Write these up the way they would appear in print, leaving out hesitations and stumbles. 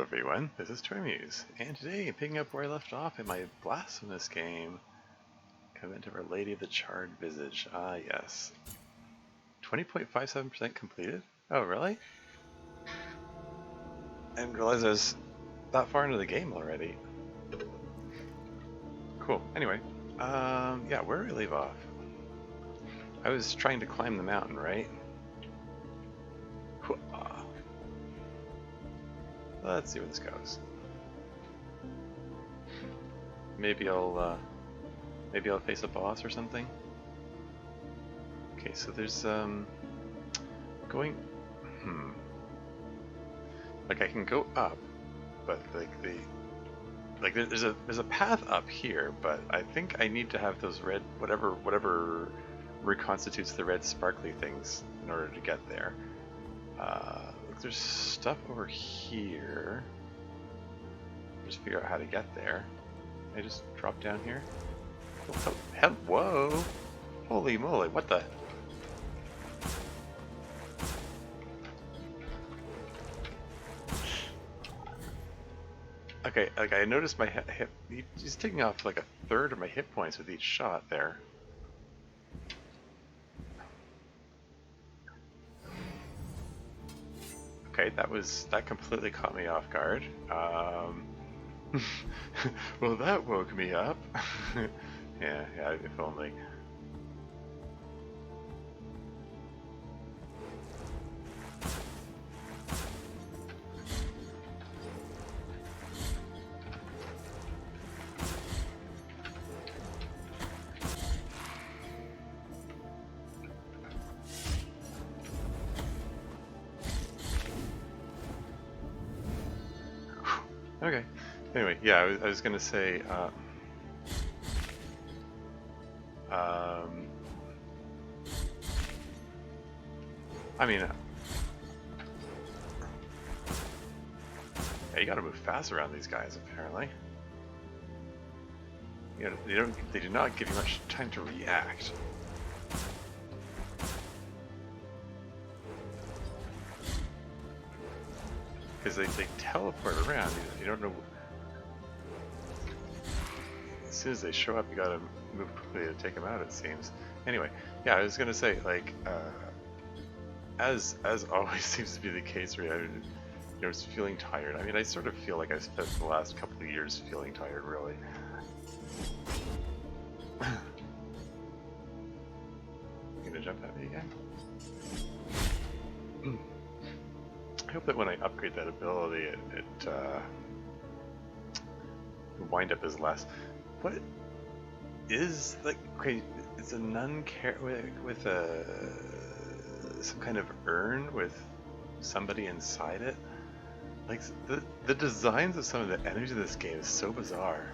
Hello everyone, this is Termuse, and today I'm picking up where I left off in my Blasphemous game. Convent of Our Lady of the Charred Visage. Ah yes. 20.57% completed? Oh really? I didn't realize I was that far into the game already. Cool, anyway. Yeah, where did we leave off? I was trying to climb the mountain, right? Let's see where this goes. Maybe I'll face a boss or something. Okay, so there's going. Like I can go up, but there's a path up here, but I think I need to have those red whatever reconstitutes the red sparkly things in order to get there. Look, there's stuff over here. Just figure out how to get there. Can I just drop down here? Oh, whoa! Holy moly! What the? Okay, like I noticed my hip. He's taking off like a third of my hit points with each shot there. Okay, that completely caught me off guard. Well, that woke me up. yeah, if only. Okay. Anyway, yeah, I was gonna say, I mean, yeah, you gotta move fast around these guys, apparently. You know, they do not give you much time to react. Because they teleport around, you don't know. As soon as they show up, you gotta move quickly to take them out, it seems. Anyway, yeah, I was gonna say, like, as always seems to be the case, where I was feeling tired. I mean, I sort of feel like I've spent the last couple of years feeling tired, really. You gonna jump at me again? I hope that when I upgrade that ability, the wind-up is less. What is like? Okay, it's a nun with some kind of urn with somebody inside it. Like the designs of some of the enemies of this game is so bizarre.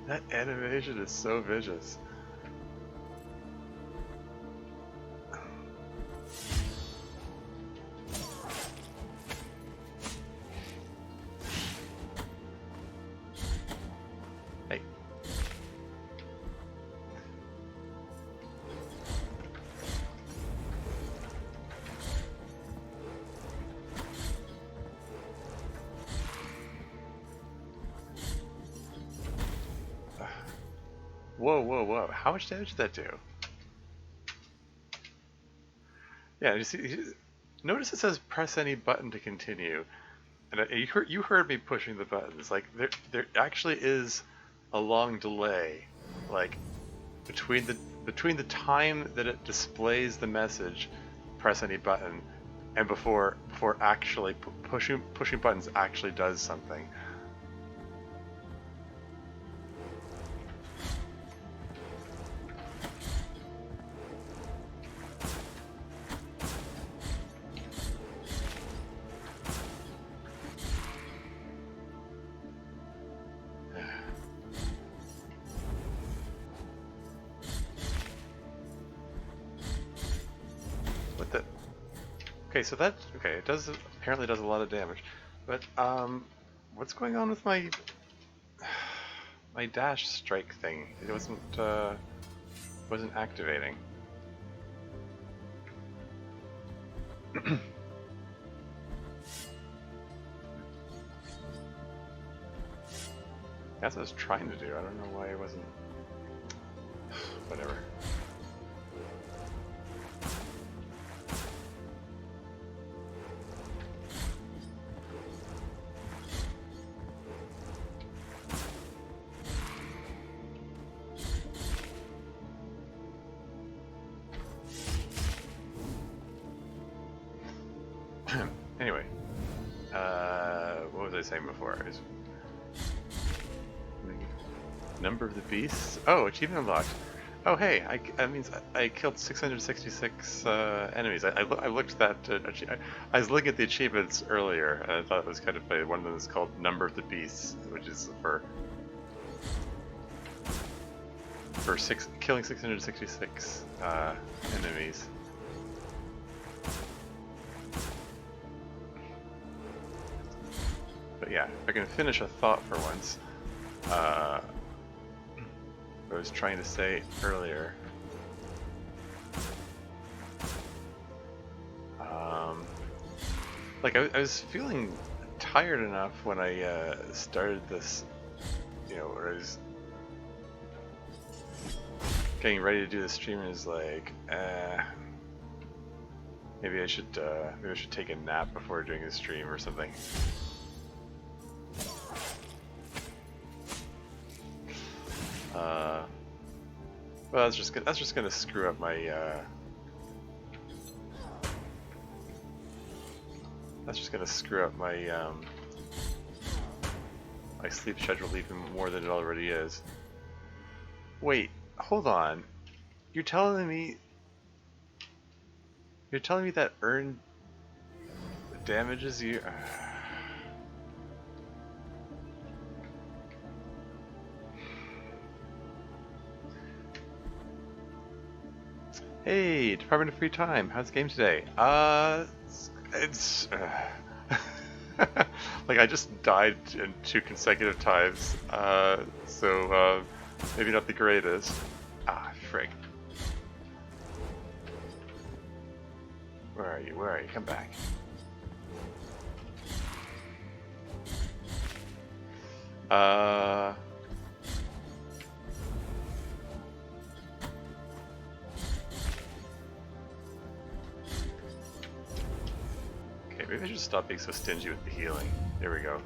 That animation is so vicious. Hey. Whoa. How much damage did that do? Yeah, you see, notice it says press any button to continue. And you heard me pushing the buttons. Like, there actually is a long delay, like, between the time that it displays the message, press any button, and before actually pushing buttons actually does something. Okay, so it apparently does a lot of damage, but what's going on with my dash strike thing? It wasn't activating. That's what I was trying to do. I don't know why I wasn't. Whatever. Anyway, what was I saying before? Number of the beasts. Oh, achievement unlocked. Oh, hey, that means I killed 666 enemies. I looked at that. I was looking at the achievements earlier, and I thought it was kind of funny. One of them is called Number of the Beasts, which is for killing 666 enemies. But yeah, if I can finish a thought for once. I was trying to say earlier. Like I was feeling tired enough when I started this, you know, when I was getting ready to do the stream, and was like, maybe I should take a nap before doing the stream or something. Well, that's just gonna screw up my my sleep schedule even more than it already is. Wait, hold on. You're telling me that earned damages you? Hey, Department of Free Time. How's the game today? It's like I just died in 2 consecutive times, so maybe not the greatest. Ah, frig. Where are you? Where are you? Come back. Maybe I should stop being so stingy with the healing. There we go.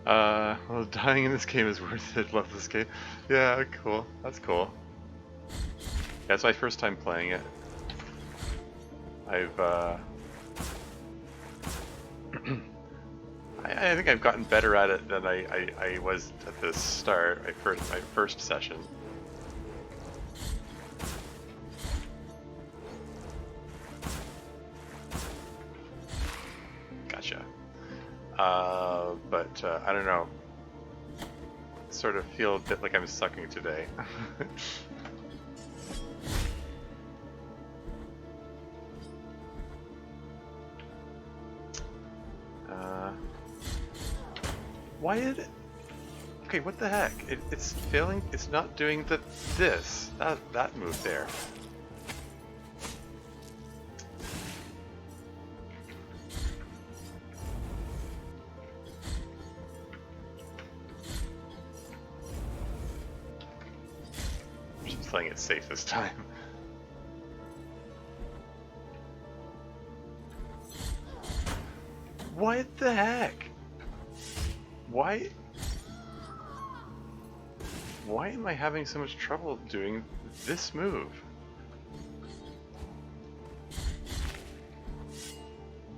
Well, dying in this game is worth it. Love this game. Yeah, cool. That's cool. Yeah, it's my first time playing it. I think I've gotten better at it than I was at the start, my first session. Gotcha. But I don't know. Sort of feel a bit like I'm sucking today. Why did it? Okay, what the heck? It's failing. It's not doing that move there. I'm just playing it safe this time. What the heck? Why am I having so much trouble doing this move?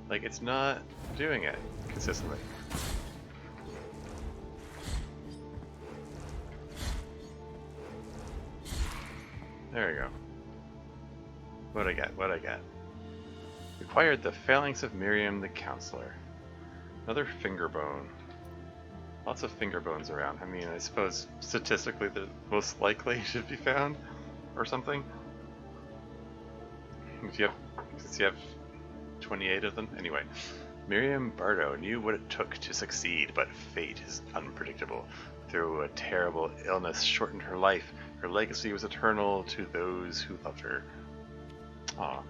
Like, it's not doing it consistently. There we go. What'd I get? What'd I get? Acquired the phalanx of Miriam the Counselor. Another finger bone. Lots of finger bones around. I mean, I suppose statistically the most likely should be found, or something. Since you have 28 of them. Anyway, Miriam Bardo knew what it took to succeed, but fate is unpredictable. Through a terrible illness shortened her life, her legacy was eternal to those who loved her. Aw.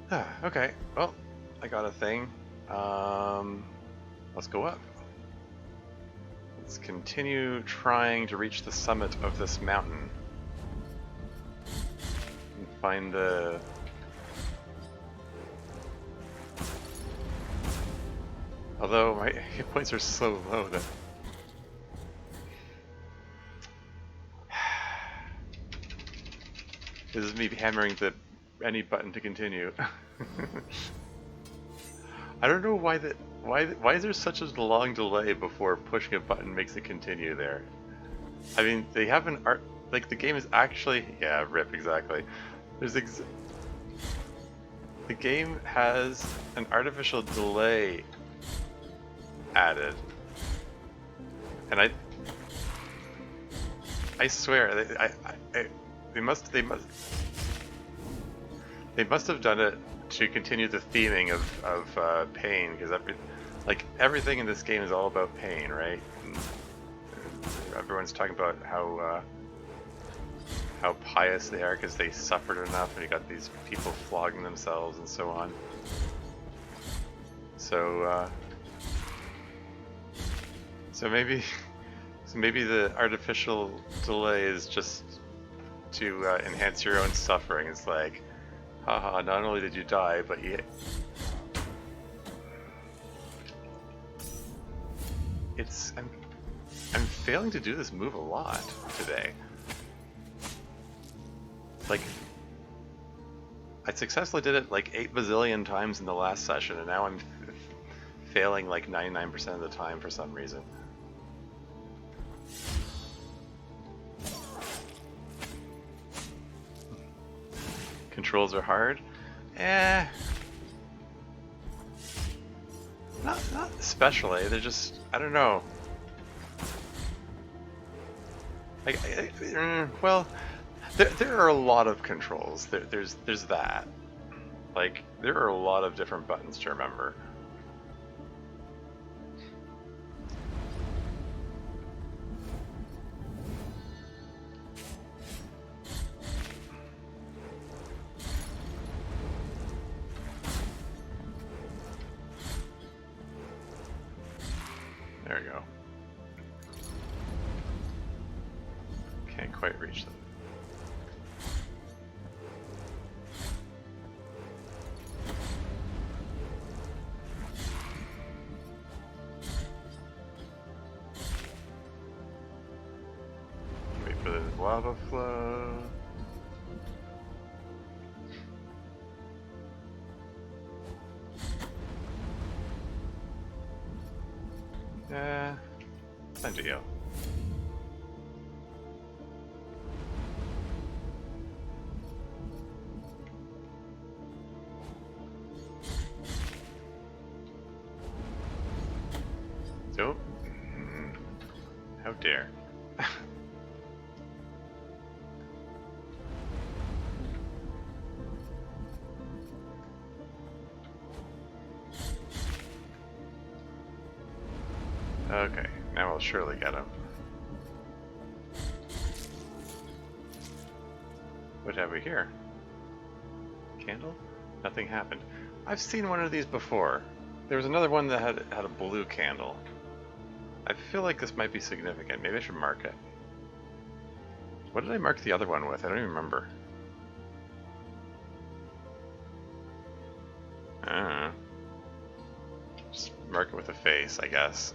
Okay, well, I got a thing. Let's go up. Let's continue trying to reach the summit of this mountain. And find the... Although my hit points are so low that... This is me hammering any button to continue. I don't know why why is there such a long delay before pushing a button makes it continue there? I mean, they have an art, like the game is actually, yeah, rip, exactly. The game has an artificial delay added. And I swear, they must have done it to continue the theming of pain, because everything in this game is all about pain, right? And everyone's talking about how pious they are because they suffered enough, and you got these people flogging themselves and so on. So maybe the artificial delay is just to enhance your own suffering. It's like, haha, not only did you die, but you... I'm failing to do this move a lot today. Like, I successfully did it like 8 bazillion times in the last session, and now I'm failing like 99% of the time for some reason. Controls are hard? Not especially. They're just, I don't know. Like, well, there are a lot of controls. There's that. Like, there are a lot of different buttons to remember. There we go. Can't quite reach them. Wait for the lava flow. Time to go. So, how dare. Okay, now I'll surely get him. What have we here? Candle? Nothing happened. I've seen one of these before. There was another one that had a blue candle. I feel like this might be significant. Maybe I should mark it. What did I mark the other one with? I don't even remember. I don't know. Just mark it with a face, I guess.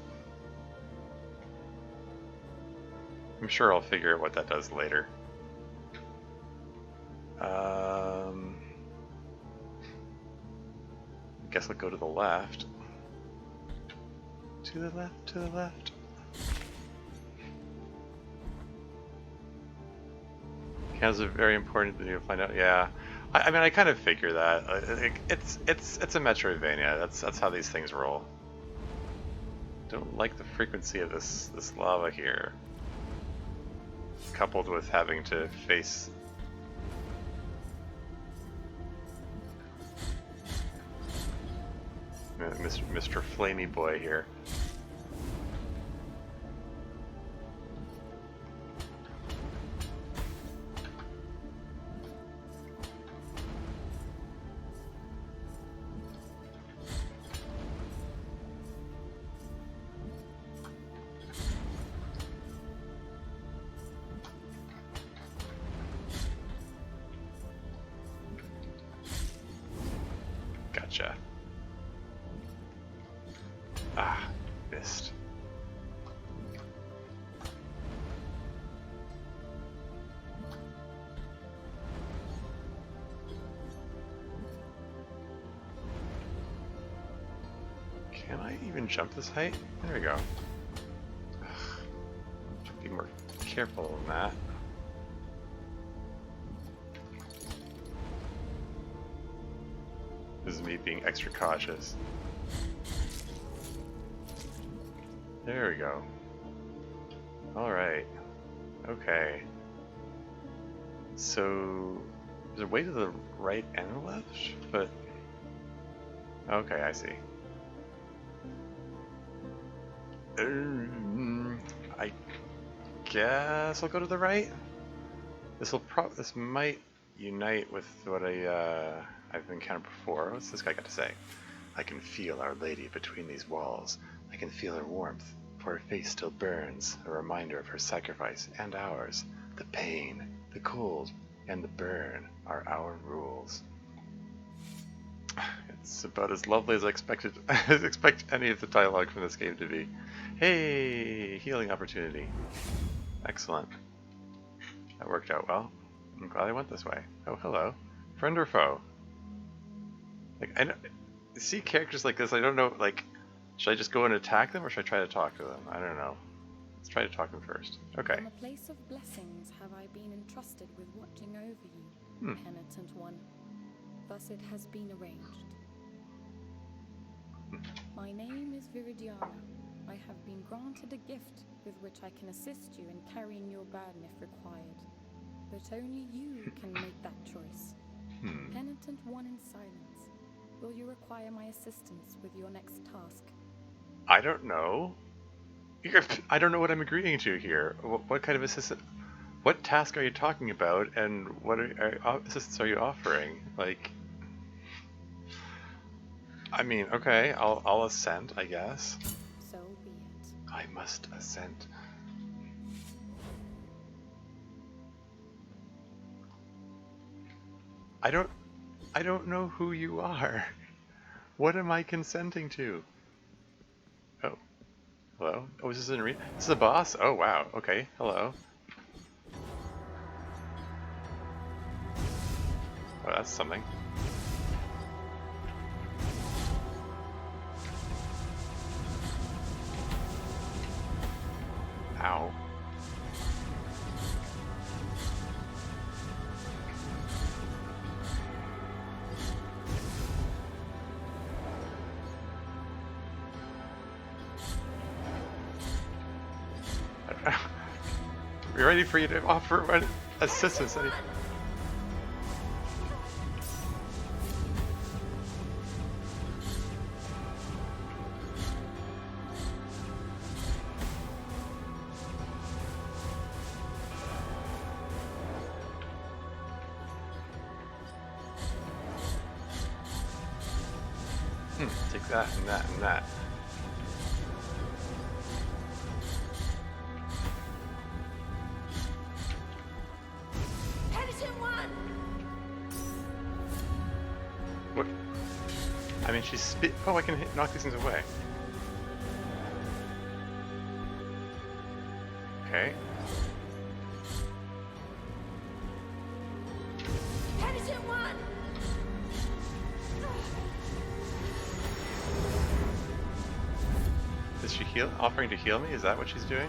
I'm sure I'll figure out what that does later. Guess I'll go to the left. To the left, to the left. Candles are very important that you find out. Yeah, I mean, I kind of figure that. It's a Metroidvania. That's how these things roll. Don't like the frequency of this lava here, coupled with having to face. Mr. Flamey Boy here. Gotcha. Ah, missed. Can I even jump this height? There we go. Ugh. Should be more careful than that. This is me being extra cautious. There we go. Alright. Okay. So, there's a way to the right and the left? But... okay, I see. I guess I'll go to the right? This might unite with what I've encountered before. What's this guy got to say? I can feel Our Lady between these walls. I can feel her warmth, for her face still burns, a reminder of her sacrifice and ours. The pain, the cold, and the burn are our rules. It's about as lovely as I expected. I expect any of the dialogue from this game to be. Hey, healing opportunity. Excellent. That worked out well. I'm glad I went this way. Oh, hello. Friend or foe? Like, I see characters like this, I don't know, like, should I just go and attack them or should I try to talk to them? I don't know. Let's try to talk to them first. Okay. From a place of blessings have I been entrusted with watching over you, penitent one. Thus it has been arranged. My name is Viridiana. I have been granted a gift with which I can assist you in carrying your burden if required. But only you can make that choice. Penitent one in silence. Will you require my assistance with your next task? I don't know. I don't know what I'm agreeing to here. What kind of assistant? What task are you talking about, and what assistance are you offering? Like, I mean, okay, I'll assent, I guess. So be it. I must assent. I don't know who you are. What am I consenting to? Oh. Hello? Oh, is this an arena? This is a boss? Oh, wow. Okay. Hello. Oh, that's something. Ow. We're ready for you to offer assistance. Take that and that and that. What? I mean, she's oh, I can knock these things away. Okay. Is she offering to heal me? Is that what she's doing?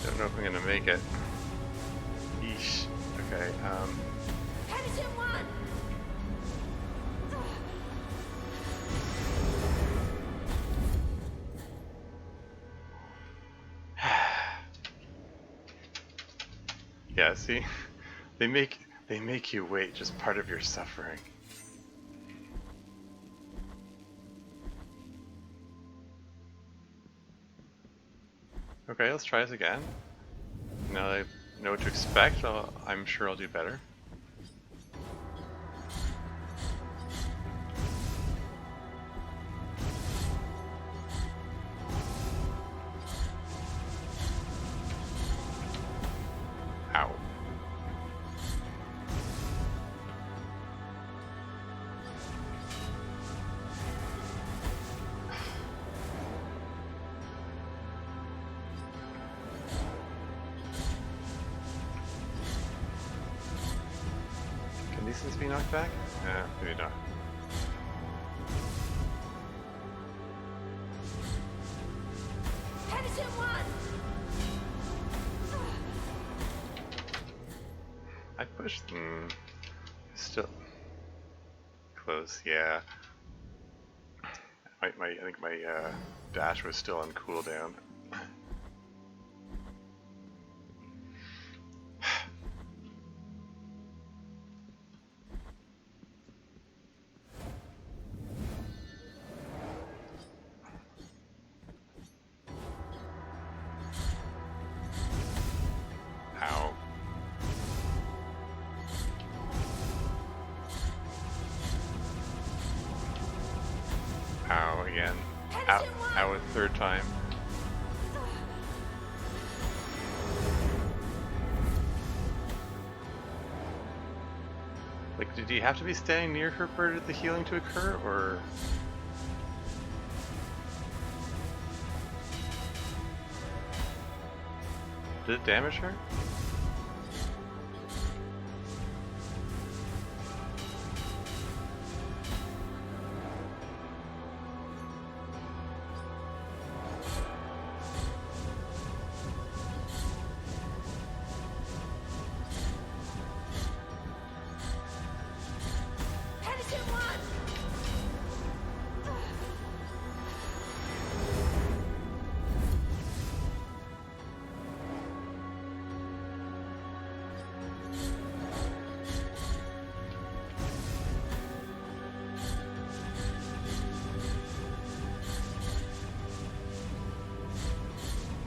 Don't know if I'm gonna make it. Yeesh. Okay, yeah, see? They make you wait, just part of your suffering. Okay, let's try this again. Now that I know what to expect, I'm sure I'll do better. seems to be knocked back? Yeah, maybe not. I pushed. Still close. Yeah. I think my dash was still on cooldown. Ow. Ow again. Ow, ow a third time. Like, did you have to be standing near her for the healing to occur, or...? Did it damage her?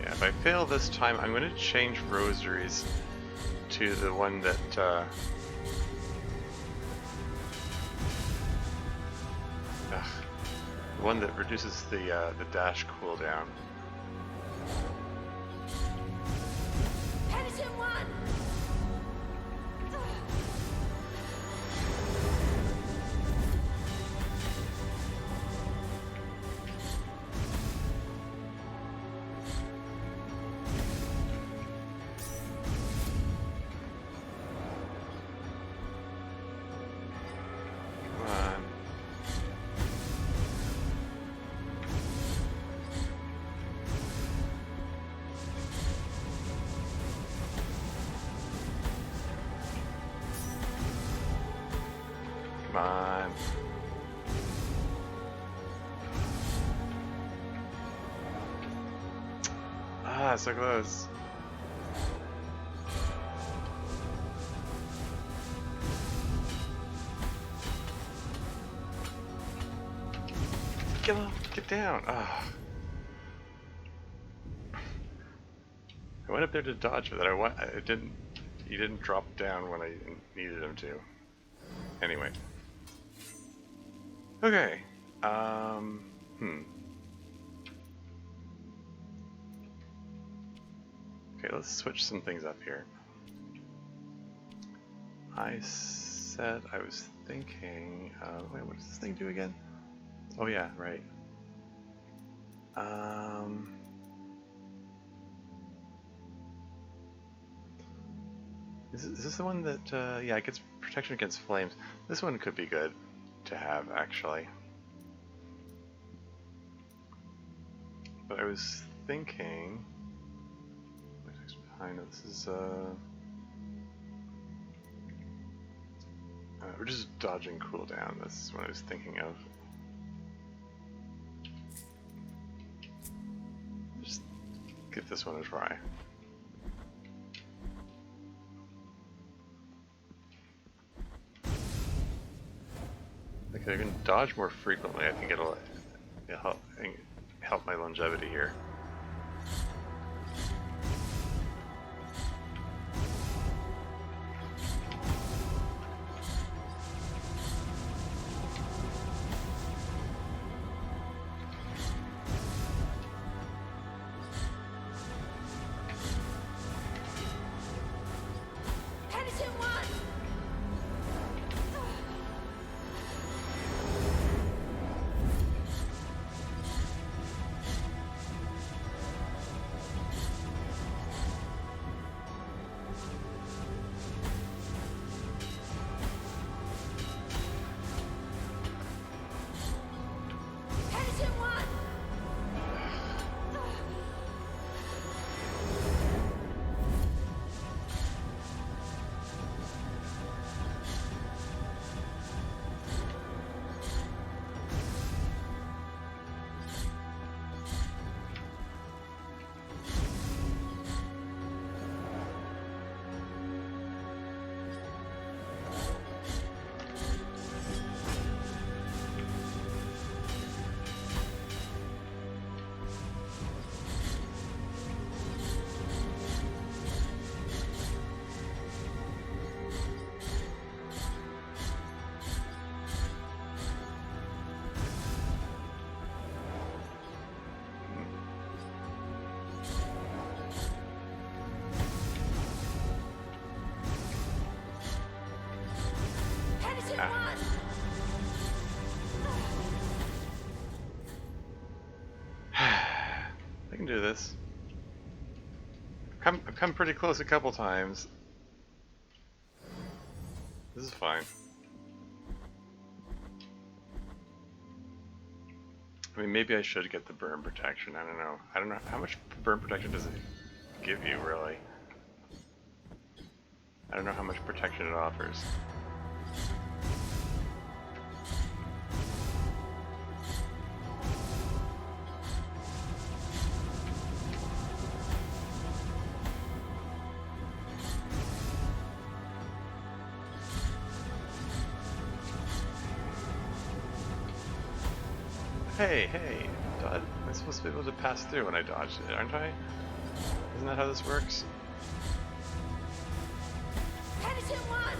If I fail this time, I'm going to change rosaries to the one that, the one that reduces the dash cooldown. Come on. Ah, so close. Get up, get down. Ah. I went up there to dodge, but I didn't. He didn't drop down when I needed him to. Anyway. Okay. Okay, let's switch some things up here. I said I was thinking. Wait, what does this thing do again? Oh yeah, right. Is this the one that? Yeah, it gets protection against flames. This one could be good to have, actually. But I was thinking. What's behind it? This is we're just dodging cooldown. This is what I was thinking of. Just give this one a try. If I can dodge more frequently, I think it'll help my longevity here. do this. I've come pretty close a couple times. This is fine. I mean, maybe I should get the burn protection. I don't know. I don't know how much burn protection does it give you, really. I don't know how much protection it offers. Hey, dodge. I'm supposed to be able to pass through when I dodge it, aren't I? Isn't that how this works? Edison one!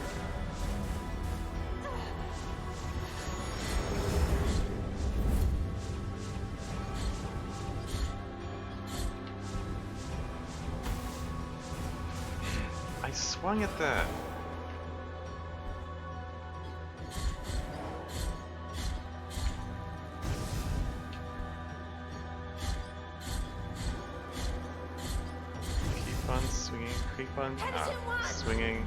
I swung at that. Keep on swinging.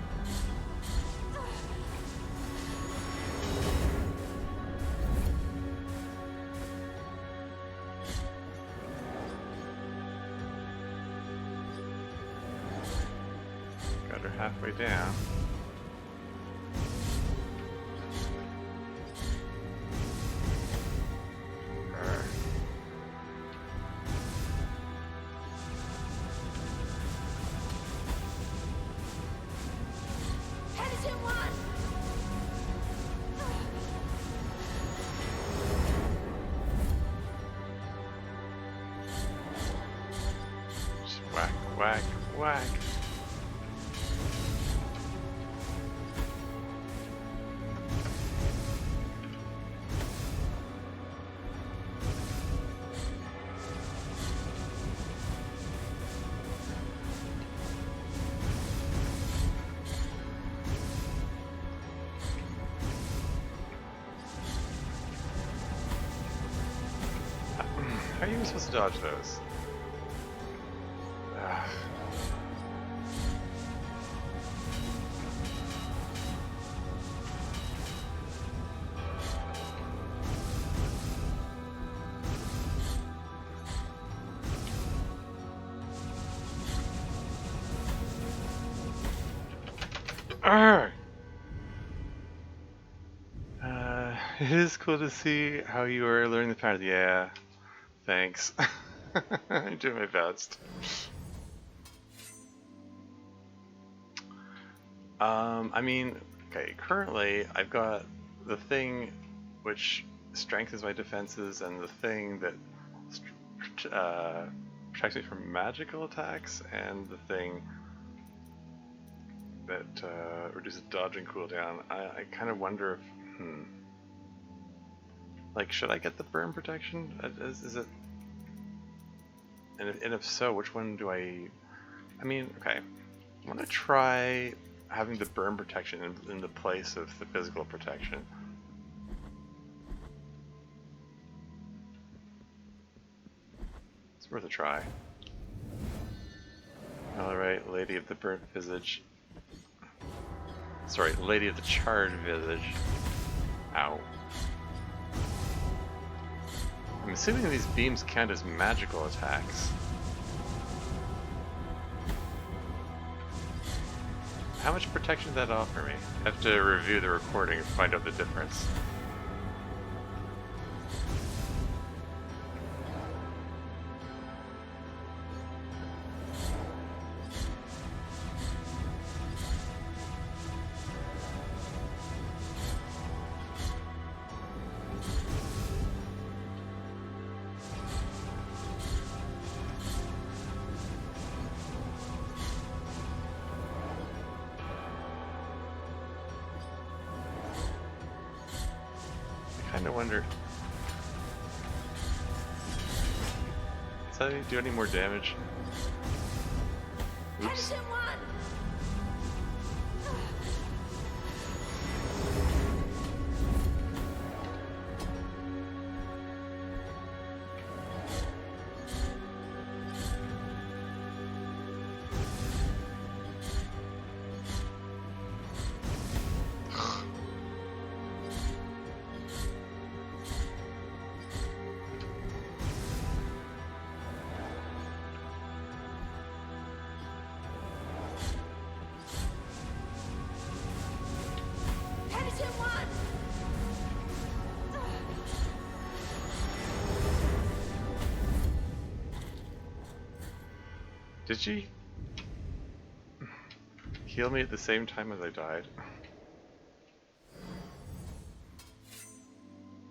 Got her halfway down. Whack, whack. How are you supposed to dodge those? It is cool to see how you are learning the pattern. Yeah, thanks. I'm doing my best. I mean, okay, currently I've got the thing which strengthens my defenses and the thing that protects me from magical attacks and the thing that reduces dodging cooldown. I kind of wonder if, like, should I get the burn protection? Is it? And if so, which one do I mean, okay, I want to try having the burn protection in the place of the physical protection. It's worth a try. Alright, Lady of the Burnt Visage. Sorry, Lady of the Charred Visage. Ow. I'm assuming these beams count as magical attacks. How much protection did that offer me? I have to review the recording and find out the difference. I kinda wonder. Does that do any more damage? Oops. Did she heal me at the same time as I died?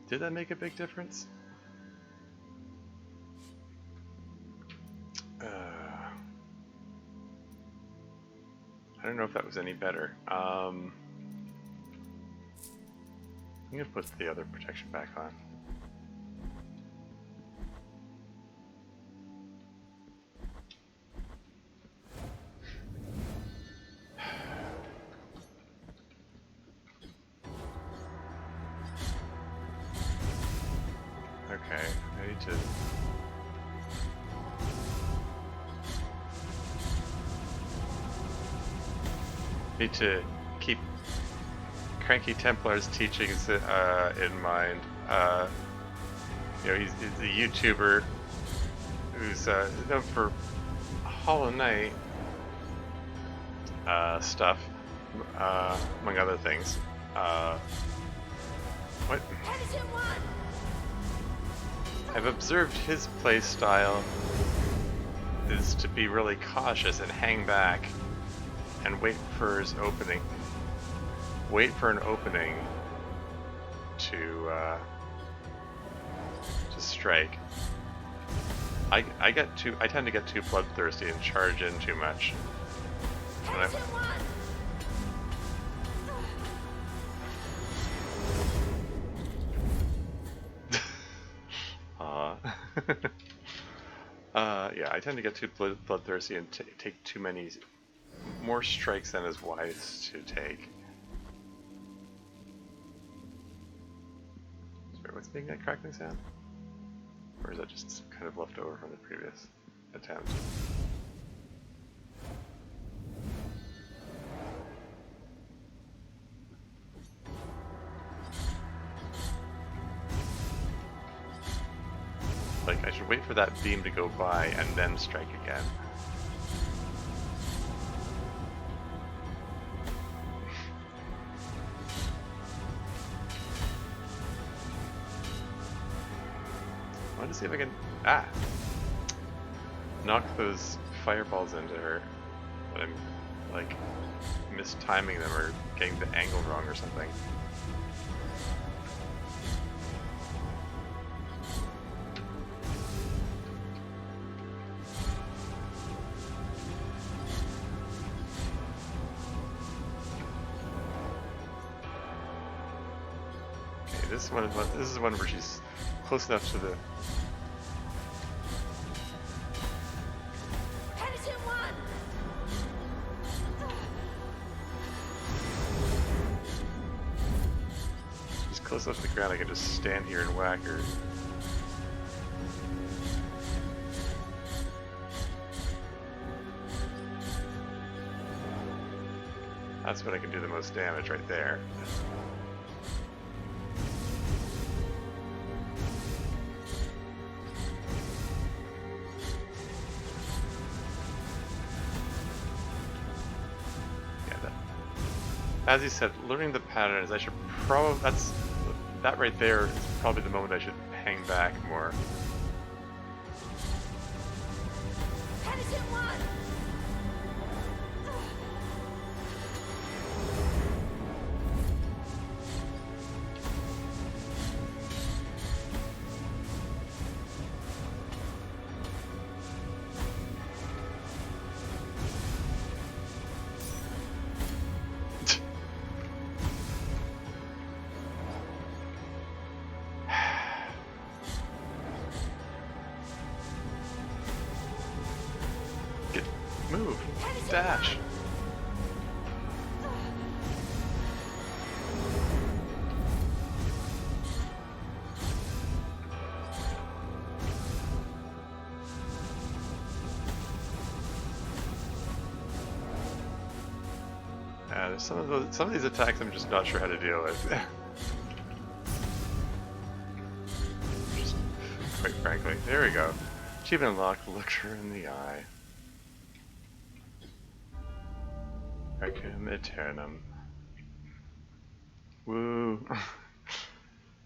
Did that make a big difference? I don't know if that was any better. I'm gonna put the other protection back on. Okay, I need to keep Cranky Templar's teachings in mind. You know, he's a YouTuber who's known for Hollow Knight stuff, among other things. What? I've observed his play style is to be really cautious and hang back and wait for his opening. Wait for an opening to strike. I tend to get too bloodthirsty and charge in too much. Yeah, I tend to get too bloodthirsty and take too many, more strikes than is wise to take. Sorry, what's making that crackling sound? Or is that just kind of left over from the previous attempt? Like, I should wait for that beam to go by and then strike again. I want to see if I can knock those fireballs into her, but I'm like mistiming them or getting the angle wrong or something. This is one where she's close enough to the. She's close enough to the ground. I can just stand here and whack her. That's when I can do the most damage right there. As he said, learning the patterns, I should probably, that right there is probably the moment I should hang back more. Move! Dash! There's some of these attacks I'm just not sure how to deal with. Just, quite frankly. There we go. Achievement unlocked, look her in the eye. Arcum Eternum. Woo!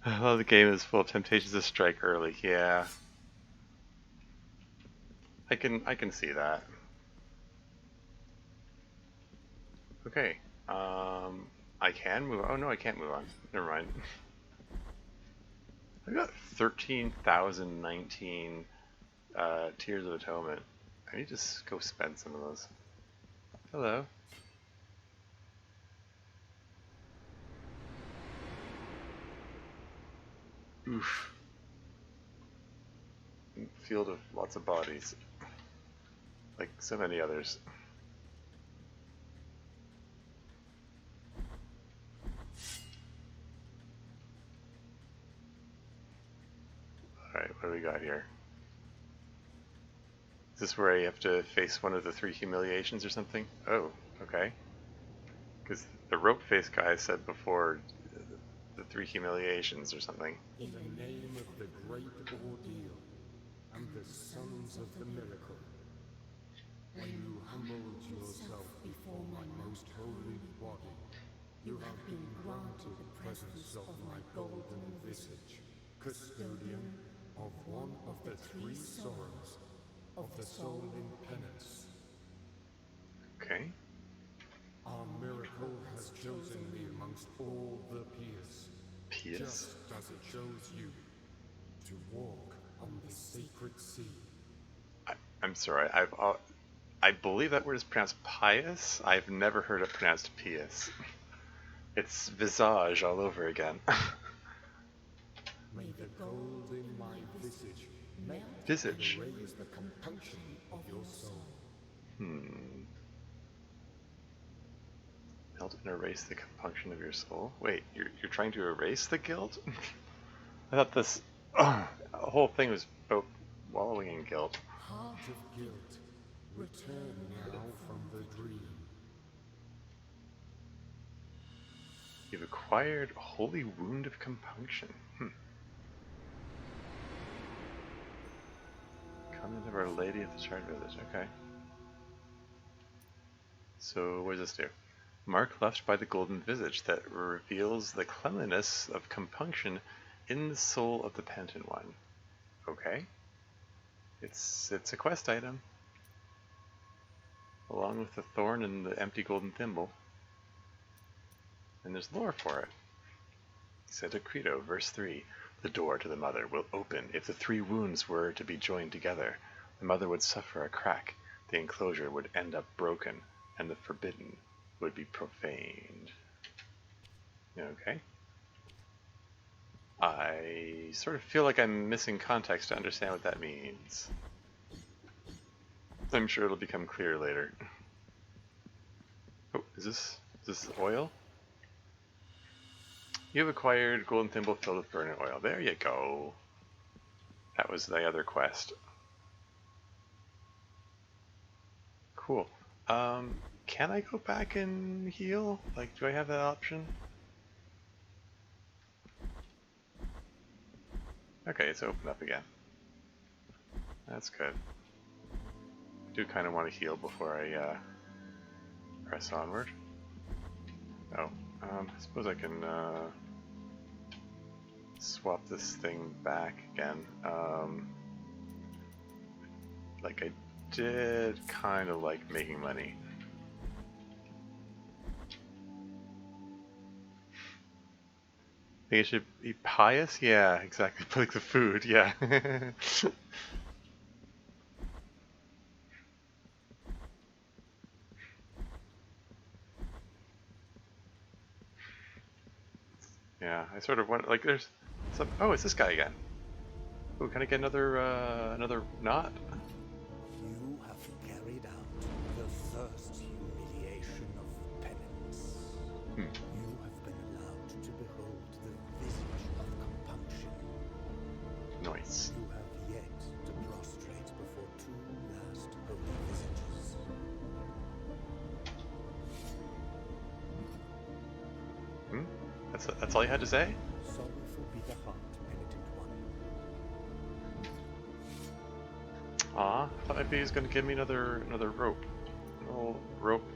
I love the game is full of temptations to strike early. Yeah, I can see that. Okay. I can move. Oh no, I can't move on. Never mind. I got 13,019 Tears of Atonement. I need to just go spend some of those. Hello. Oof. Field of lots of bodies. Like so many others. Alright, what do we got here? Is this where you have to face one of the 3 humiliations or something? Oh, okay. Because the rope face guy said before the 3 humiliations or something. In the name of the great ordeal and the sons of the miracle, when you humbled yourself before my most holy body, you have been granted the presence of my golden visage, custodian of one of the 3 sorrows of the soul in penance. Okay. Our miracle has chosen me amongst all the peers, just as it chose you to walk on the sacred sea. I'm sorry, I believe that word is pronounced pious. I've never heard it pronounced pious. It's visage all over again. May the gold in my visage melt Visage? and raise the compunction of your soul. Melt and erase the compunction of your soul? Wait, you're trying to erase the guilt? I thought this whole thing was about wallowing in guilt. Heart of guilt, return now from the dream. You've acquired Holy Wound of Compunction. Convent of Our Lady of the Charred Village. Okay. So, what does this do? Mark left by the golden visage that reveals the cleanliness of compunction in the soul of the penitent one. Okay. It's a quest item. Along with the thorn and the empty golden thimble. And there's lore for it. Santa Credo, verse 3. The door to the mother will open if the 3 wounds were to be joined together. The mother would suffer a crack, the enclosure would end up broken, and the forbidden would be profaned. Okay. I sort of feel like I'm missing context to understand what that means. I'm sure it'll become clear later. Oh, is this oil? You have acquired golden thimble filled with burning oil. There you go. That was the other quest. Cool. Can I go back and heal? Like, do I have that option? Okay, it's opened up again. That's good. I do kind of want to heal before I press onward. Oh, I suppose I can swap this thing back again. Like I did kind of like making money. Think it should be pious? Yeah, exactly. Like the food, yeah. Yeah, I sort of want, like, there's some, oh, it's this guy again. Oh, can I get another knot? You have carried out the first humiliation of penance. You have been allowed to behold the visage of compunction. Nice. You have yet to prostrate before 2 last holy visages. That's all you had to say? Sorrowful be the heart, penitent one. Aw, I thought maybe he was gonna give me another rope. An old rope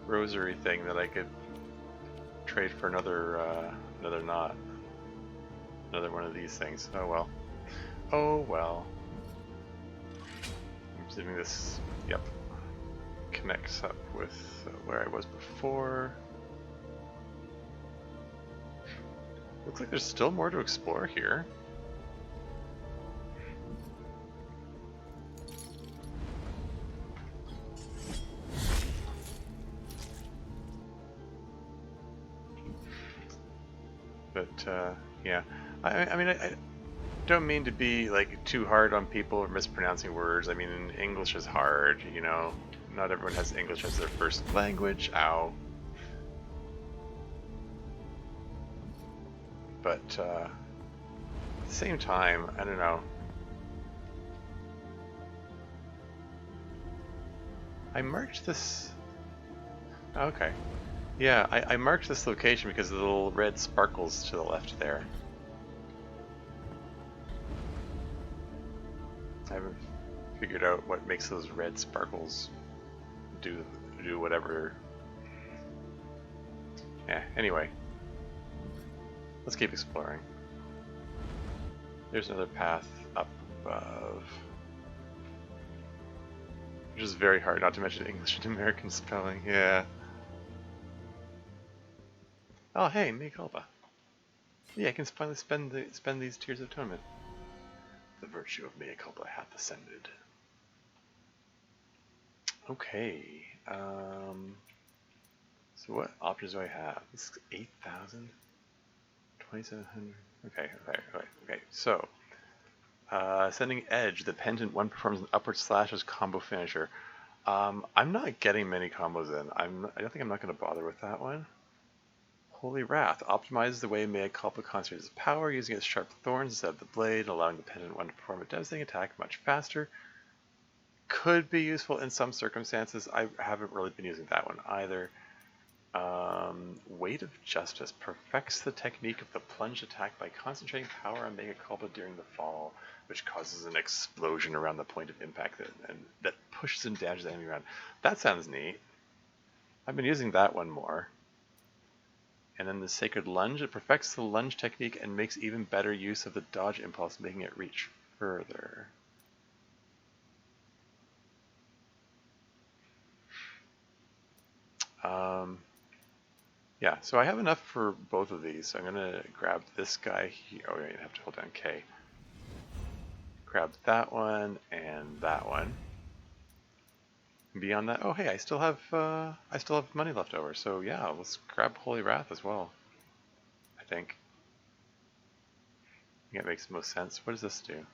rosary thing that I could trade for another knot. Another one of these things. Oh well. Oh well. I'm assuming this, yep. connects up with where I was before. Looks like there's still more to explore here. But yeah, I mean, I don't mean to be like too hard on people or mispronouncing words. I mean, English is hard, you know. Not everyone has English as their first language. Ow. But at the same time, I don't know. I marked this. Okay. Yeah, I marked this location because of the little red sparkles to the left there. I haven't figured out what makes those red sparkles do whatever. Yeah, anyway. Let's keep exploring. There's another path up above. Which is very hard, not to mention English and American spelling, yeah. Oh hey, mea culpa. Yeah, I can finally spend these Tears of Atonement. The virtue of mea culpa hath ascended. Okay, so what options do I have? This is 8,000? 2,700? Okay, so, Ascending Edge, the Pendant 1 performs an upward slash as combo finisher. I'm not getting many combos in. I don't think I'm not going to bother with that one. Holy Wrath optimizes the way mea culpa concentrates its power, using its sharp thorns instead of the blade, allowing the Pendant 1 to perform a devastating attack much faster. Could be useful in some circumstances. I haven't really been using that one either. Weight of Justice perfects the technique of the plunge attack by concentrating power on mea culpa during the fall, which causes an explosion around the point of impact that pushes and damages the enemy around. That sounds neat. I've been using that one more. And then the Sacred Lunge, it perfects the lunge technique and makes even better use of the dodge impulse, making it reach further. Yeah, so I have enough for both of these. So I'm gonna grab this guy here. Oh, yeah, you have to hold down K. Grab that one and that one. And beyond that, oh hey, I still have money left over. So yeah, let's grab Holy Wrath as well. I think it makes the most sense. What does this do?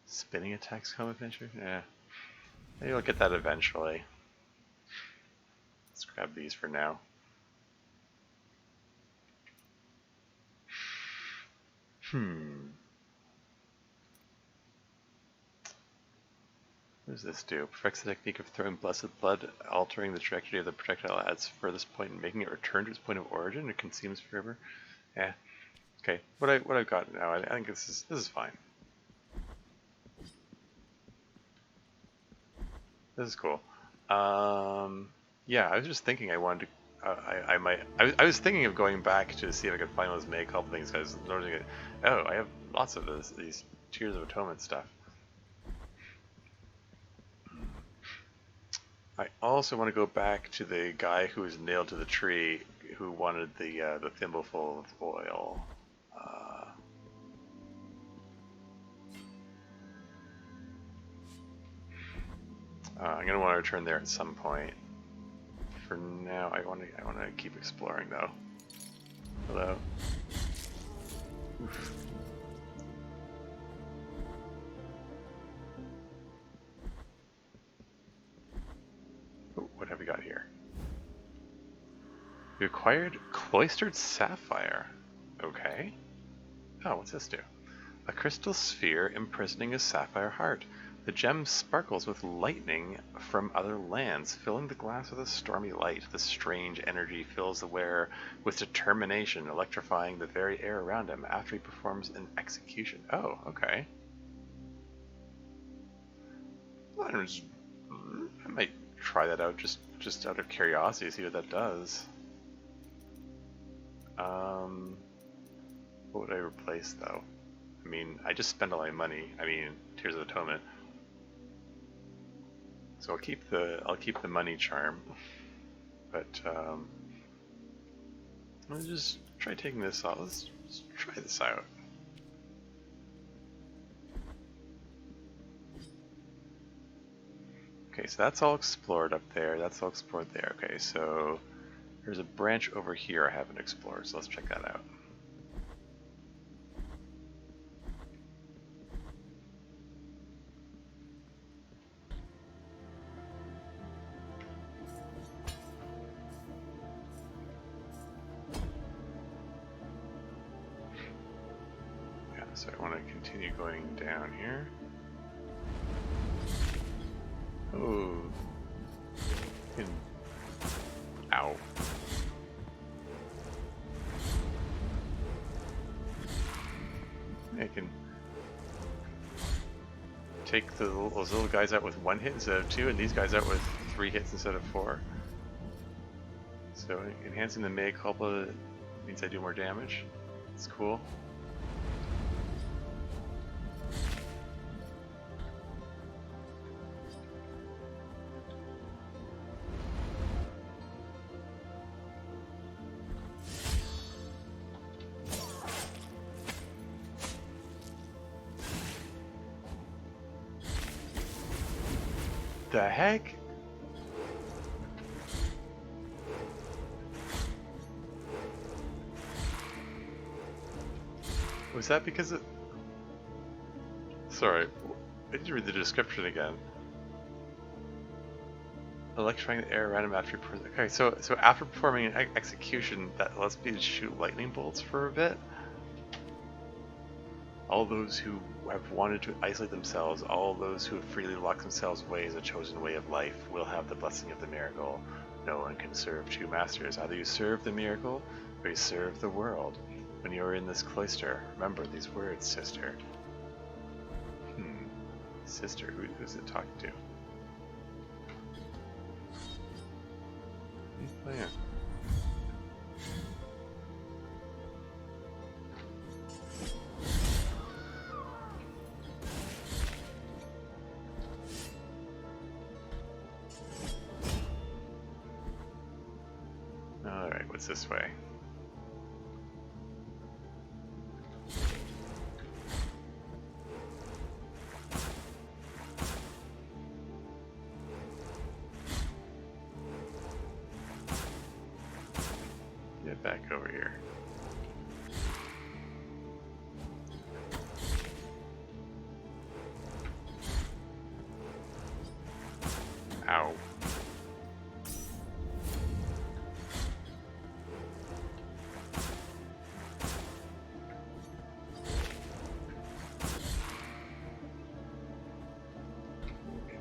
Spinning attacks combat finisher? Yeah, maybe I'll get that eventually. Let's grab these for now. What does this do? Perfects the technique of throwing blessed blood, altering the trajectory of the projectile at its furthest point and making it return to its point of origin. It consumes forever. Yeah. Okay. What I've got now, I think this is fine. This is cool. Yeah, I was just thinking I wanted to. I was thinking of going back to see if I could find those mea culpa things because noticing it. Oh, I have lots of these Tears of Atonement stuff. I also want to go back to the guy who was nailed to the tree, who wanted the thimbleful of oil. I'm gonna want to return there at some point. For now, I want to keep exploring though. Hello. Oof. Oh, what have we got here? We acquired Cloistered Sapphire. Okay. Oh, what's this do? A crystal sphere imprisoning a sapphire heart. The gem sparkles with lightning from other lands, filling the glass with a stormy light. The strange energy fills the wearer with determination, electrifying the very air around him after he performs an execution. Oh, okay. I might try that out just out of curiosity, see what that does. What would I replace though? I mean, I just spent all my money. I mean, Tears of Atonement. So I'll keep the money charm, but let's just try taking this off. Let's try this out. Okay, so that's all explored up there. That's all explored there. Okay, so there's a branch over here I haven't explored, so let's check that out. Yeah, so I want to continue going down here. Oh. Ow. I can take those little guys out with 1 hit instead of 2, and these guys out with 3 hits instead of 4. So enhancing the mea culpa means I do more damage. It's cool. The heck? Was that because of... Sorry, I need to read the description again. Electrifying the air random after... Okay, so after performing an execution that lets me shoot lightning bolts for a bit, all those who have wanted to isolate themselves, all those who have freely locked themselves away as a chosen way of life, will have the blessing of the miracle. No one can serve 2 masters. Either you serve the miracle, or you serve the world. When you are in this cloister, remember these words, sister. Sister, who's it talking to? Oh yeah. Alright, what's this way? Get back over here. Ow.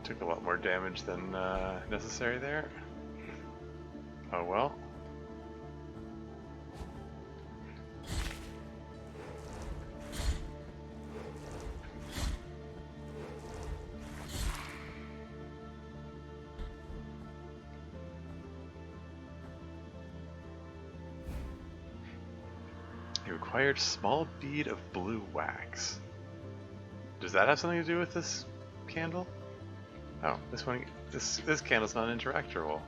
Took a lot more damage than necessary there. Oh well. You required small bead of blue wax. Does that have something to do with this candle? Oh, this candle's not interactable.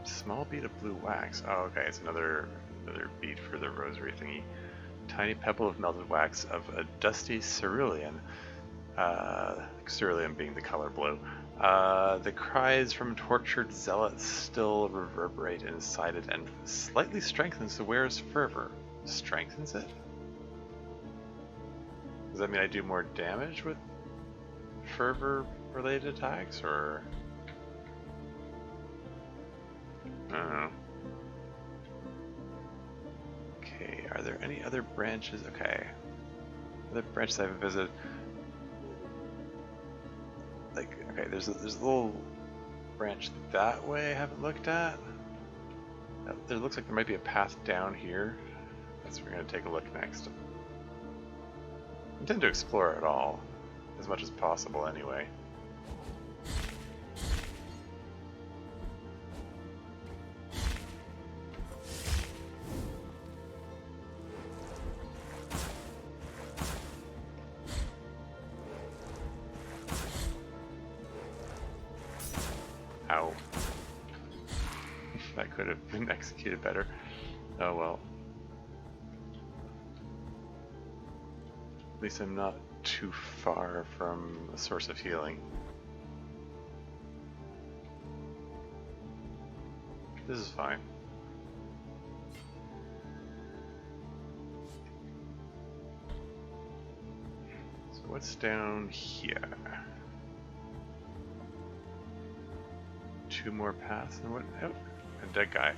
Small bead of blue wax. Oh, okay, it's another bead for the rosary thingy. Tiny pebble of melted wax of a dusty cerulean. Cerulean being the color blue. The cries from tortured zealots still reverberate inside it and slightly strengthens the wearer's fervor. Strengthens it? Does that mean I do more damage with fervor-related attacks, or... I don't know. Okay, are there any other branches? Okay. Other branches I haven't visited. Like, okay, there's a little branch that way I haven't looked at. There looks like there might be a path down here. That's where we're going to take a look next. I intend to explore it all, as much as possible anyway. Ow. That could have been executed better. Oh well. At least I'm not too far from a source of healing. This is fine. So what's down here? 2 more paths and what? Oh, a dead guy.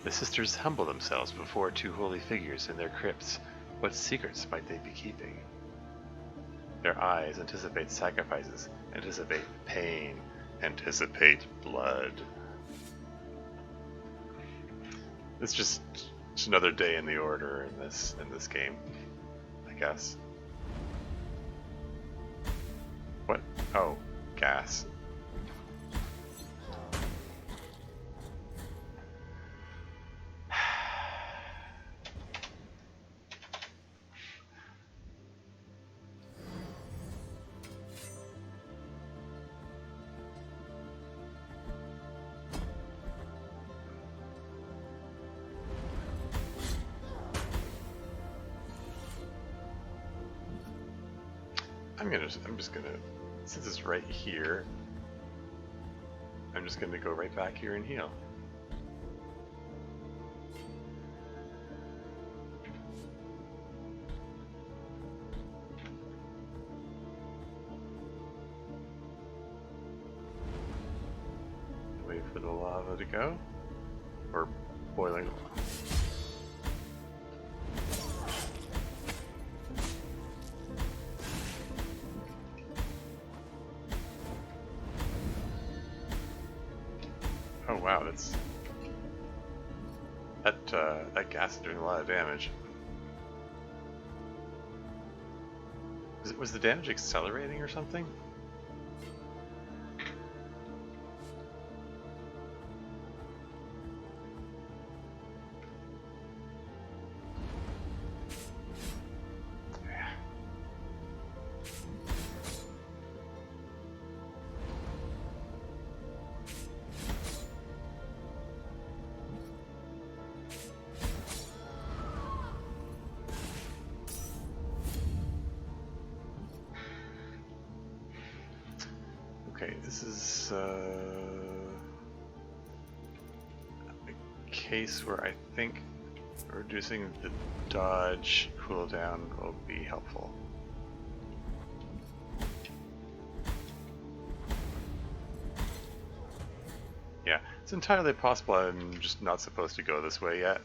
The sisters humble themselves before 2 holy figures in their crypts. What secrets might they be keeping? Their eyes anticipate sacrifices, anticipate pain, anticipate blood. It's just another day in the order in this game, I guess. What? Oh, gas. I'm just gonna, since it's right here, I'm just gonna go right back here and heal. Wait for the lava to go, or boiling. Oh wow, that gas is doing a lot of damage. Was the damage accelerating or something? Okay, this is a case where I think reducing the dodge cooldown will be helpful. Yeah, it's entirely possible I'm just not supposed to go this way yet.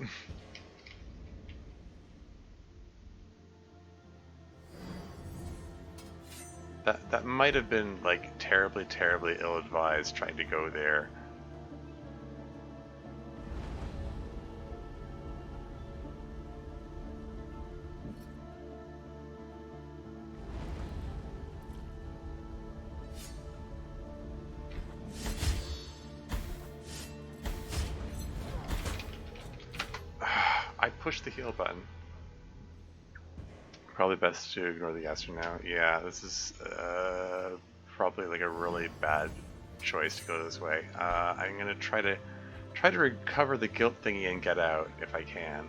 That might have been like terribly ill-advised trying to go there. I pushed the heal button. Probably best to ignore the gas for now. Yeah, this is probably like a really bad choice to go this way. I'm gonna try to recover the guilt thingy and get out if I can.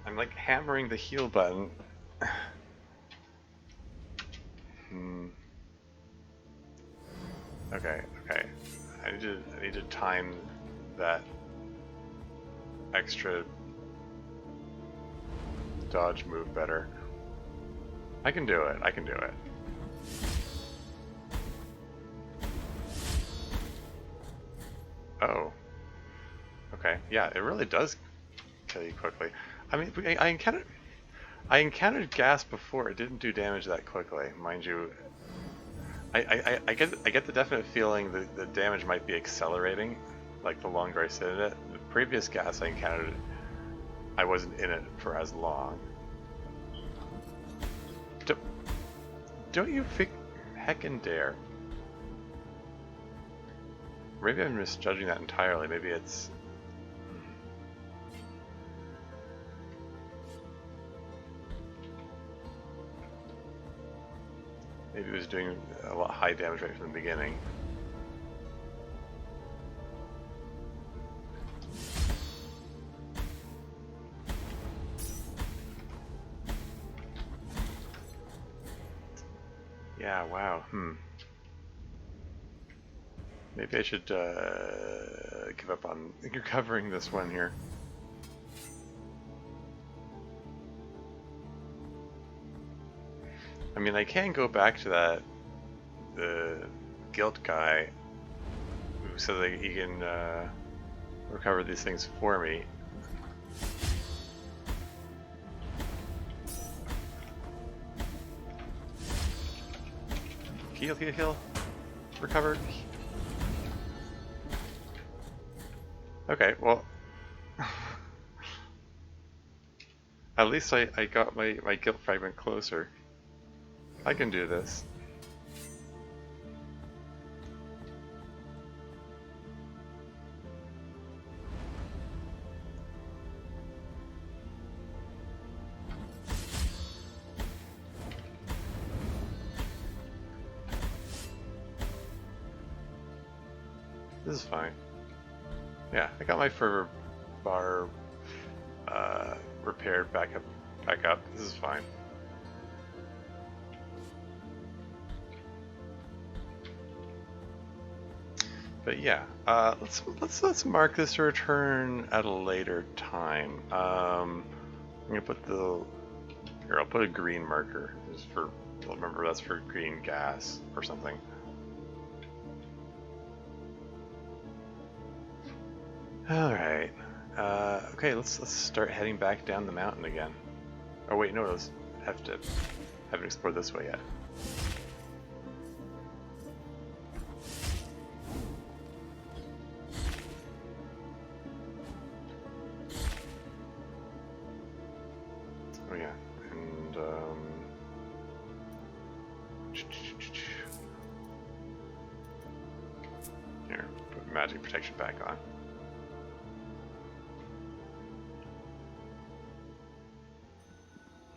I'm like hammering the heal button. Okay. I need to time that extra dodge move better. I can do it. Oh. Okay. Yeah, it really does kill you quickly. I mean, I encountered gas before. It didn't do damage that quickly, mind you. I get the definite feeling that the damage might be accelerating, like the longer I sit in it. The previous gas I encountered, I wasn't in it for as long. Don't you heckin' dare. Maybe I'm misjudging that entirely. Maybe it's... maybe it was doing a lot high damage right from the beginning. Yeah, wow, Maybe I should give up on recovering this one here. I mean, I can go back to that guilt guy who said that he can recover these things for me. Heal, heal, heal. Recover. Okay, well. At least I got my guilt fragment closer. I can do this. This is fine. Yeah, I got my fervor bar repaired back up. This is fine. But yeah, let's mark this to return at a later time. I'm gonna put I'll put a green marker. Just for, remember that's for green gas or something. All right. Okay, let's start heading back down the mountain again. Oh wait, no, haven't explored this way yet. Oh yeah, and here, put magic protection back on.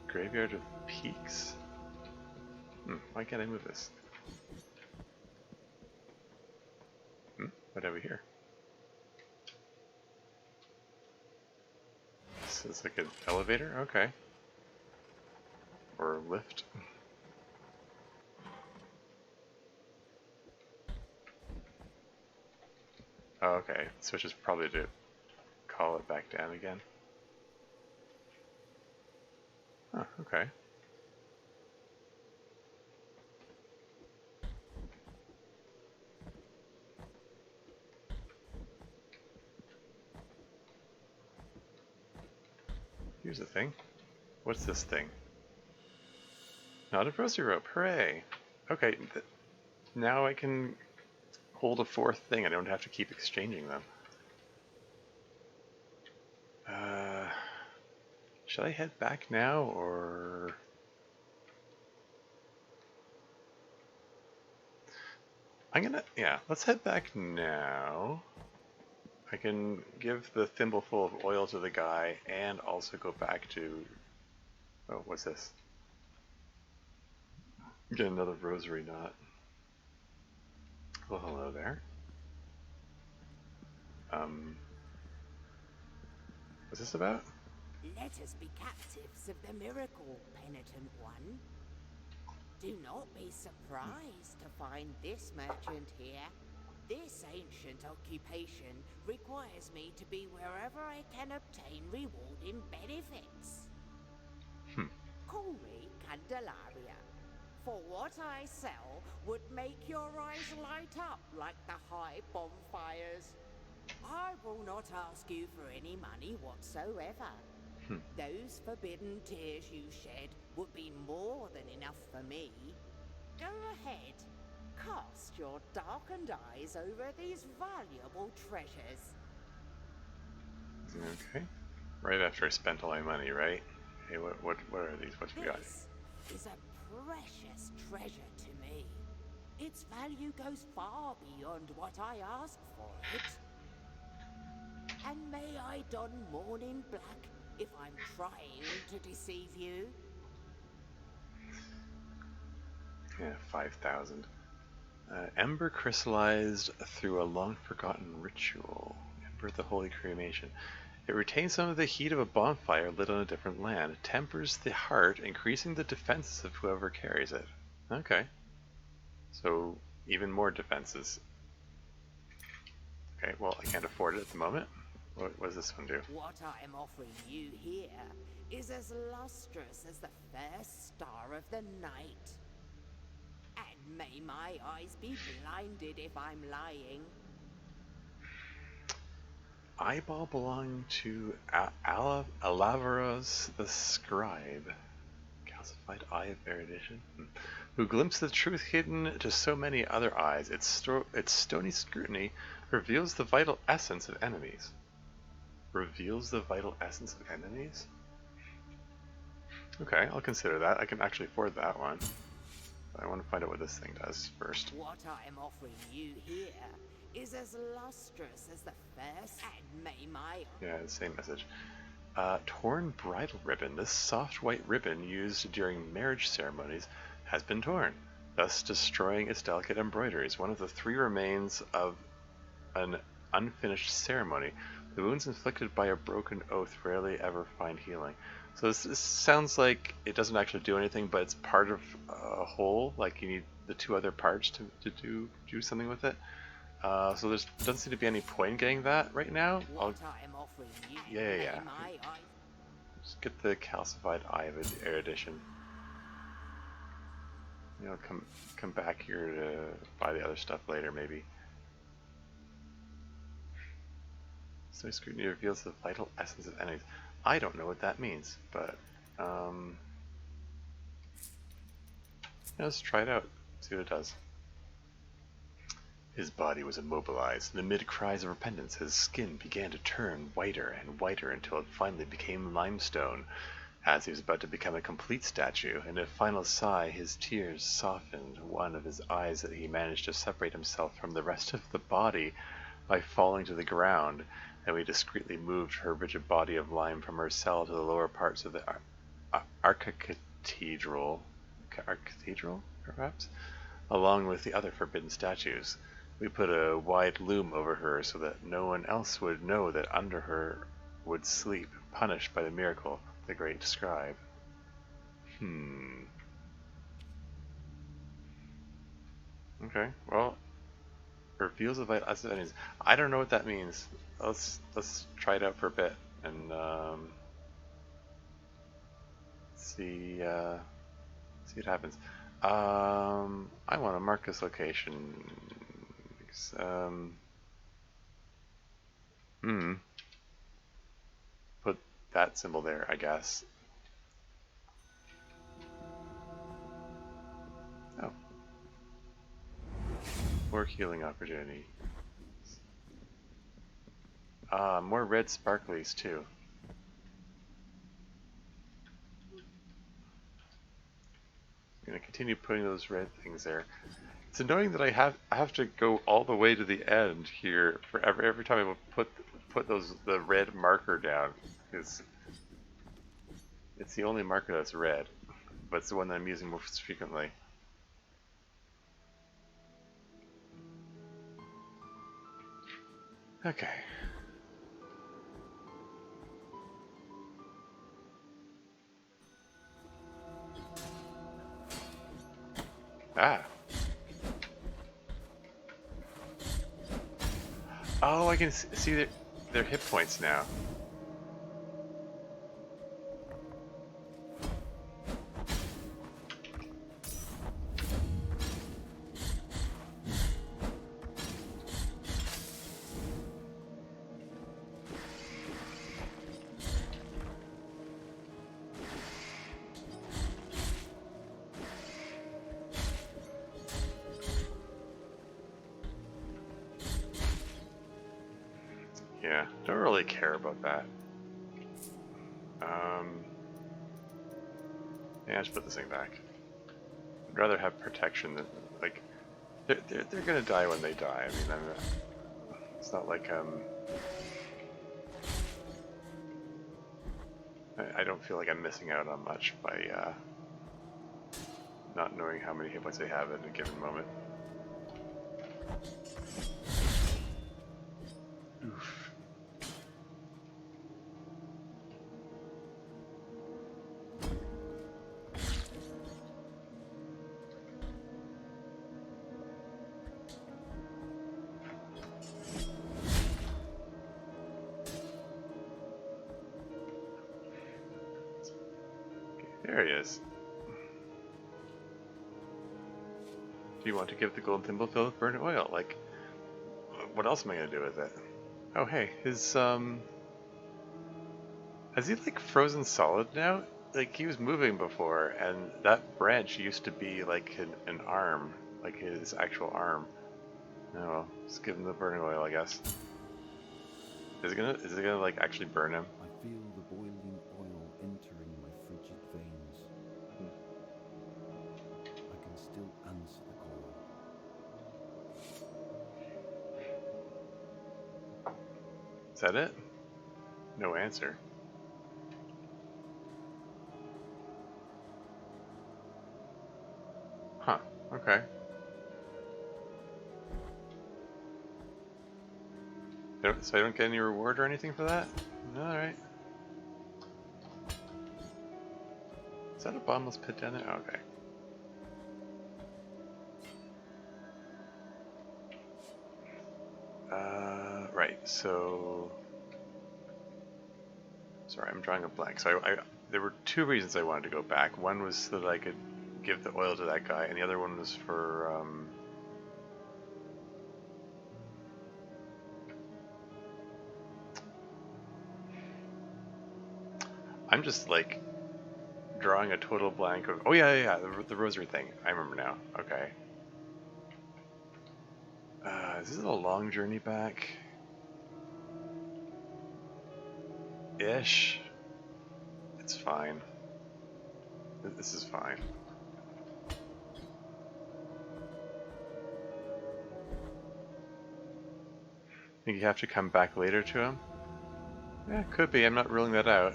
Graveyard of Peaks? Why can't I move this? What have we here? This is like an elevator? Okay. Or a lift? Oh, okay. Switch is probably to call it back down again. Oh, okay. Here's the thing. What's this thing? Not a rosary rope. Hooray! Okay, now I can hold a fourth thing. I don't have to keep exchanging them. Should I head back now, or... yeah, let's head back now. I can give the thimbleful of oil to the guy and also go back to... Oh, what's this? Get another rosary knot. Well, hello there. What's this about? Let us be captives of the miracle, penitent one. Do not be surprised to find this merchant here. This ancient occupation requires me to be wherever I can obtain rewarding benefits. Call me Candelaria, for what I sell would make your eyes light up like the high bonfires. I will not ask you for any money whatsoever. Those forbidden tears you shed would be more than enough for me. Go ahead, cast your darkened eyes over these valuable treasures. Okay. Right after I spent all my money, right? Hey, what are these? What we got? This is a precious treasure to me. Its value goes far beyond what I ask for it. And may I don mourning black if I'm trying to deceive you? Yeah, 5,000. Ember crystallized through a long-forgotten ritual. Ember the holy cremation. It retains some of the heat of a bonfire lit on a different land. Tempers the heart, increasing the defenses of whoever carries it. Okay. So, even more defenses. Okay, well, I can't afford it at the moment. What does this one do? What I am offering you here is as lustrous as the first star of the night. And may my eyes be blinded if I'm lying. Eyeball belonging to Alaveros the Scribe. Calcified Eye of Erudition. Who glimpsed the truth hidden to so many other eyes. Its stony scrutiny reveals the vital essence of enemies. Reveals the vital essence of enemies? Okay, I'll consider that. I can actually afford that one. But I want to find out what this thing does first. What I am offering you here is as lustrous as the first, and may my... Yeah, the same message. Torn bridal ribbon. This soft white ribbon used during marriage ceremonies has been torn, thus destroying its delicate embroideries. One of the three remains of an unfinished ceremony. The wounds inflicted by a broken oath rarely ever find healing. So this sounds like it doesn't actually do anything, but it's part of a whole. Like you need the two other parts to do something with it. So there doesn't seem to be any point in getting that right now. Yeah. Just get the calcified Eye of Erudition. You know, come back here to buy the other stuff later, maybe. So scrutiny reveals the vital essence of enemies. I don't know what that means, but yeah, let's try it out. See what it does. His body was immobilized, and amid cries of repentance, his skin began to turn whiter and whiter until it finally became limestone. As he was about to become a complete statue, in a final sigh, his tears softened one of his eyes that he managed to separate himself from the rest of the body by falling to the ground, and we discreetly moved her rigid body of lime from her cell to the lower parts of the archicathedral, perhaps, along with the other forbidden statues. We put a wide loom over her so that no one else would know that under her would sleep, punished by the miracle, the great scribe. Okay, well, reveals the vital essence of enemies. I don't know what that means. Let's try it out for a bit and see what happens. I want to mark this location. Put that symbol there, I guess. Oh. More healing opportunity. More red sparklies too. I'm gonna continue putting those red things there. It's annoying that I have to go all the way to the end here for every time I put the red marker down, because it's the only marker that's red, but it's the one that I'm using most frequently. Okay. Ah. Oh, I can see their hit points now. Yeah, don't really care about that. Yeah, just put this thing back. I'd rather have protection than, like, they're gonna die when they die. I mean, it's not like I don't feel like I'm missing out on much by not knowing how many hit points they have at a given moment. Oof. There he is. Do you want to give the golden thimble filled with burnt oil? Like, what else am I gonna do with it? Oh, hey, his, has he, like, frozen solid now? Like, he was moving before, and that branch used to be, like, an arm. Like, his actual arm. Oh, well, just give him the burning oil, I guess. Is it gonna, like, actually burn him? I feel the boiling oil entering my frigid veins. I can still answer the call. Is that it? No answer. Huh, okay. So I don't get any reward or anything for that? Alright. Is that a bottomless pit down there? Oh, okay. Right, so... Sorry, I'm drawing a blank. So there were two reasons I wanted to go back. One was so that I could give the oil to that guy, and the other one was for, I'm just, like, drawing a total blank of... Oh, yeah, the rosary thing. I remember now. Okay. Is this a long journey back? Ish. It's fine. This is fine. Think you have to come back later to him? Yeah, could be. I'm not ruling that out.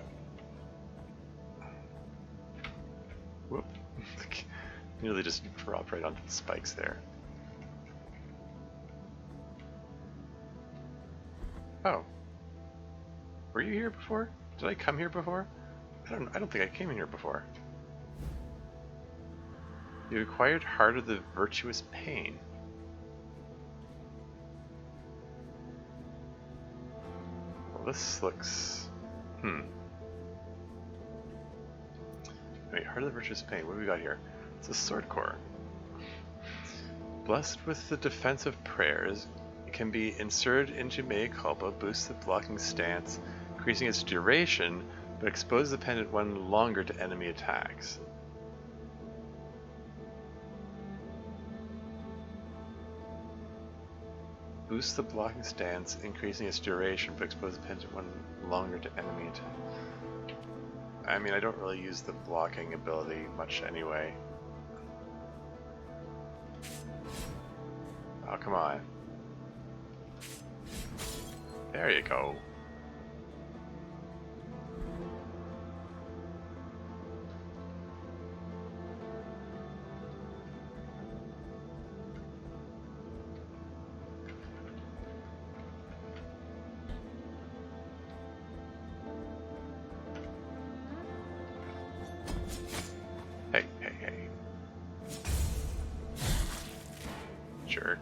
Whoop. Nearly just dropped right onto the spikes there. Oh. Were you here before? Did I come here before? I don't think I came in here before. You acquired Heart of the Virtuous Pain. Well, this looks... Wait, Heart of the Virtuous Pain, what do we got here? It's a sword core. Blessed with the defensive prayers, it can be inserted into Mea Culpa, boosts the blocking stance, increasing its duration, but exposes the pendant one longer to enemy attacks. Boosts the blocking stance, increasing its duration, but exposes the pendant one longer to enemy attacks. I mean, I don't really use the blocking ability much anyway. Oh, come on. There you go. Hey. Jerk.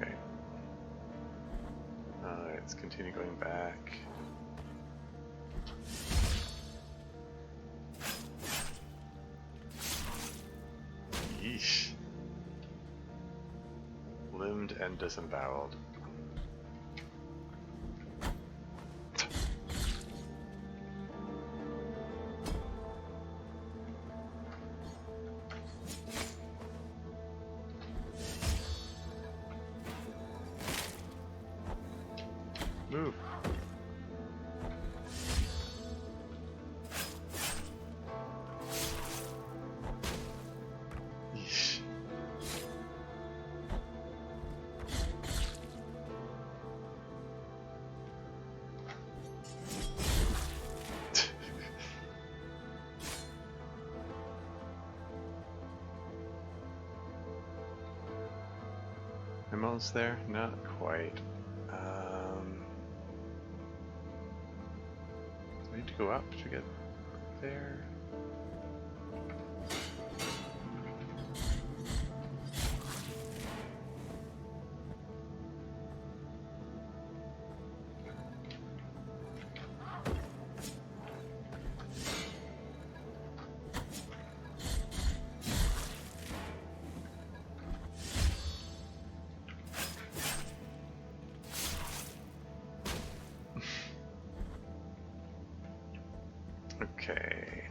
Okay. Let's continue going back. Yeesh. Limbed and disemboweled. Move. I'm almost there? Not quite. Do I need to go up to get there? Okay.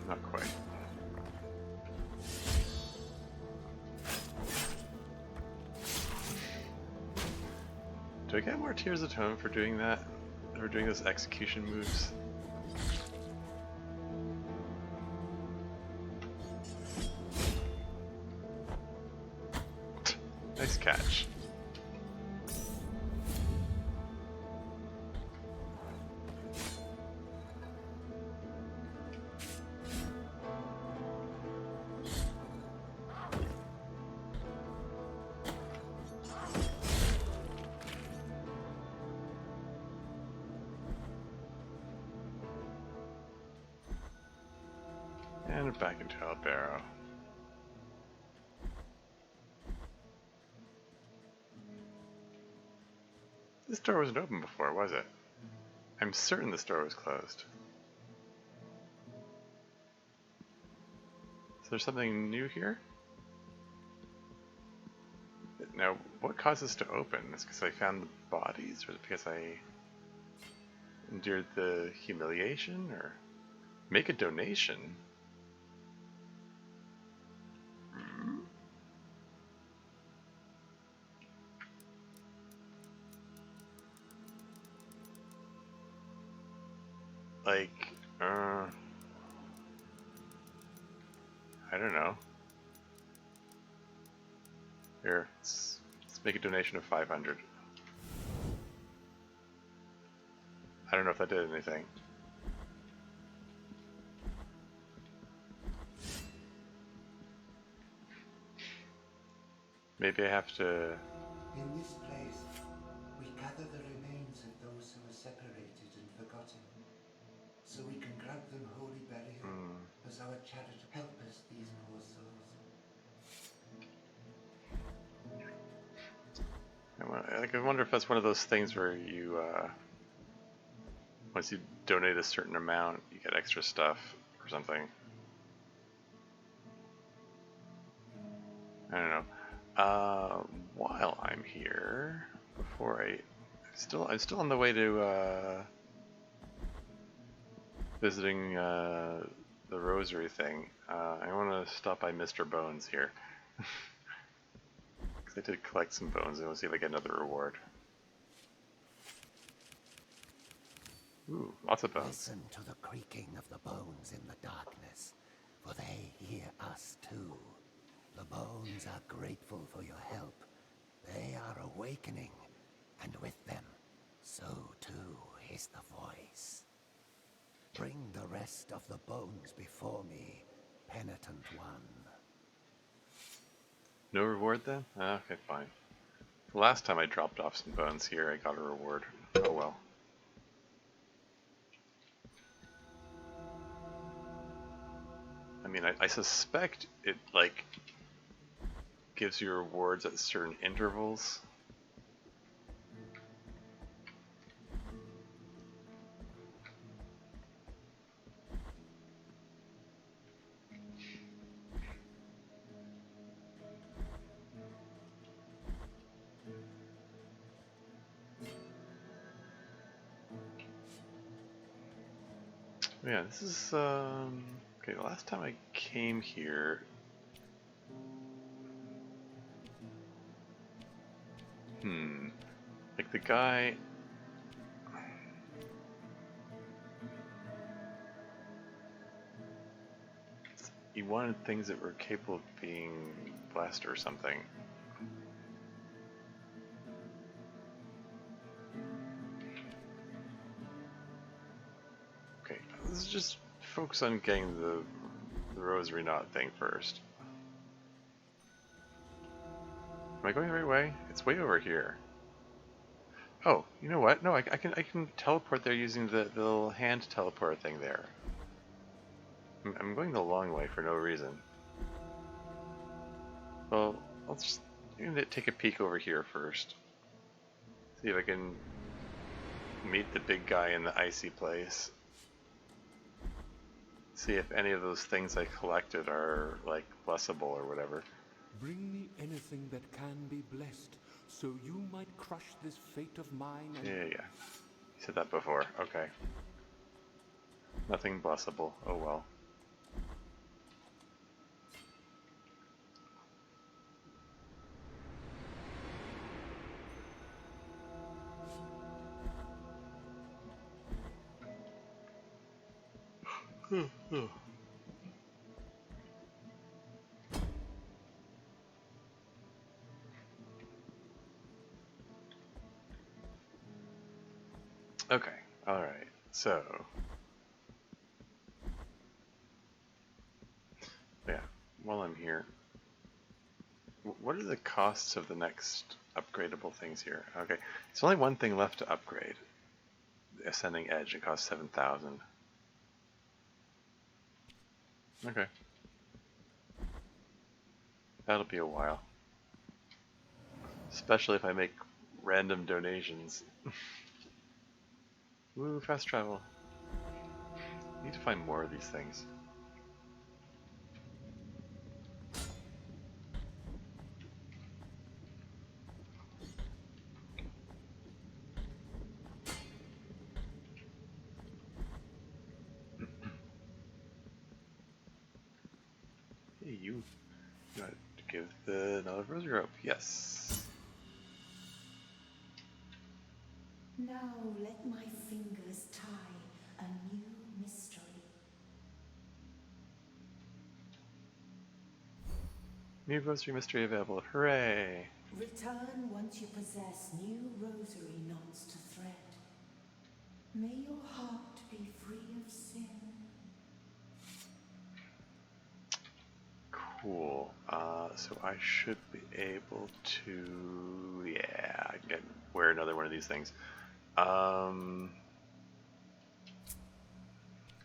Not quite. Do I get more Tears of Tone for doing that? Or doing those execution moves? Nice catch. And back into El Barrow. This door wasn't open before, was it? I'm certain this door was closed. Is there something new here? Now, what caused this to open? Is it because I found the bodies, or is it because I endured the humiliation, or make a donation? Like, I don't know. Here, let's make a donation of 500. I don't know if that did anything. Maybe I have to... In this place, we gather the remains of those who were separated and forgotten, so we can grant them holy burial as our charity. Help us, these poor souls. I wonder if that's one of those things where you, once you donate a certain amount, you get extra stuff or something. I don't know. While I'm here, before I'm still on the way to visiting the rosary thing. I want to stop by Mr. Bones here. Because I did collect some bones, and we'll see if I get another reward. Ooh, lots of bones. Listen to the creaking of the bones in the darkness, for they hear us too. The bones are grateful for your help. They are awakening, and with them, so too is the voice. Bring the rest of the bones before me, penitent one. No reward then? Okay, fine. The last time I dropped off some bones here, I got a reward. Oh well. I mean, I suspect it, like, gives you rewards at certain intervals. Yeah, this is, okay, the last time I came here... Like, the guy... he wanted things that were capable of being blessed or something. Okay, let's just focus on getting the rosary knot thing first. Am I going the right way? It's way over here. Oh, you know what? No, I can teleport there using the little hand teleporter thing there. I'm going the long way for no reason. Well, I'm gonna take a peek over here first. See if I can meet the big guy in the icy place. See if any of those things I collected are, like, blessable or whatever. Bring me anything that can be blessed, so you might crush this fate of mine and... Yeah. You said that before. Okay. Nothing blessable. Oh well. Okay, alright, so... Yeah, while I'm here... What are the costs of the next upgradable things here? Okay, there's only one thing left to upgrade. The Ascending Edge, it costs 7,000. Okay. That'll be a while. Especially if I make random donations. Woo, fast travel. Need to find more of these things. Hey, you got to give the Knot of Rosary rope. Yes. Now let my fingers tie a new mystery. New Rosary Mystery available. Hooray! Return once you possess new rosary knots to thread. May your heart be free of sin. Cool. So I should be able to... Yeah, I can wear another one of these things.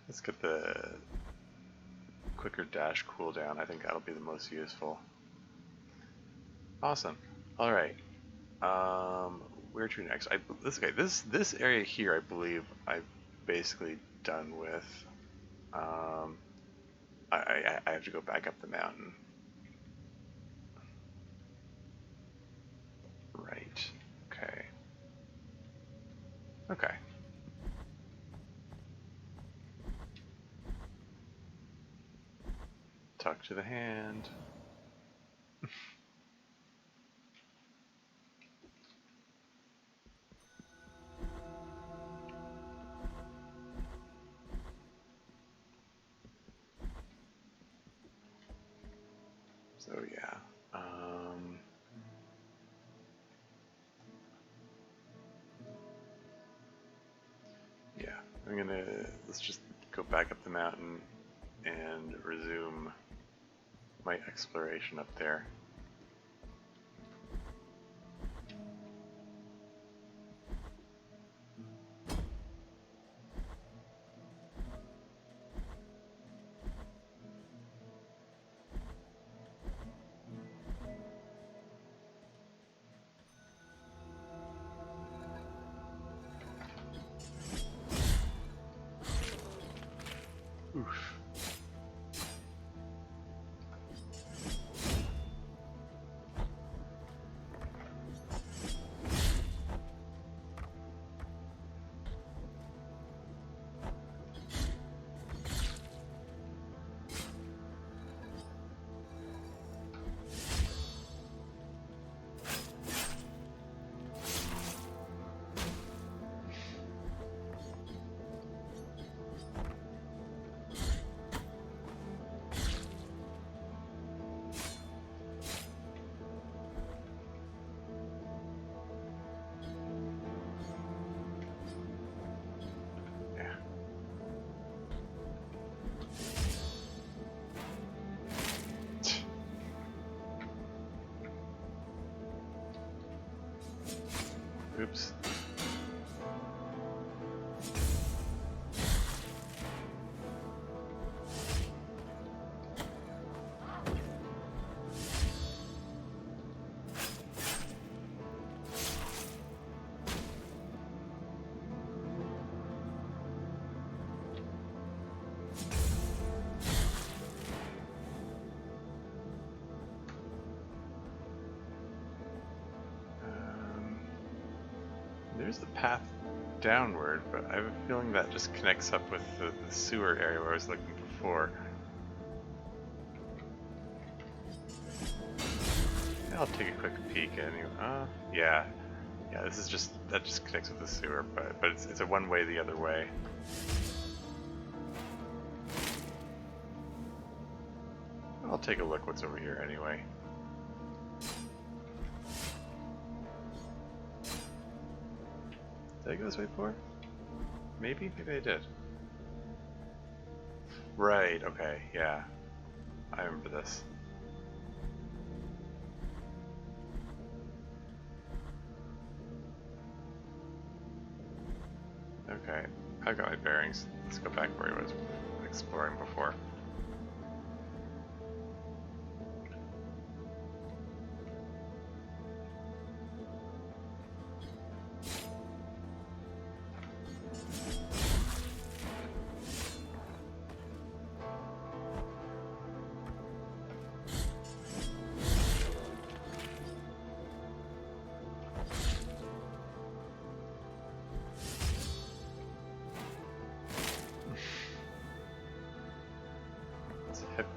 Let's get the quicker dash cooldown. I think that'll be the most useful. Awesome. All right. Where to next? This area here, I believe I've basically done with. I have to go back up the mountain. Right. Okay. Okay. Talk to the hand. So yeah. Yeah, let's just go back up the mountain and resume my exploration up there. Oof. Oops. There's the path downward, but I have a feeling that just connects up with the sewer area where I was looking before. I'll take a quick peek anyway. Yeah. Yeah, this is just, that just connects with the sewer, but it's a one way the other way. I'll take a look what's over here anyway. Did I go this way before? Maybe? Maybe I did. Right, okay, yeah. I remember this. Okay, I've got my bearings. Let's go back where I was exploring before.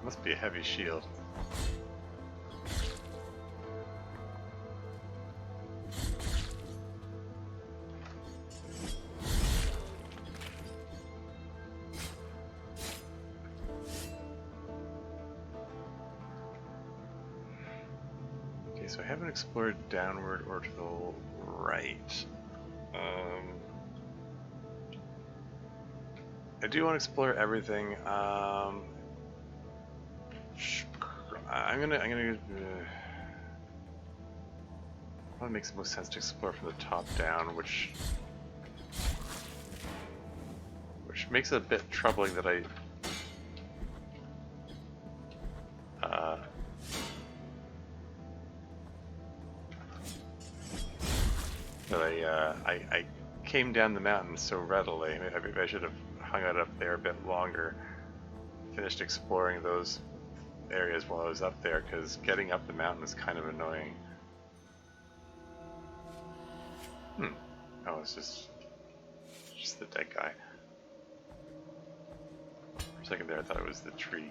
Must be a heavy shield. Okay, so I haven't explored downward or to the right. I do want to explore everything. I'm gonna. Probably makes the most sense to explore from the top down, which makes it a bit troubling that I came down the mountain so readily. Maybe I should have hung out up there a bit longer, finished exploring those areas while I was up there, because getting up the mountain is kind of annoying. Oh, it's just the dead guy. For a second there I thought it was the tree.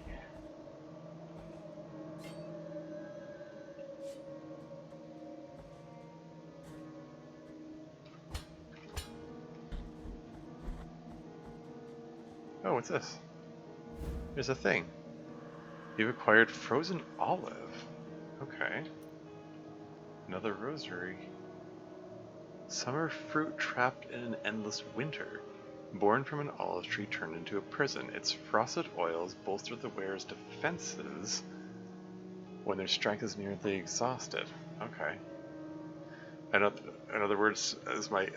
Oh, what's this? There's a thing. You've acquired frozen olive. Okay. Another rosary. Summer fruit trapped in an endless winter. Born from an olive tree turned into a prison, its frosted oils bolster the wearer's defenses when their strength is nearly exhausted. Okay. In other words, as my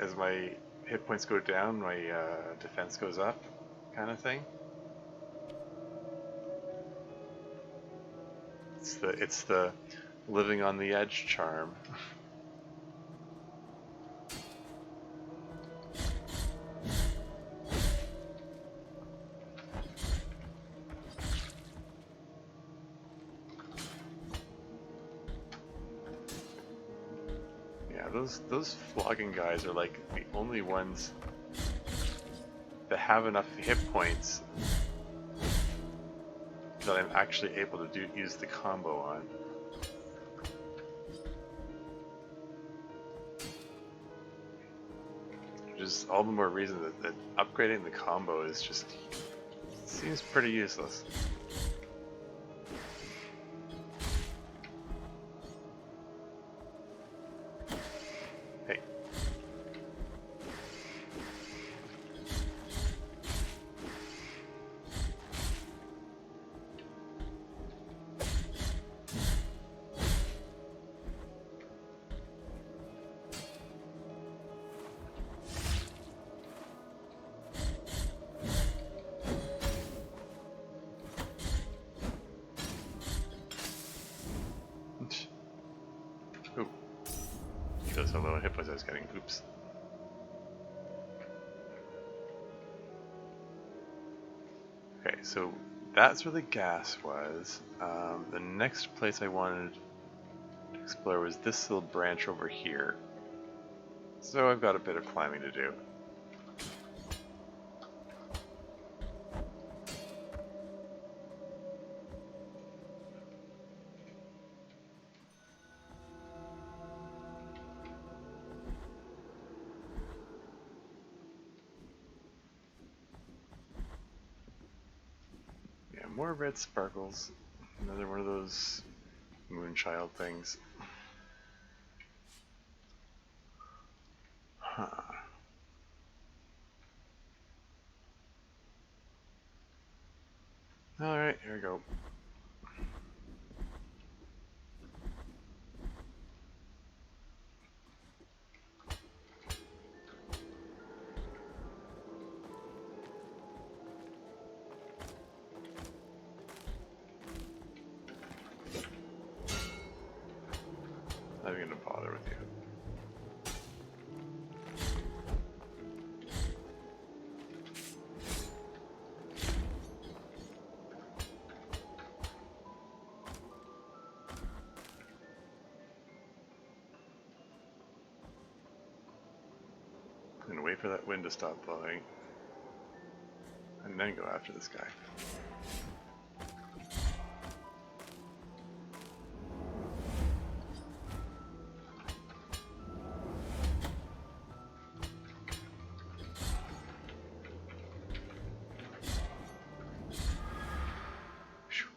hit points go down, my defense goes up, kind of thing. It's the living on the edge charm. Yeah, those flogging guys are like the only ones that have enough hit points that I'm actually able to use the combo on. Which is all the more reason that upgrading the combo is just seems pretty useless. Hey. Feels so low in hit points I was getting. Oops. Okay, so that's where the gas was. The next place I wanted to explore was this little branch over here. So I've got a bit of climbing to do. Yeah, more red sparkles. Another one of those moonchild things. Huh. Alright, here we go. Not even gonna bother with you. And wait for that wind to stop blowing. And then go after this guy. Phew.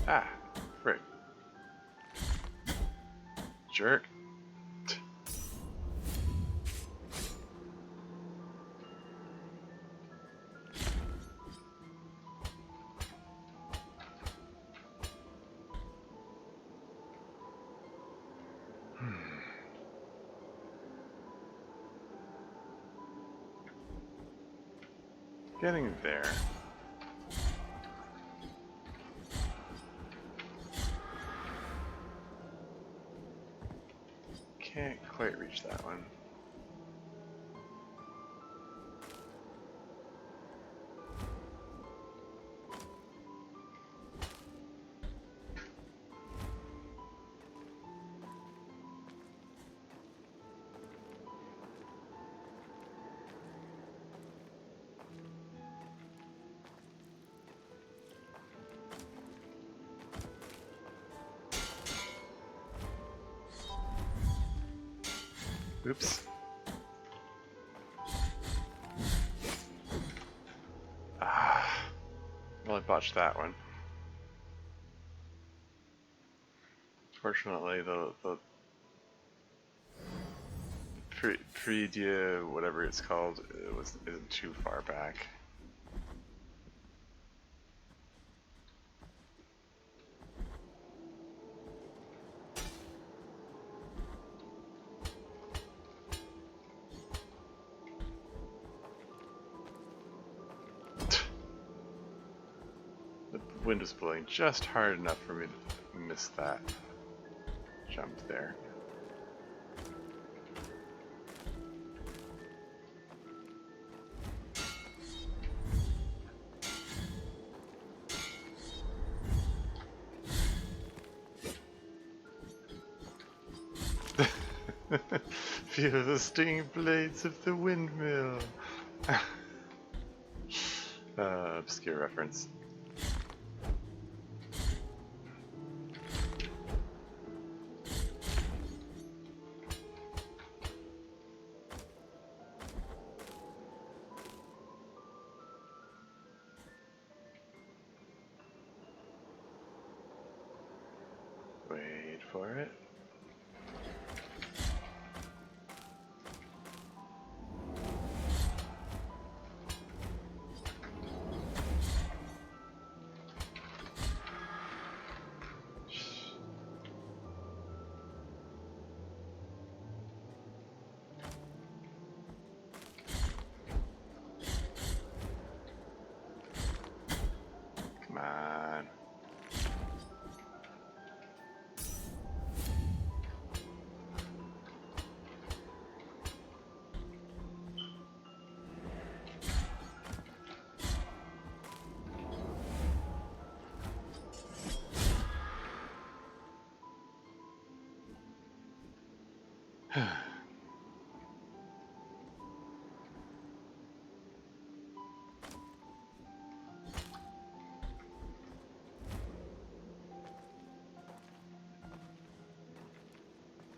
Ah, frick. Jerk. Getting there. Can't quite reach that one. Oops. Ah. Well, I botched that one. Fortunately, the Predia, whatever it's called, isn't too far back. The wind was blowing just hard enough for me to miss that jump there. Feel the stinging blades of the windmill. Obscure reference. Wait for it. Come on.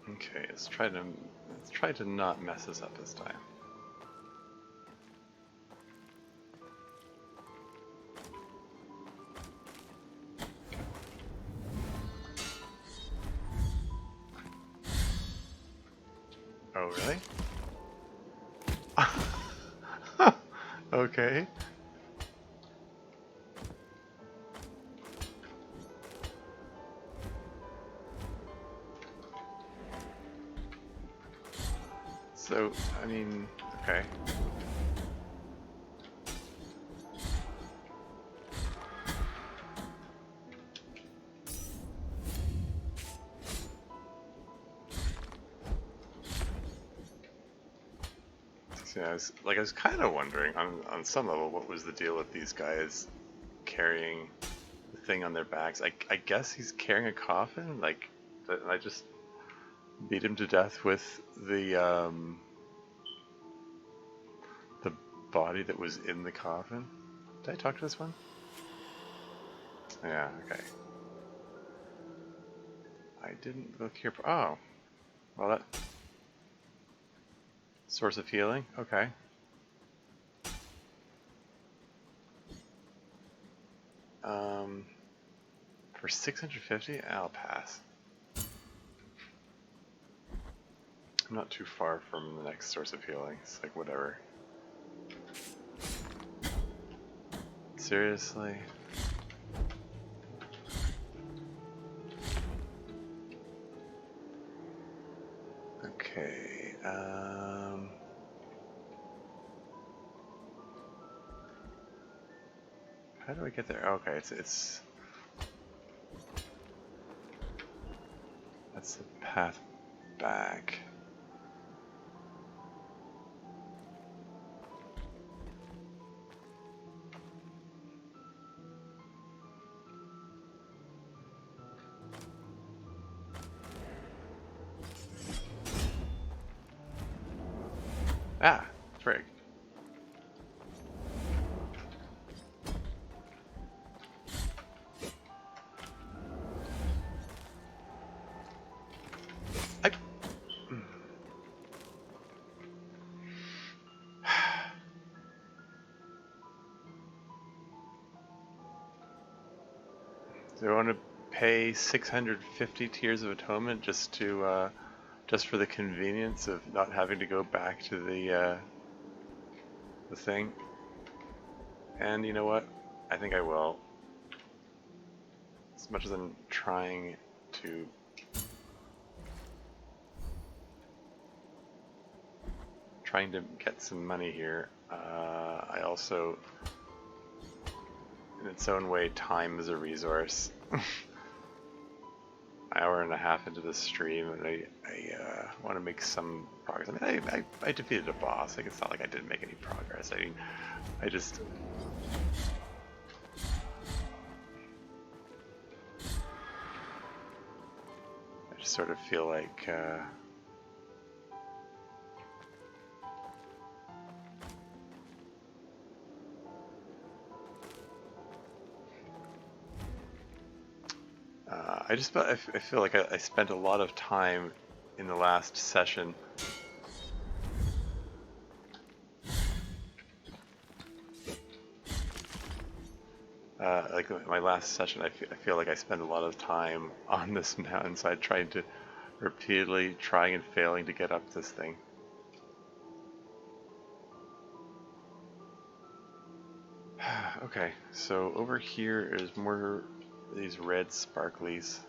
Okay, let's try to not mess this up this time. Oh, really? Okay. So, I mean, okay. So, I was kind of wondering on some level what was the deal with these guys carrying the thing on their backs. I guess he's carrying a coffin. Like, I just beat him to death with the body that was in the coffin. Did I talk to this one? Yeah. Okay. I didn't look here. Oh, well, that source of healing. Okay. For 650, I'll pass. I'm not too far from the next source of healing. It's like whatever. Seriously? Okay. How do I get there? Okay, it's that's the path back. Ah, frig. I... Do I want to pay 650 Tears of Atonement just to, just for the convenience of not having to go back to the thing? And you know what? I think I will. As much as I'm trying to get some money here, I also, in its own way, time is a resource. Hour and a half into the stream, and I want to make some progress. I mean, I defeated a boss. Like, it's not like I didn't make any progress. I mean, I just sort of feel like I feel like I spent a lot of time in the last session like my last session, I feel like I spent a lot of time on this mountainside trying to repeatedly trying and failing to get up this thing. Okay, so over here is more these red sparklies.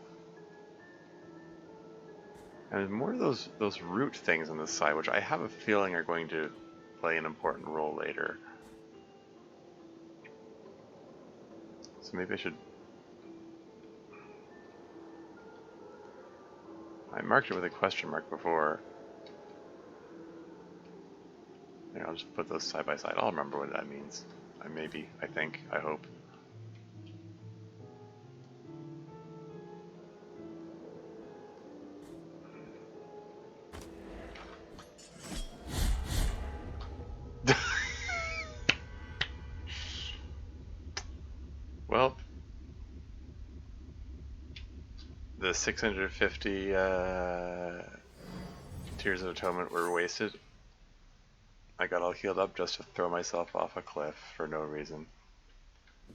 And there's more of those root things on the side, which I have a feeling are going to play an important role later. So maybe I should... I marked it with a question mark before. Here, I'll just put those side by side. I'll remember what that means. I think, I hope. Well, the 650 Tears of Atonement were wasted. I got all healed up just to throw myself off a cliff for no reason.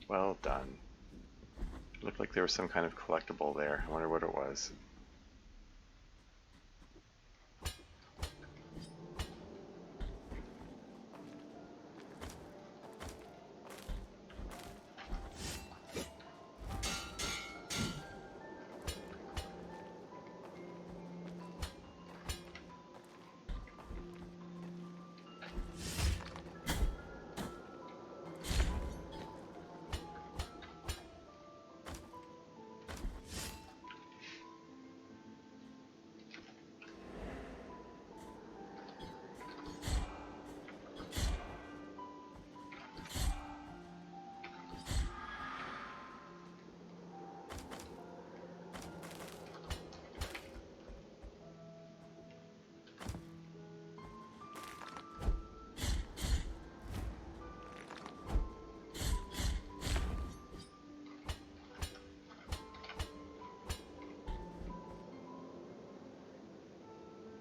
Well done. It looked like there was some kind of collectible there. I wonder what it was.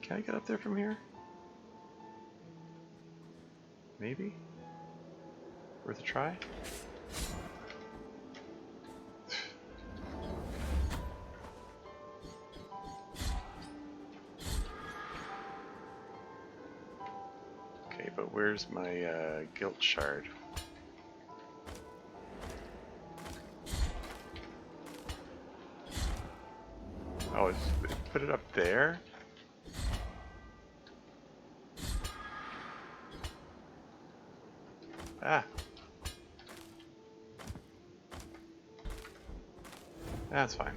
Can I get up there from here? Maybe? Worth a try? Okay, but where's my guilt shard? Oh, put it up there? Ah. That's fine.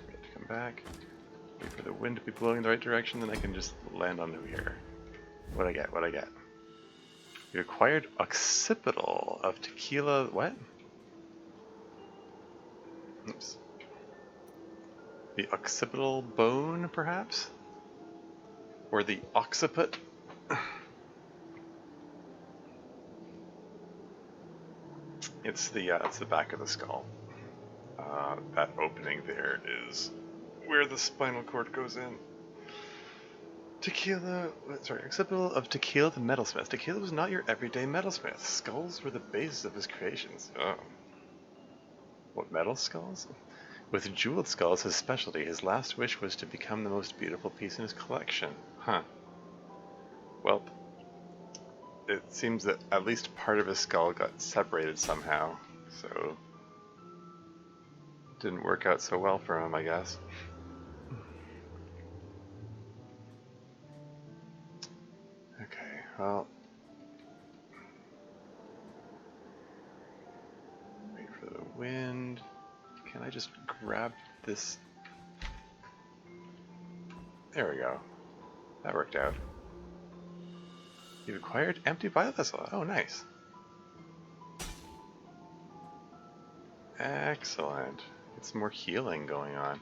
Wait to come back. Wait for the wind to be blowing in the right direction, then I can just land on here. What'd I get? What'd I get? You acquired occipital of tequila. What? Oops. The occipital bone, perhaps? Or the occiput? It's the back of the skull. That opening there is where the spinal cord goes in. Occipital of Tequila the metalsmith. Tequila was not your everyday metalsmith. Skulls were the basis of his creations. Oh. What, metal skulls? With jeweled skulls his specialty, his last wish was to become the most beautiful piece in his collection. Huh. Well, it seems that at least part of his skull got separated somehow, so it didn't work out so well for him, I guess. Okay, well, wait for the wind. Can I just grab this? There we go. That worked out. You've acquired empty violet vessel. Oh, nice. Excellent. Get some more healing going on.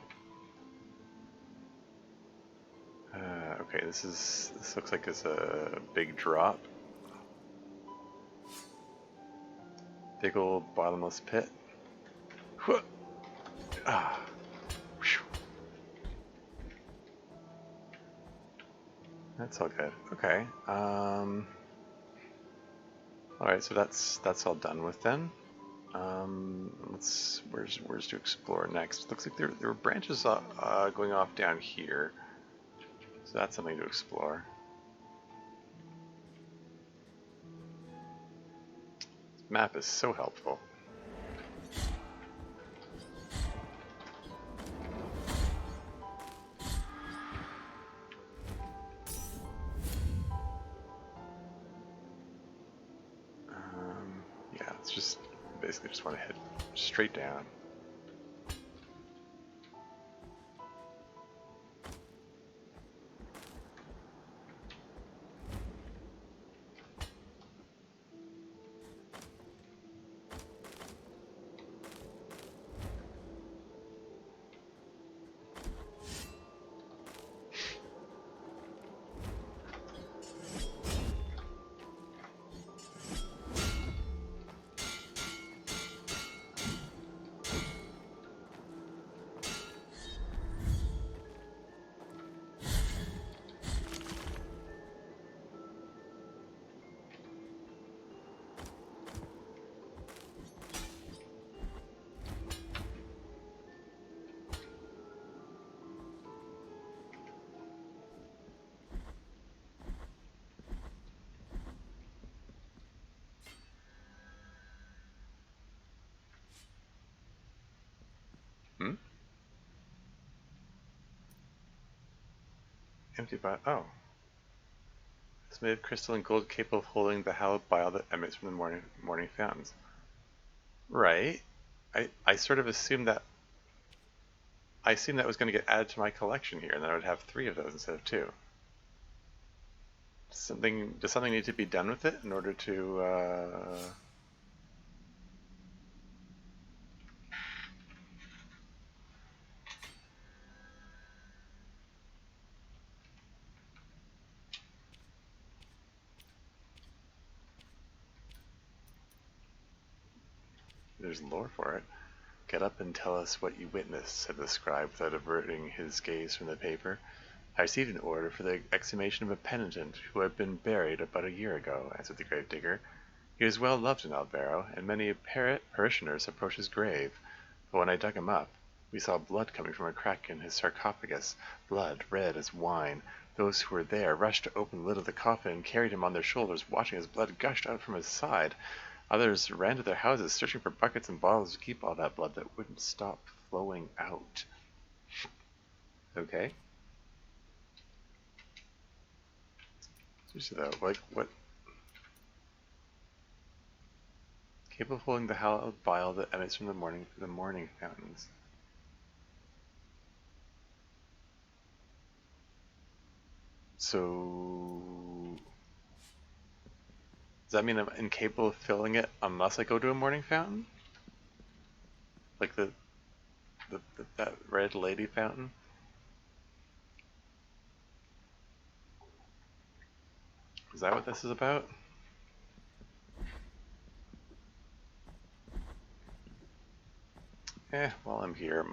Okay, this looks like it's a big drop. Big old bottomless pit. Ah. That's all good. Okay. Alright, so that's all done with then. Where's to explore next? Looks like there were branches going off down here. So that's something to explore. This map is so helpful. Yeah, it's just basically just want to head straight down. Empty bottle. Oh. It's made of crystal and gold, capable of holding the hallowed bile that emits from the morning fountains. Right. I sort of assumed that. I assumed that was going to get added to my collection here, and then I would have 3 of those instead of 2. Does something need to be done with it in order to? There's lore for it. Get up and tell us what you witnessed, said the scribe without averting his gaze from the paper. I received an order for the exhumation of a penitent who had been buried about a year ago, answered the gravedigger. He was well loved in Albero, and many parishioners approached his grave. But when I dug him up, we saw blood coming from a crack in his sarcophagus, blood red as wine. Those who were there rushed to open the lid of the coffin and carried him on their shoulders, watching as blood gushed out from his side. Others ran to their houses, searching for buckets and bottles to keep all that blood that wouldn't stop flowing out. Okay. Seriously though, like, what? Capable of holding the hallowed bile that emits from the morning fountains. So, does that mean I'm incapable of filling it unless I go to a morning fountain? Like that red lady fountain? Is that what this is about? While I'm here,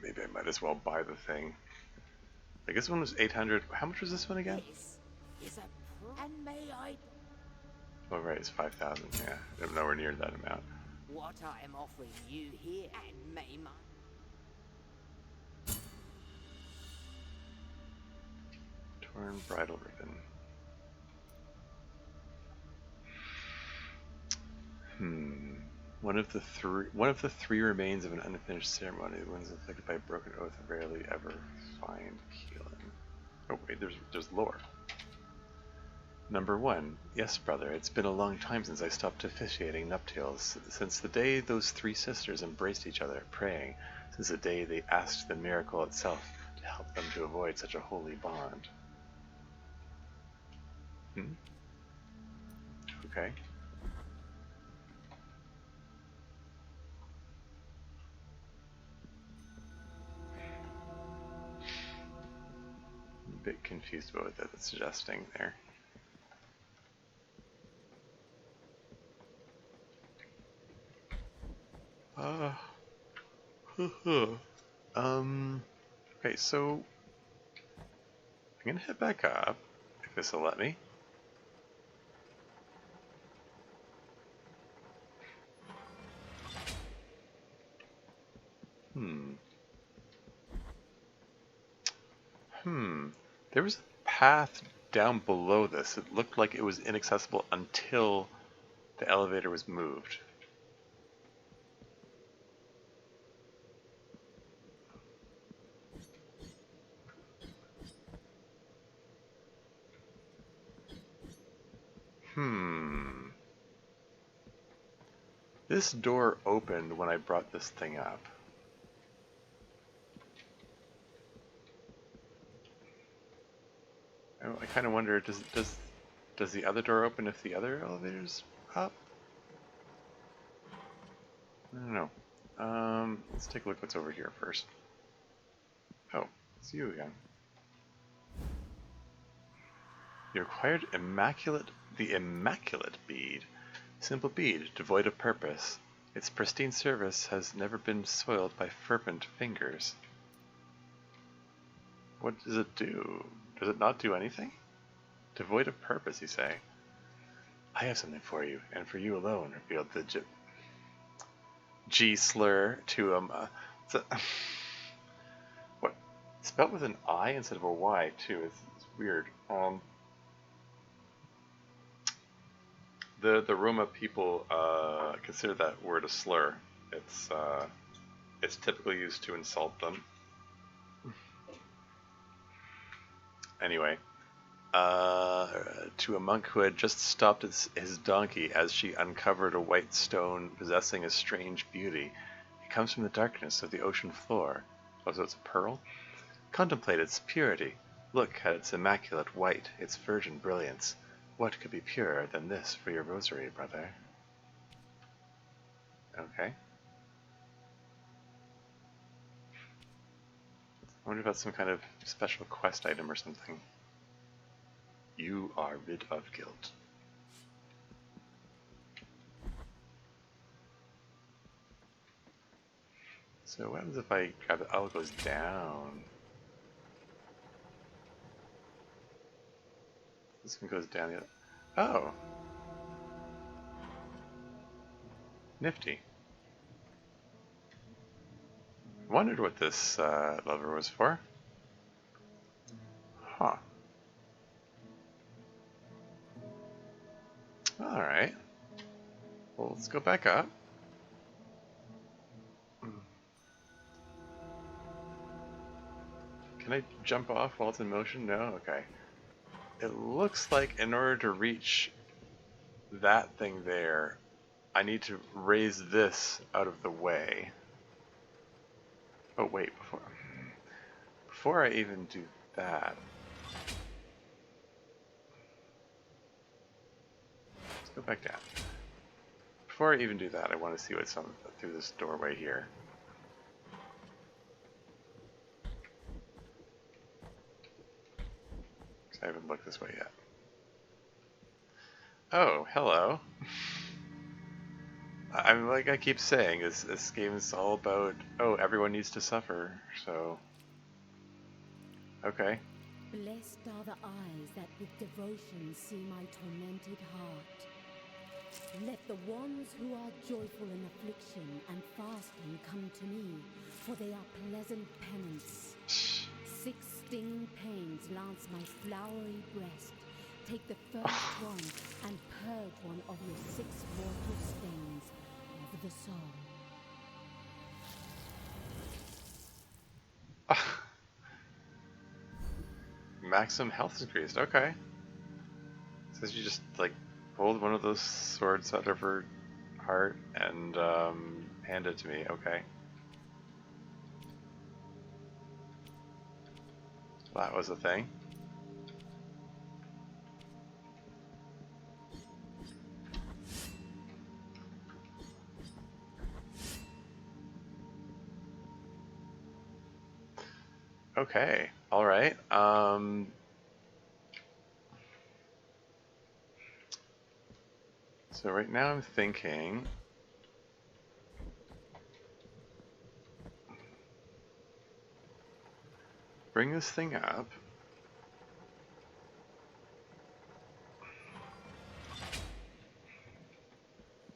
maybe I might as well buy the thing. Like this one was 800. How much was this one again? This is a and may I... Oh right, it's 5,000. Yeah, I'm nowhere near that amount. What I am offering you here, and may my... Torn bridal ribbon. One of the three remains of an unfinished ceremony. The ones afflicted by a broken oath rarely ever find healing. Oh wait, there's lore. Number 1. Yes, brother, it's been a long time since I stopped officiating nuptials. Since the day those 3 sisters embraced each other, praying. Since the day they asked the miracle itself to help them to avoid such a holy bond. Okay. A bit confused about what that's suggesting there. Okay, so I'm gonna head back up, if this will let me. There was a path down below this. It looked like it was inaccessible until the elevator was moved. This door opened when I brought this thing up. I kind of wonder, does the other door open if the other elevator's up? I don't know. Let's take a look what's over here first. Oh, it's you again. You acquired the Immaculate Bead. Simple bead, devoid of purpose. Its pristine surface has never been soiled by fervent fingers. What does it do? Does it not do anything? Devoid of purpose, you say? I have something for you, and for you alone, revealed the G slur to what? Spelled with an I instead of a Y too. It's weird. The Roma people consider that word a slur. It's typically used to insult them. Anyway, to a monk who had just stopped his donkey as she uncovered a white stone possessing a strange beauty. It comes from the darkness of the ocean floor. Oh, so it's a pearl? Contemplate its purity. Look at its immaculate white, its virgin brilliance. What could be purer than this for your rosary, brother? Okay. I wonder if that's some kind of special quest item or something. You are rid of guilt. So what happens if I grab it? Oh, it goes down. This one goes down the other. Oh. Nifty. Wondered what this lever was for. Huh. Alright. Well, let's go back up. Can I jump off while it's in motion? No? Okay. It looks like in order to reach that thing there, I need to raise this out of the way. Oh wait, before I even do that, let's go back down. Before I even do that, I want to see what's through this doorway here. I haven't looked this way yet. Oh, hello. I'm like I keep saying, this game is all about, oh, everyone needs to suffer, so... Okay. Blessed are the eyes that with devotion see my tormented heart. Let the ones who are joyful in affliction and fasting come to me, for they are pleasant penance. 6 stinging pains lance my flowery breast. Take the first one and purge one of your 6 mortal stains of the soul. Maximum health increased, okay. Says you just, like, pulled one of those swords out of her heart and hand it to me, okay. That was a thing. Okay, alright. So right now I'm thinking... Bring this thing up.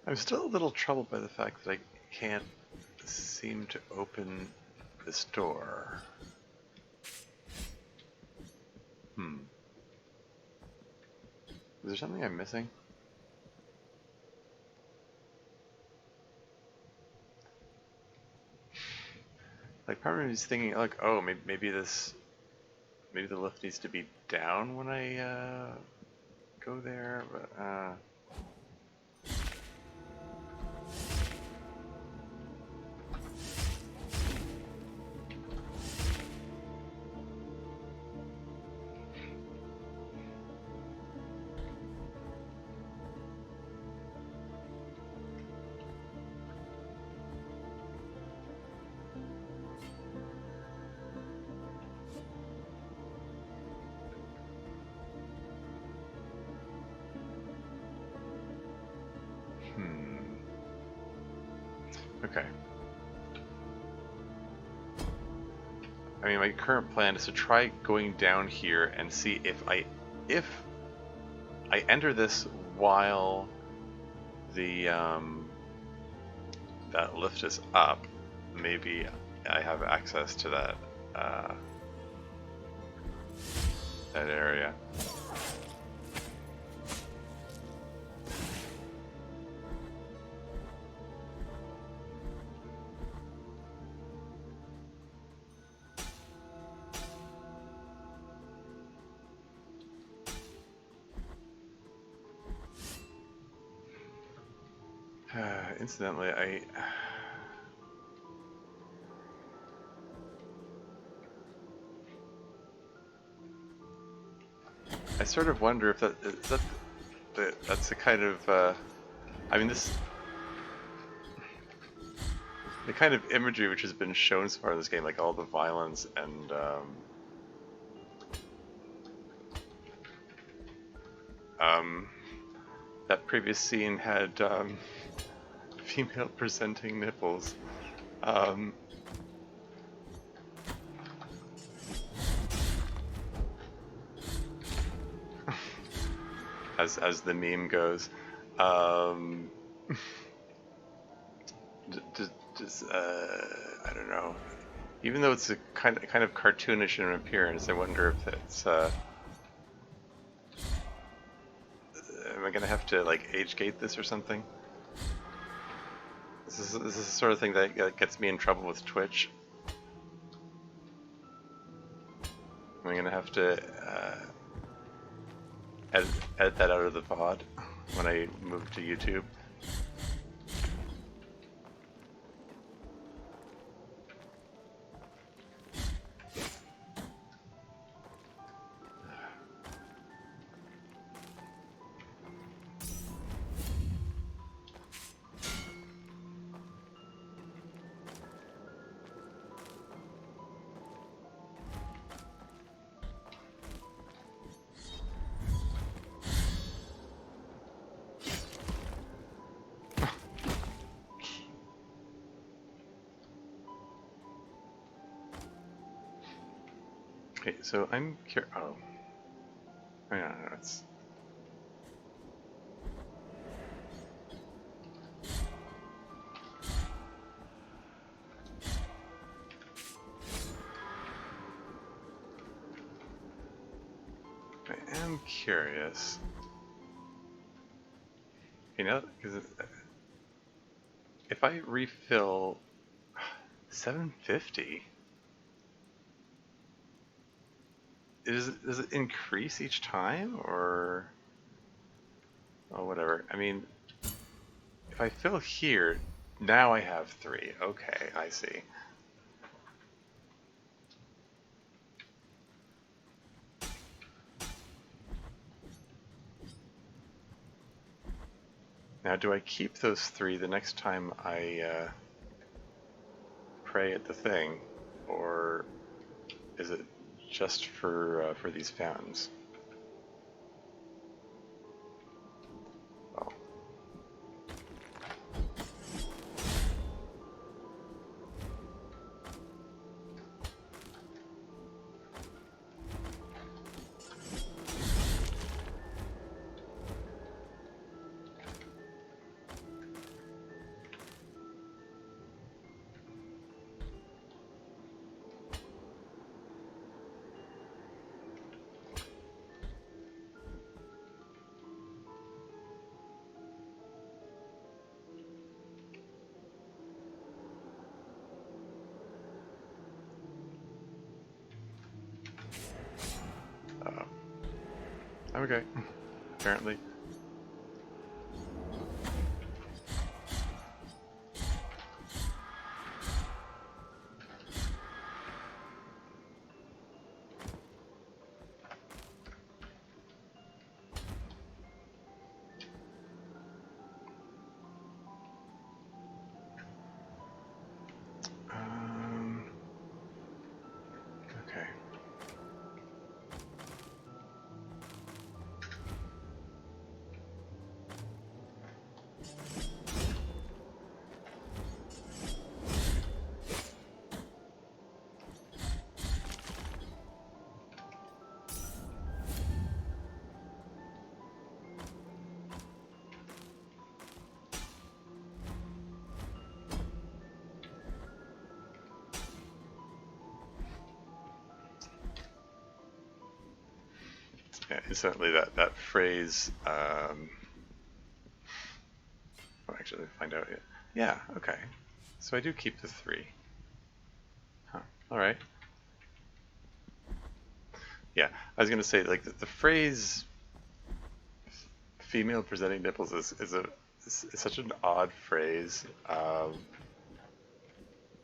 I'm still a little troubled by the fact that I can't seem to open this door. Is there something I'm missing? Like, part of me is thinking, like, oh, maybe the lift needs to be down when I go there, but okay. I mean, my current plan is to try going down here and see if I enter this while the that lift is up, maybe I have access to that that area. Incidentally, I sort of wonder if that's the kind of I mean the kind of imagery which has been shown so far in this game, like all the violence and that previous scene had female presenting nipples. As the meme goes, I don't know. Even though it's a kind of cartoonish in appearance, I wonder if it's am I gonna have to like age gate this or something? This is the sort of thing that gets me in trouble with Twitch. Am I gonna have to edit that out of the VOD when I move to YouTube? Okay, so I'm curious. Oh, no, it's. I am curious. You know, because if I refill 750. Does it increase each time, or oh, whatever? I mean, if I fill here, now I have 3. Okay, I see. Now, do I keep those 3 the next time I pray at the thing, or is it just for these fountains? Oh. Okay, apparently. Okay. Yeah, instantly that phrase. I'll actually find out. Yeah. Okay. So I do keep the 3. Huh. All right. Yeah, I was gonna say like the phrase "female presenting nipples" is it's such an odd phrase.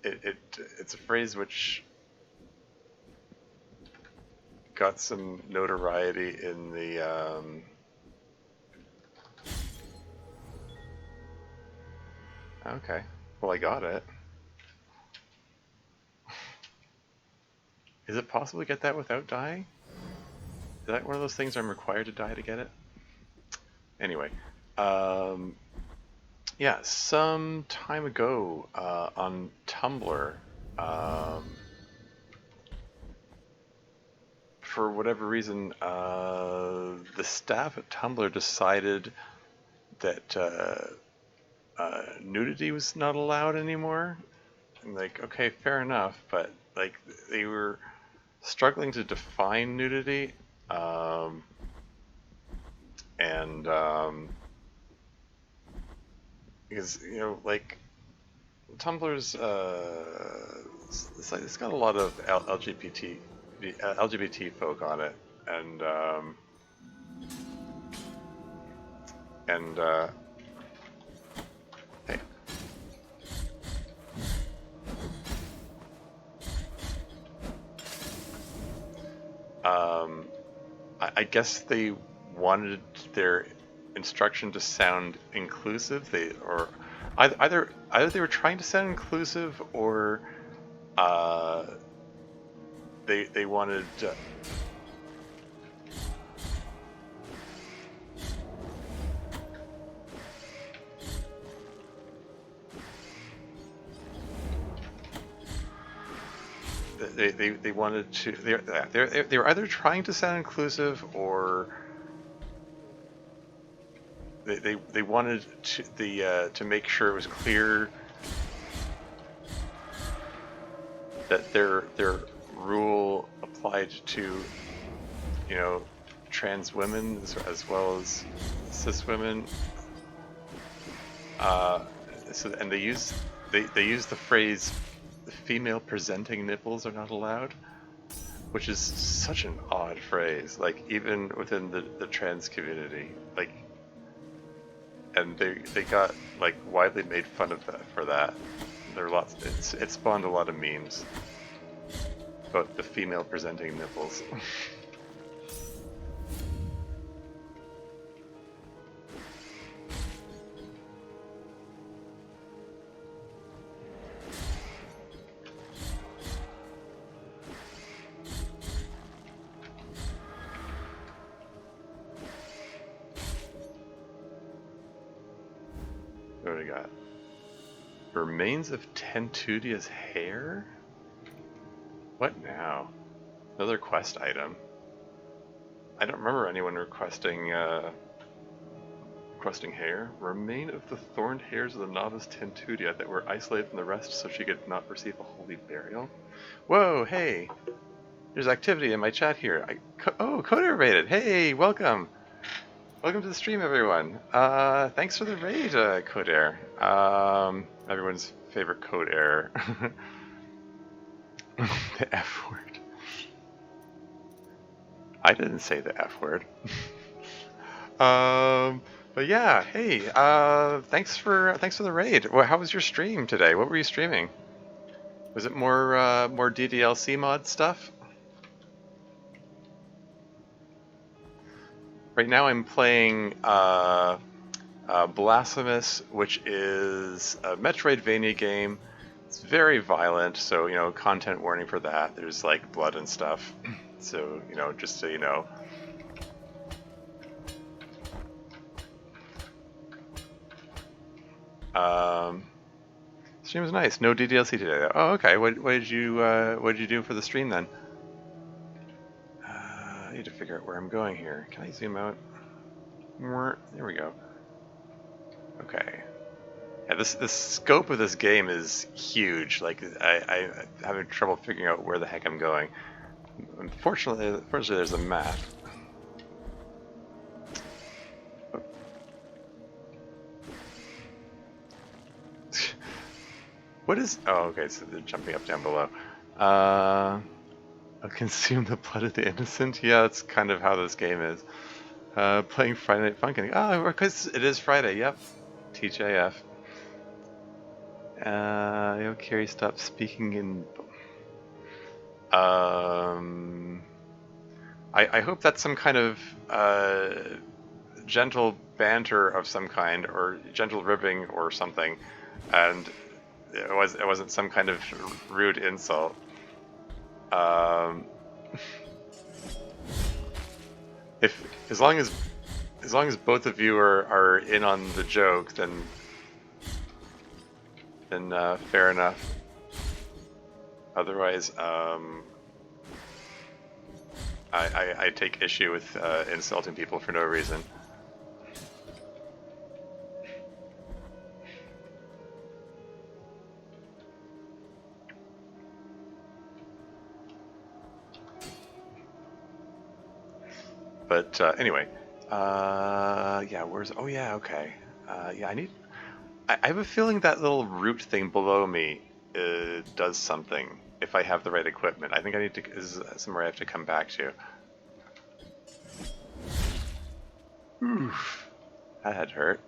It's a phrase which got some notoriety in the okay. Well, I got it. Is it possible to get that without dying? Is that one of those things I'm required to die to get it? Anyway, yeah, some time ago on Tumblr, for whatever reason, the staff at Tumblr decided that nudity was not allowed anymore. I'm like, okay, fair enough, but like they were struggling to define nudity, and because like Tumblr's it's got a lot of LGBT folk on it, and hey. I guess they wanted their instruction to sound inclusive. Either they were trying to sound inclusive, or they wanted. They wanted to. They were either trying to sound inclusive, or they wanted to make sure it was clear that their rule applied to trans women as well as cis women. And they use the phrase "female presenting nipples are not allowed," which is such an odd phrase. Like even within the trans community, like. And they got like widely made fun of for that. There are lots. It spawned a lot of memes about the female presenting nipples. What do we got? Remains of Tentudia's hair? What now? Another quest item. I don't remember anyone requesting hair. Remain of the thorned hairs of the novice Tentudia that were isolated from the rest so she could not receive a holy burial. Whoa, hey! There's activity in my chat here. Coder raided! Hey, welcome! Welcome to the stream, everyone. Thanks for the raid, Coder. Everyone's favorite Coder. The F word. I didn't say the F word. But yeah, hey, thanks for the raid. Well, how was your stream today? What were you streaming? Was it more DDLC mod stuff? Right now I'm playing Blasphemous, which is a Metroidvania game. It's very violent, so content warning for that. There's like blood and stuff. So just so you know. Stream was nice. No DDLC today though. Oh, okay. What did you do for the stream then? I need to figure out where I'm going here. Can I zoom out? There we go. Okay. Yeah, the scope of this game is huge. Like I'm having trouble figuring out where the heck I'm going. Unfortunately, there's a map. What is? Oh, okay. So they're jumping up down below. I'll consume the blood of the innocent. Yeah, that's kind of how this game is. Playing Friday Night Funkin'. Oh, because it is Friday. Yep. TJF. Carrie, stop speaking in. I hope that's some kind of gentle banter of some kind, or gentle ribbing or something, and it wasn't some kind of rude insult. If as long as both of you are in on the joke, then fair enough. Otherwise, I take issue with insulting people for no reason. But anyway, yeah, where's... Oh yeah, okay. Yeah, I have a feeling that little root thing below me does something if I have the right equipment. I think I need to... This is somewhere I have to come back to. Oof. That had hurt.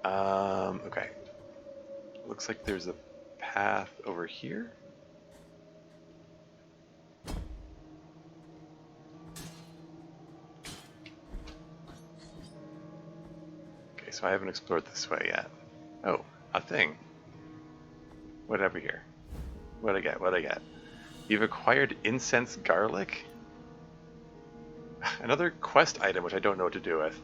Okay. Looks like there's a path over here. Okay, so I haven't explored this way yet. Oh, a thing. Whatever here. What I get? You've acquired incense garlic? Another quest item which I don't know what to do with.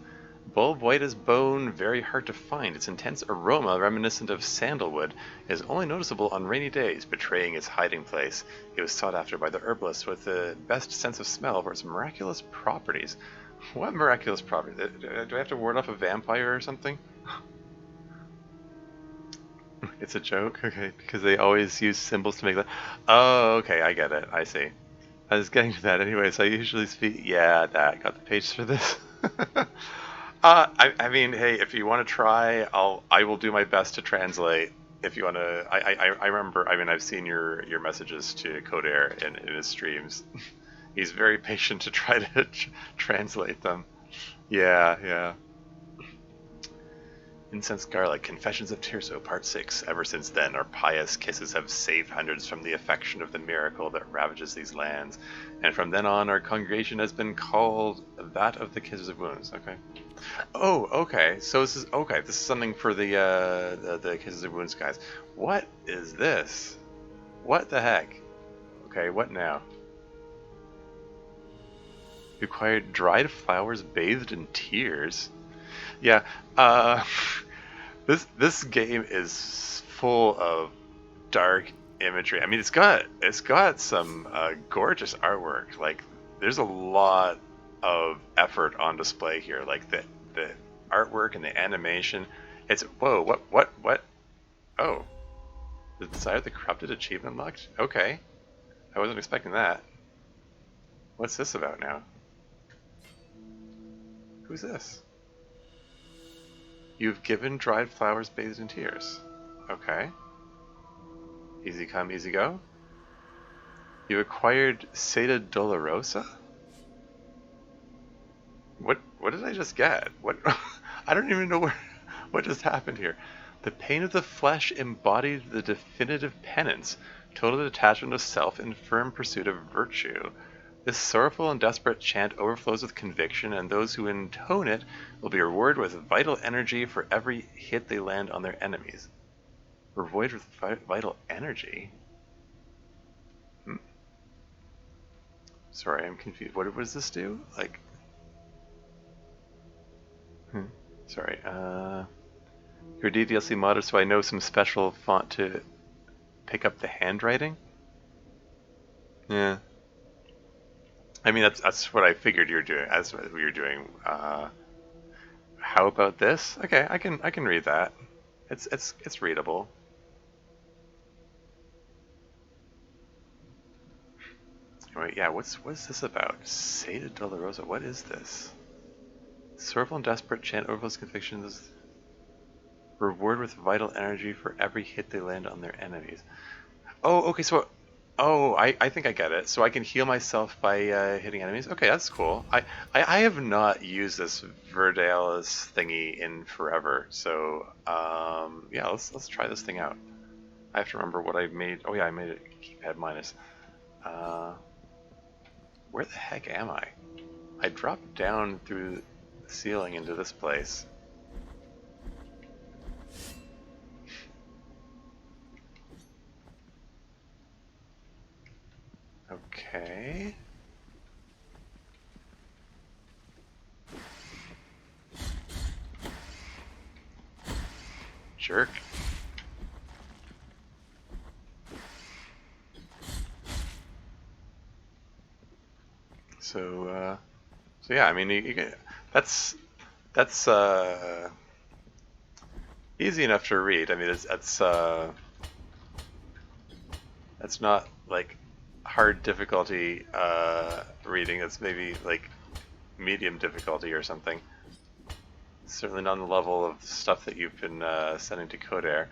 Bulb white as bone, very hard to find. Its intense aroma, reminiscent of sandalwood, is only noticeable on rainy days, betraying its hiding place. It was sought after by the herbalist with the best sense of smell for its miraculous properties. What miraculous properties? Do I have to ward off a vampire or something? It's a joke? Okay, because they always use symbols to make that... Oh, okay, I get it. I see. I was getting to that anyways. I usually speak... Yeah, that. Got the page for this. I mean, hey, if you want to try, I will do my best to translate. If you want to... I remember... I mean, I've seen your messages to Codair in his streams. He's very patient to try to translate them. Yeah. Incense Garlic, Confessions of Tirso, Part 6. Ever since then, our pious kisses have saved hundreds from the affection of the miracle that ravages these lands. And from then on, our congregation has been called that of the Kisses of Wounds. Okay. Oh, okay. So this is... Okay, this is something for the Kisses of Wounds guys. What is this? What the heck? Okay, what now? You acquired dried flowers bathed in tears? Yeah, this game is full of dark imagery. I mean, it's got some gorgeous artwork. Like, there's a lot of effort on display here. Like the artwork and the animation. It's... Whoa, what? Oh, the Desire of the Corrupted achievement unlocked? Okay, I wasn't expecting that. What's this about now? Who's this? You've given dried flowers bathed in tears. Okay. Easy come, easy go. You acquired Seda Dolorosa? What did I just get? What? I don't even know what just happened here. The pain of the flesh embodied the definitive penance, total detachment of self in firm pursuit of virtue. This sorrowful and desperate chant overflows with conviction, and those who intone it will be rewarded with vital energy for every hit they land on their enemies. Rewarded with vital energy? Sorry, I'm confused. What does this do? Like... Sorry, Your DDLC modded, so I know some special font to pick up the handwriting? Yeah. I mean, that's what I figured you're doing. That's what you're doing. How about this? Okay, I can read that. It's readable. Anyway, yeah. What's this about? Seda Dolorosa. What is this? Sorrowful and desperate chant overflows convictions. Reward with vital energy for every hit they land on their enemies. Oh, okay. So Oh, I think I get it. So I can heal myself by hitting enemies. Okay, that's cool. I have not used this Verdalis thingy in forever. So yeah, let's try this thing out. I have to remember what I made. Oh yeah, I made it keypad minus. Uh, where the heck am I? I dropped down through the ceiling into this place. Okay. Jerk. So yeah, I mean, you can, that's easy enough to read. I mean, that's not like hard difficulty reading. It's maybe like medium difficulty or something. Certainly not on the level of stuff that you've been sending to Codair.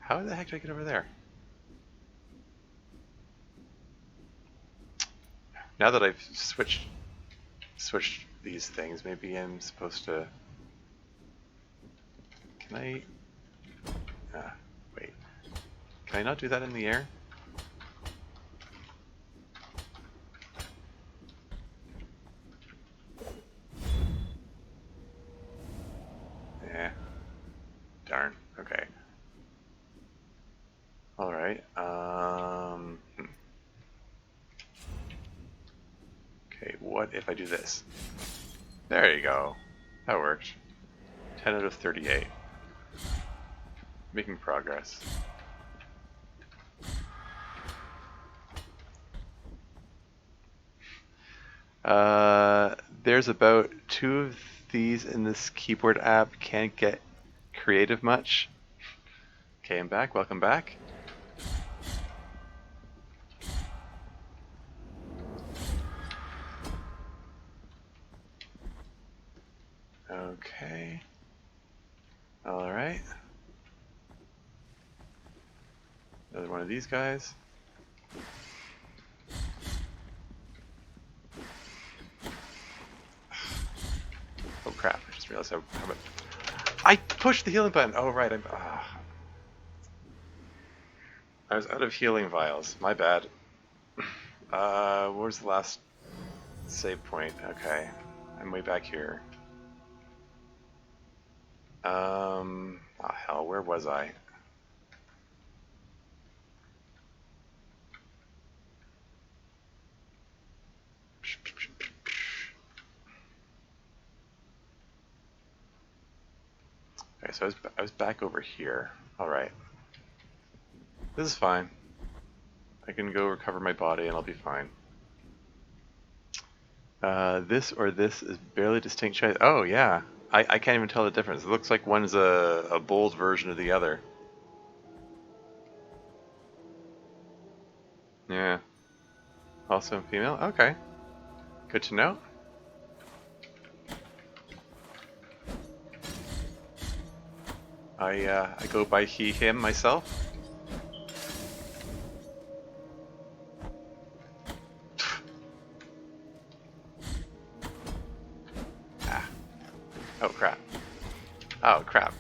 How the heck did I get over there? Now that I've switched these things, maybe I'm supposed to. Can I? Wait. Can I not do that in the air? Yeah. Darn. Okay. All right. Okay. What if I do this? There you go. That worked. 10 out of 38. Making progress. There's about 2 of these in this keyboard app. Can't get creative much. Okay, I'm back. Welcome back. Okay. Alright. Another one of these guys. Oh crap, I just realized how much... I pushed the healing button! Oh right, I was out of healing vials. My bad. Where's the last save point? Okay. I'm way back here. Hell, where was I? Okay, so I was back over here. Alright. This is fine. I can go recover my body and I'll be fine. This or this is barely distinct choice. Oh, yeah. I can't even tell the difference. It looks like one's a bold version of the other. Yeah. Also female? Okay. Good to know. I go by he, him myself. Oh crap. Oh crap.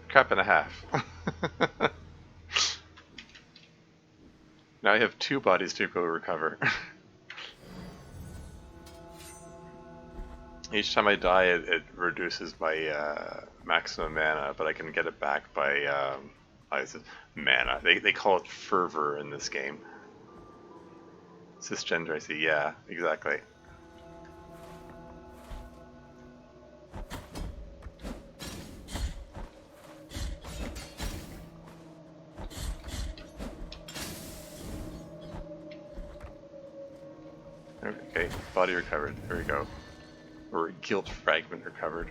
Crap and a half. Now I have 2 bodies to go recover. Each time I die, it reduces my maximum mana, but I can get it back by mana. They call it fervor in this game. Cisgender, I see. Yeah, exactly. Okay, body recovered. There we go. Or guilt fragment recovered.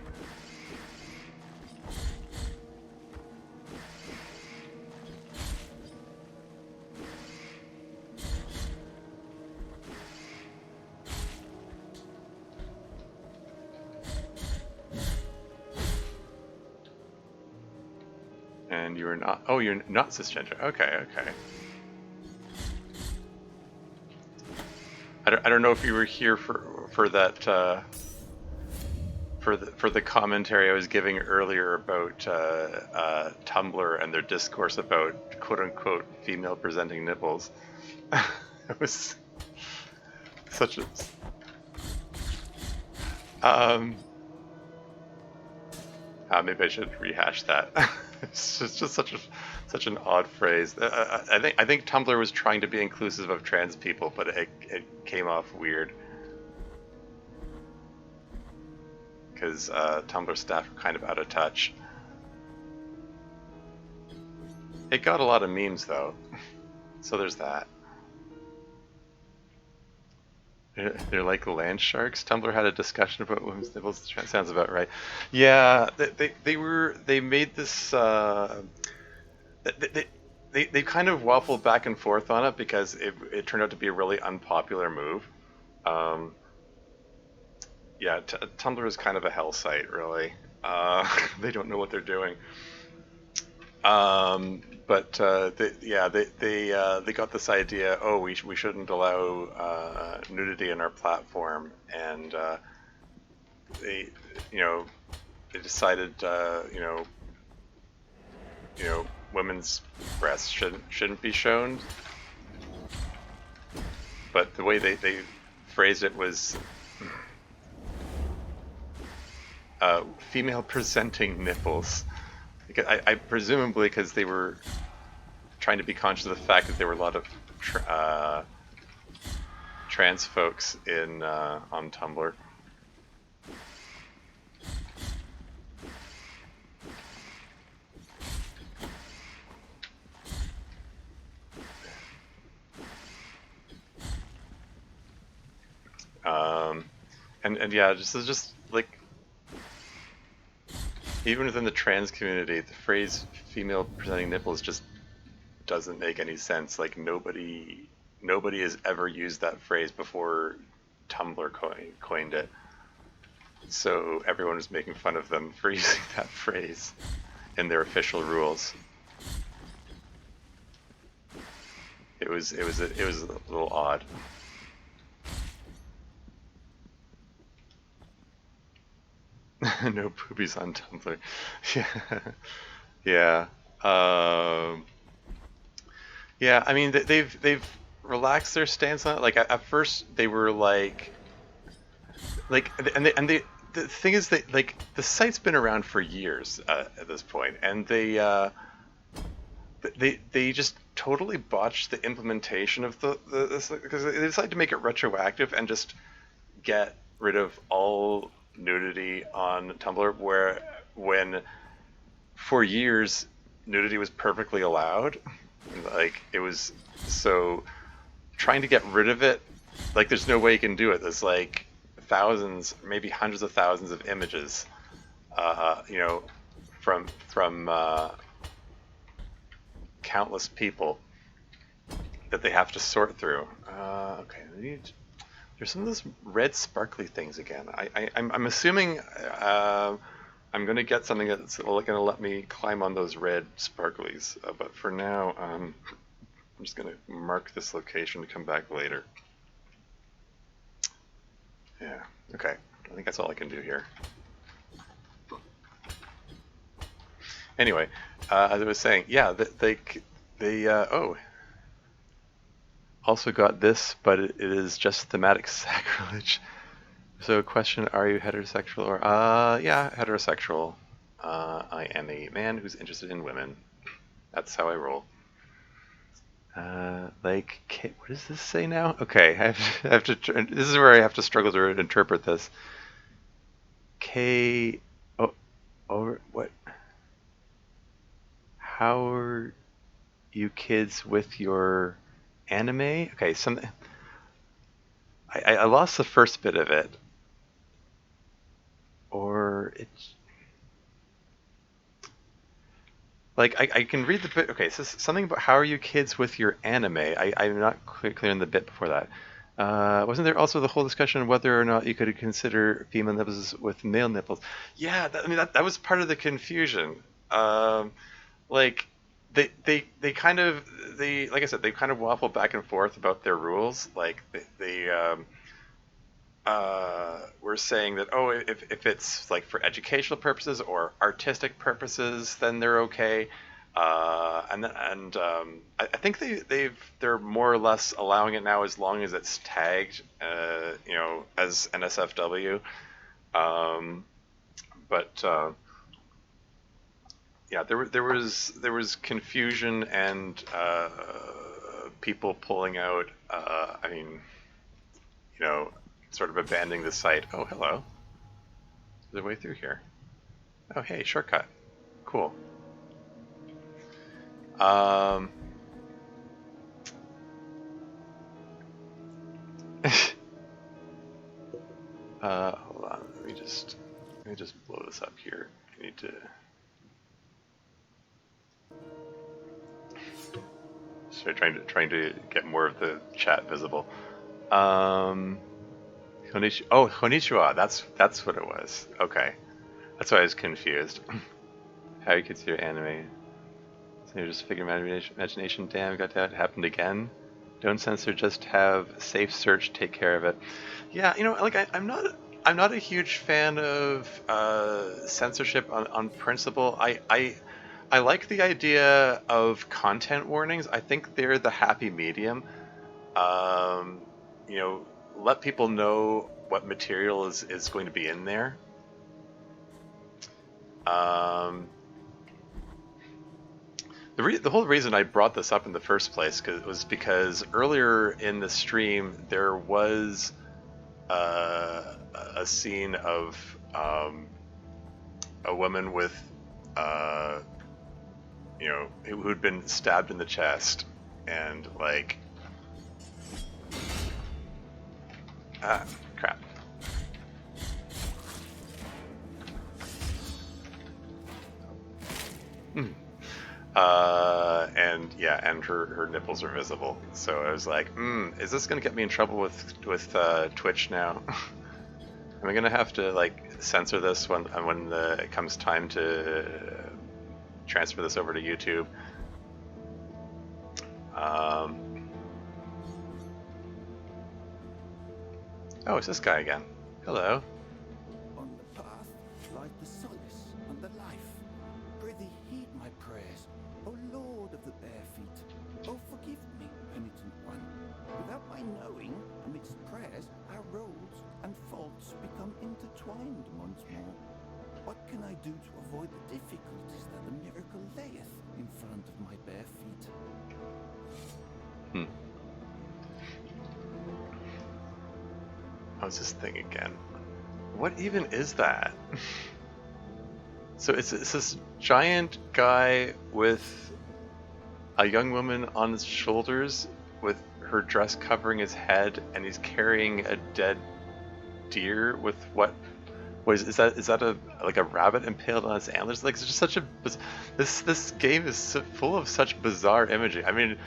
And you're not. Oh, you're not cisgender. Okay, okay. I don't know if you were here for that for the commentary I was giving earlier about Tumblr and their discourse about quote unquote female presenting nipples. It was such a maybe I should rehash that. It's just such an odd phrase. I think Tumblr was trying to be inclusive of trans people, but it came off weird because Tumblr staff were kind of out of touch. It got a lot of memes though, so there's that. They're like land sharks. Tumblr had a discussion about women's nipples. Sounds about right. Yeah, they made this. They kind of waffled back and forth on it because it turned out to be a really unpopular move. Yeah, Tumblr is kind of a hell site, really. They don't know what they're doing. But they got this idea. Oh, we shouldn't allow nudity in our platform, and they decided women's breasts shouldn't be shown. But the way they phrased it was female presenting nipples. I presumably because they were trying to be conscious of the fact that there were a lot of trans folks in on Tumblr. And yeah, just like even within the trans community, the phrase "female presenting nipples" just doesn't make any sense. Like nobody has ever used that phrase before Tumblr coined it. So everyone was making fun of them for using that phrase in their official rules. It was a little odd. No boobies on Tumblr. Yeah. Yeah. I mean, they've relaxed their stance on it. Like at first, they were like, the thing is that like the site's been around for years at this point, and they just totally botched the implementation of this because they decided to make it retroactive and just get rid of all nudity on Tumblr, when for years nudity was perfectly allowed. Like it was, so trying to get rid of it, like there's no way you can do it. There's like thousands, maybe hundreds of thousands of images, from countless people that they have to sort through. Okay, there's some of those red sparkly things again. I'm assuming I'm going to get something that's going to let me climb on those red sparklies. But for now, I'm just going to mark this location to come back later. Yeah, okay. I think that's all I can do here. Anyway, as I was saying, yeah, they also got this, but it is just thematic sacrilege. So question, are you heterosexual or yeah, heterosexual. I am a man who's interested in women. That's how I roll. What does this say now? Okay, I have to this is where I have to struggle to interpret this. What? How are you kids with your anime? Okay, I lost the first bit of it. Or it's like I can read the bit. Okay, so something about how are you kids with your anime. I'm not clear on the bit before that. Wasn't there also the whole discussion on whether or not you could consider female nipples with male nipples? Yeah, that was part of the confusion. Like they kind of they like I said, they kind of waffle back and forth about their rules. Like we're saying that, oh, if it's like for educational purposes or artistic purposes, then they're okay. I think they're more or less allowing it now as long as it's tagged, as NSFW. But yeah, there was confusion and people pulling out. I mean, sort of abandoning the site. Oh, hello. There's a way through here. Oh, hey, shortcut. Cool. Hold on. Let me just blow this up here. I need to. So trying to get more of the chat visible. Konnichiwa. That's what it was. Okay, that's why I was confused. How you consider anime? So you're just figuring imagination. Damn, got that happened again. Don't censor. Just have safe search take care of it. Yeah, like I'm not a huge fan of censorship on principle. I like the idea of content warnings. I think they're the happy medium. Let people know what material is going to be in there. The whole reason I brought this up in the first place was because earlier in the stream there was a scene of a woman with who'd been stabbed in the chest, and like crap. And her nipples are visible. So I was like, is this gonna get me in trouble with Twitch now? Am I gonna have to like censor this when it comes time to transfer this over to YouTube? Oh, it's this guy again. Hello. On the path lies the solace and the life. Prithee heed my prayers, O Lord of the bare feet. Oh, forgive me, penitent one. Without my knowing, amidst prayers, our roads and faults become intertwined once more. What can I do to avoid the difficulties that the miracle layeth in front of my bare feet? How's this thing again? What even is that? So it's this giant guy with a young woman on his shoulders with her dress covering his head, and he's carrying a dead deer with what is that a rabbit impaled on its antlers? Like, it's just such a this game is so full of such bizarre imagery. I mean,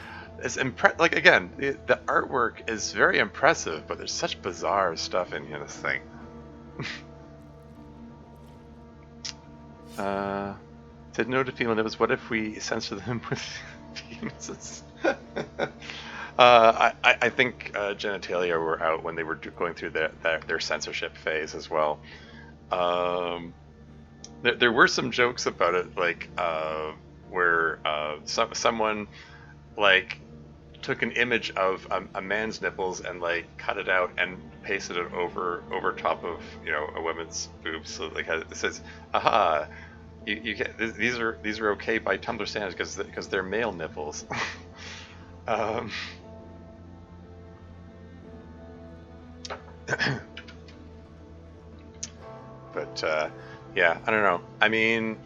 it's like, again, the artwork is very impressive, but there's such bizarre stuff in here. This thing. Said no to female nipples. What if we censor them with penises? I think genitalia were out when they were going through their censorship phase as well. There were some jokes about it, like where someone like took an image of a man's nipples and like cut it out and pasted it over top of a woman's boobs. So like it says, "Aha, you get these are okay by Tumblr standards because they're male nipples." But yeah, I don't know. I mean,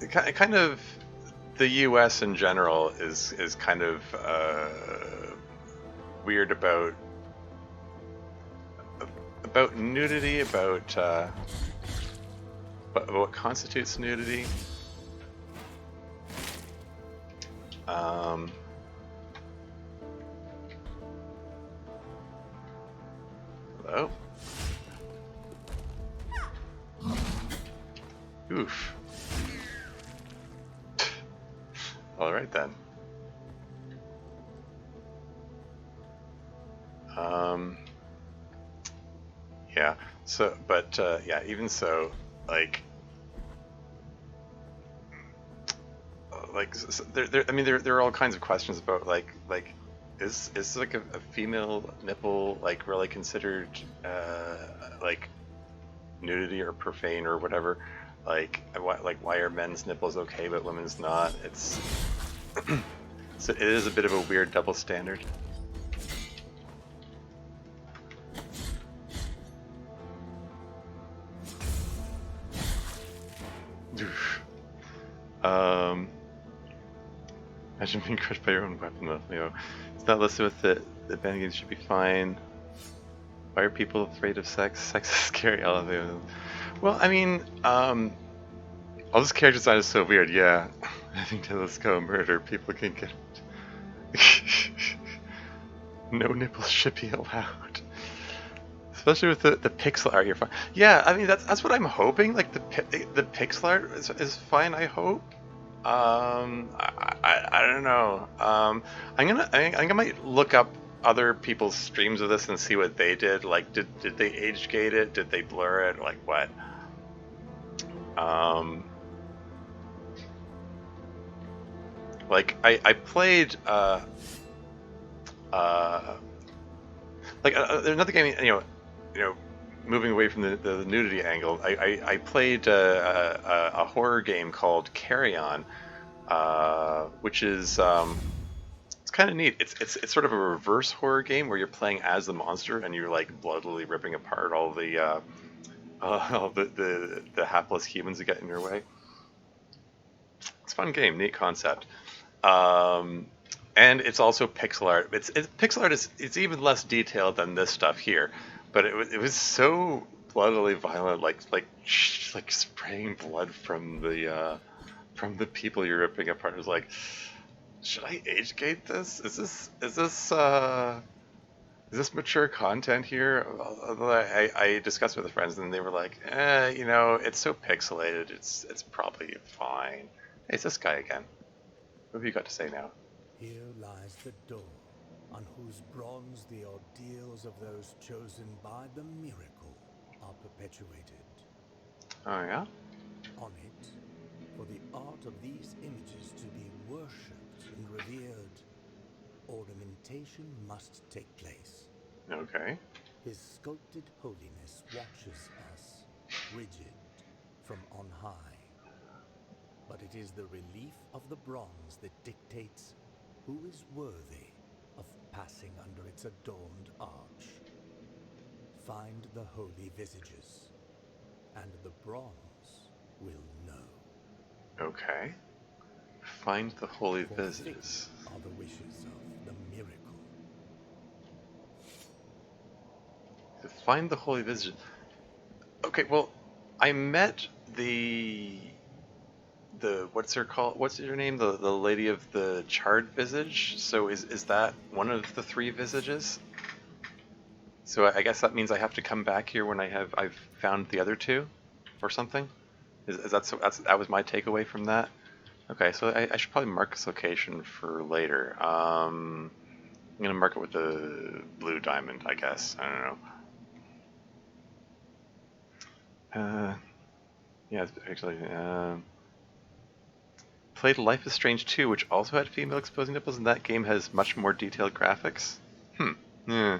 kind of the U.S. in general is kind of weird about nudity, about what constitutes nudity. Hello? Oof. All right then. Yeah. So, but yeah. Even so, like I mean, there are all kinds of questions about is like a female nipple like really considered like nudity or profane or whatever? Why are men's nipples okay but women's not? It's so it is a bit of a weird double standard. Oof. Imagine being crushed by your own weapon though. You know, it's not listed with it. The band games should be fine. Why are people afraid of sex? Sex is scary. Well, I mean, all this character design is so weird. Yeah, I think to let's go murder. People can get no nipples should be allowed. Especially with the pixel art, you're fine. Yeah, I mean that's what I'm hoping. Like the pixel art is fine. I hope. I don't know. I think I might look up other people's streams of this and see what they did. Like, did they age gate it? Did they blur it? Like what? Like I played there's another game, you know, moving away from the nudity angle. I played a horror game called Carry On, which is it's kind of neat. It's sort of a reverse horror game where you're playing as the monster and you're like bloodily ripping apart all the hapless humans that get in your way. It's a fun game, neat concept. And it's also pixel art. Pixel art it's even less detailed than this stuff here, but it was so bloodily violent, like spraying blood from the people you're ripping apart. It was like, should I age gate this? Is this mature content here? Although I discussed with the friends and they were like, it's so pixelated. It's probably fine. Hey, it's this guy again. What have you got to say now? Here lies the door, on whose bronze the ordeals of those chosen by the miracle are perpetuated. Oh yeah? On it, for the art of these images to be worshipped and revered, ornamentation must take place. Okay. His sculpted holiness watches us, rigid, from on high. But it is the relief of the bronze that dictates who is worthy of passing under its adorned arch. Find the holy visages, and the bronze will know. Okay. Find the holy For visages. thick are the wishes of the miracle. Find the holy visages. Okay, well, I met the what's her call? What's her name? The lady of the charred visage. So is that one of the three visages? So I guess that means I have to come back here when I've found the other two, or something. Is that so? That was my takeaway from that. Okay, so I should probably mark this location for later. I'm gonna mark it with the blue diamond, I guess. I don't know. Yeah, actually. Played Life is Strange 2, which also had female exposing nipples, and that game has much more detailed graphics. Yeah.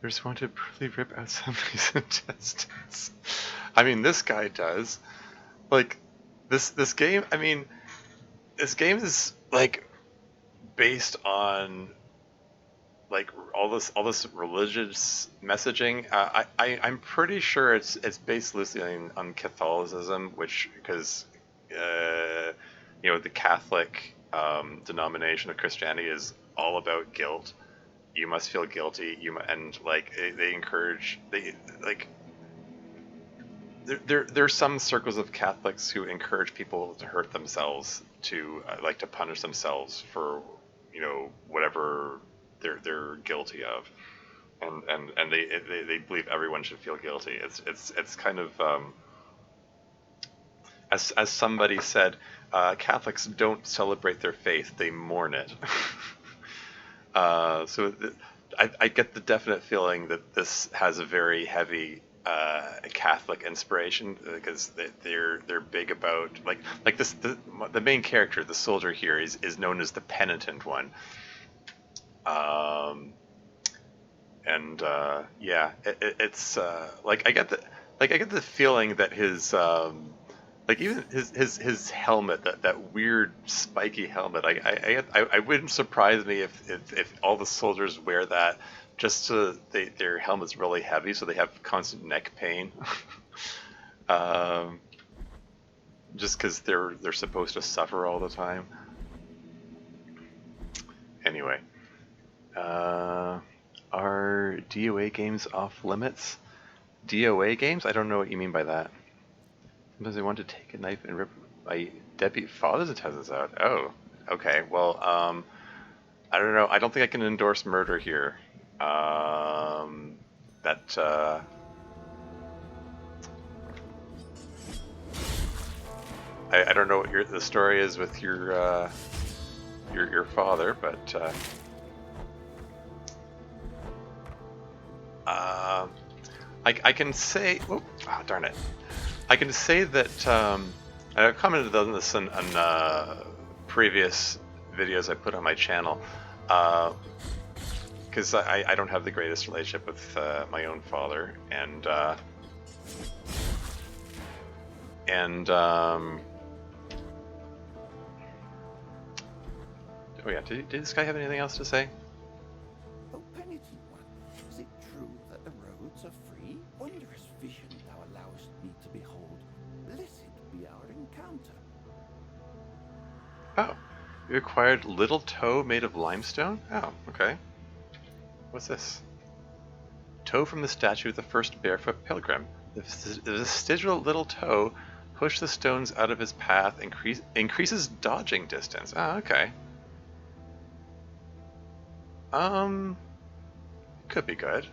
I just want to brutally rip out somebody's intestines. I mean, this guy does. Like, this game. I mean, this game is like based on like all this religious messaging. I'm pretty sure it's based loosely on Catholicism, which because the Catholic denomination of Christianity is all about guilt. You must feel guilty. And like they encourage there's some circles of Catholics who encourage people to hurt themselves to to punish themselves for whatever they're guilty of, and they believe everyone should feel guilty. It's kind of as somebody said, Catholics don't celebrate their faith; they mourn it. I get the definite feeling that this has a very heavy Catholic inspiration because they're big about like this the main character, the soldier here, is known as the penitent one. Yeah, it's like I get the feeling that his like even his helmet, that weird spiky helmet, I wouldn't surprise me if all the soldiers wear that just so their helmet's really heavy, so they have constant neck pain. Just because they're supposed to suffer all the time. Anyway, are DOA games off limits? DOA games? I don't know what you mean by that. Sometimes they want to take a knife and rip my deadbeat father's intestines out. Oh, okay. Well, I don't know. I don't think I can endorse murder here. I don't know what the story is with your father, but I can say, oh darn it. I can say that I've commented on this on previous videos I put on my channel, because I don't have the greatest relationship with my own father, and oh yeah, did this guy have anything else to say? Oh, penitent one, is it true that the roads are free? Wondrous vision thou allowest me to behold. Blessed be our encounter. Oh, you acquired little toe made of limestone? Oh, okay. What's this? Toe from the statue of the first barefoot pilgrim. The vestigial little toe pushed the stones out of his path, increases dodging distance. Oh, okay. Could be good.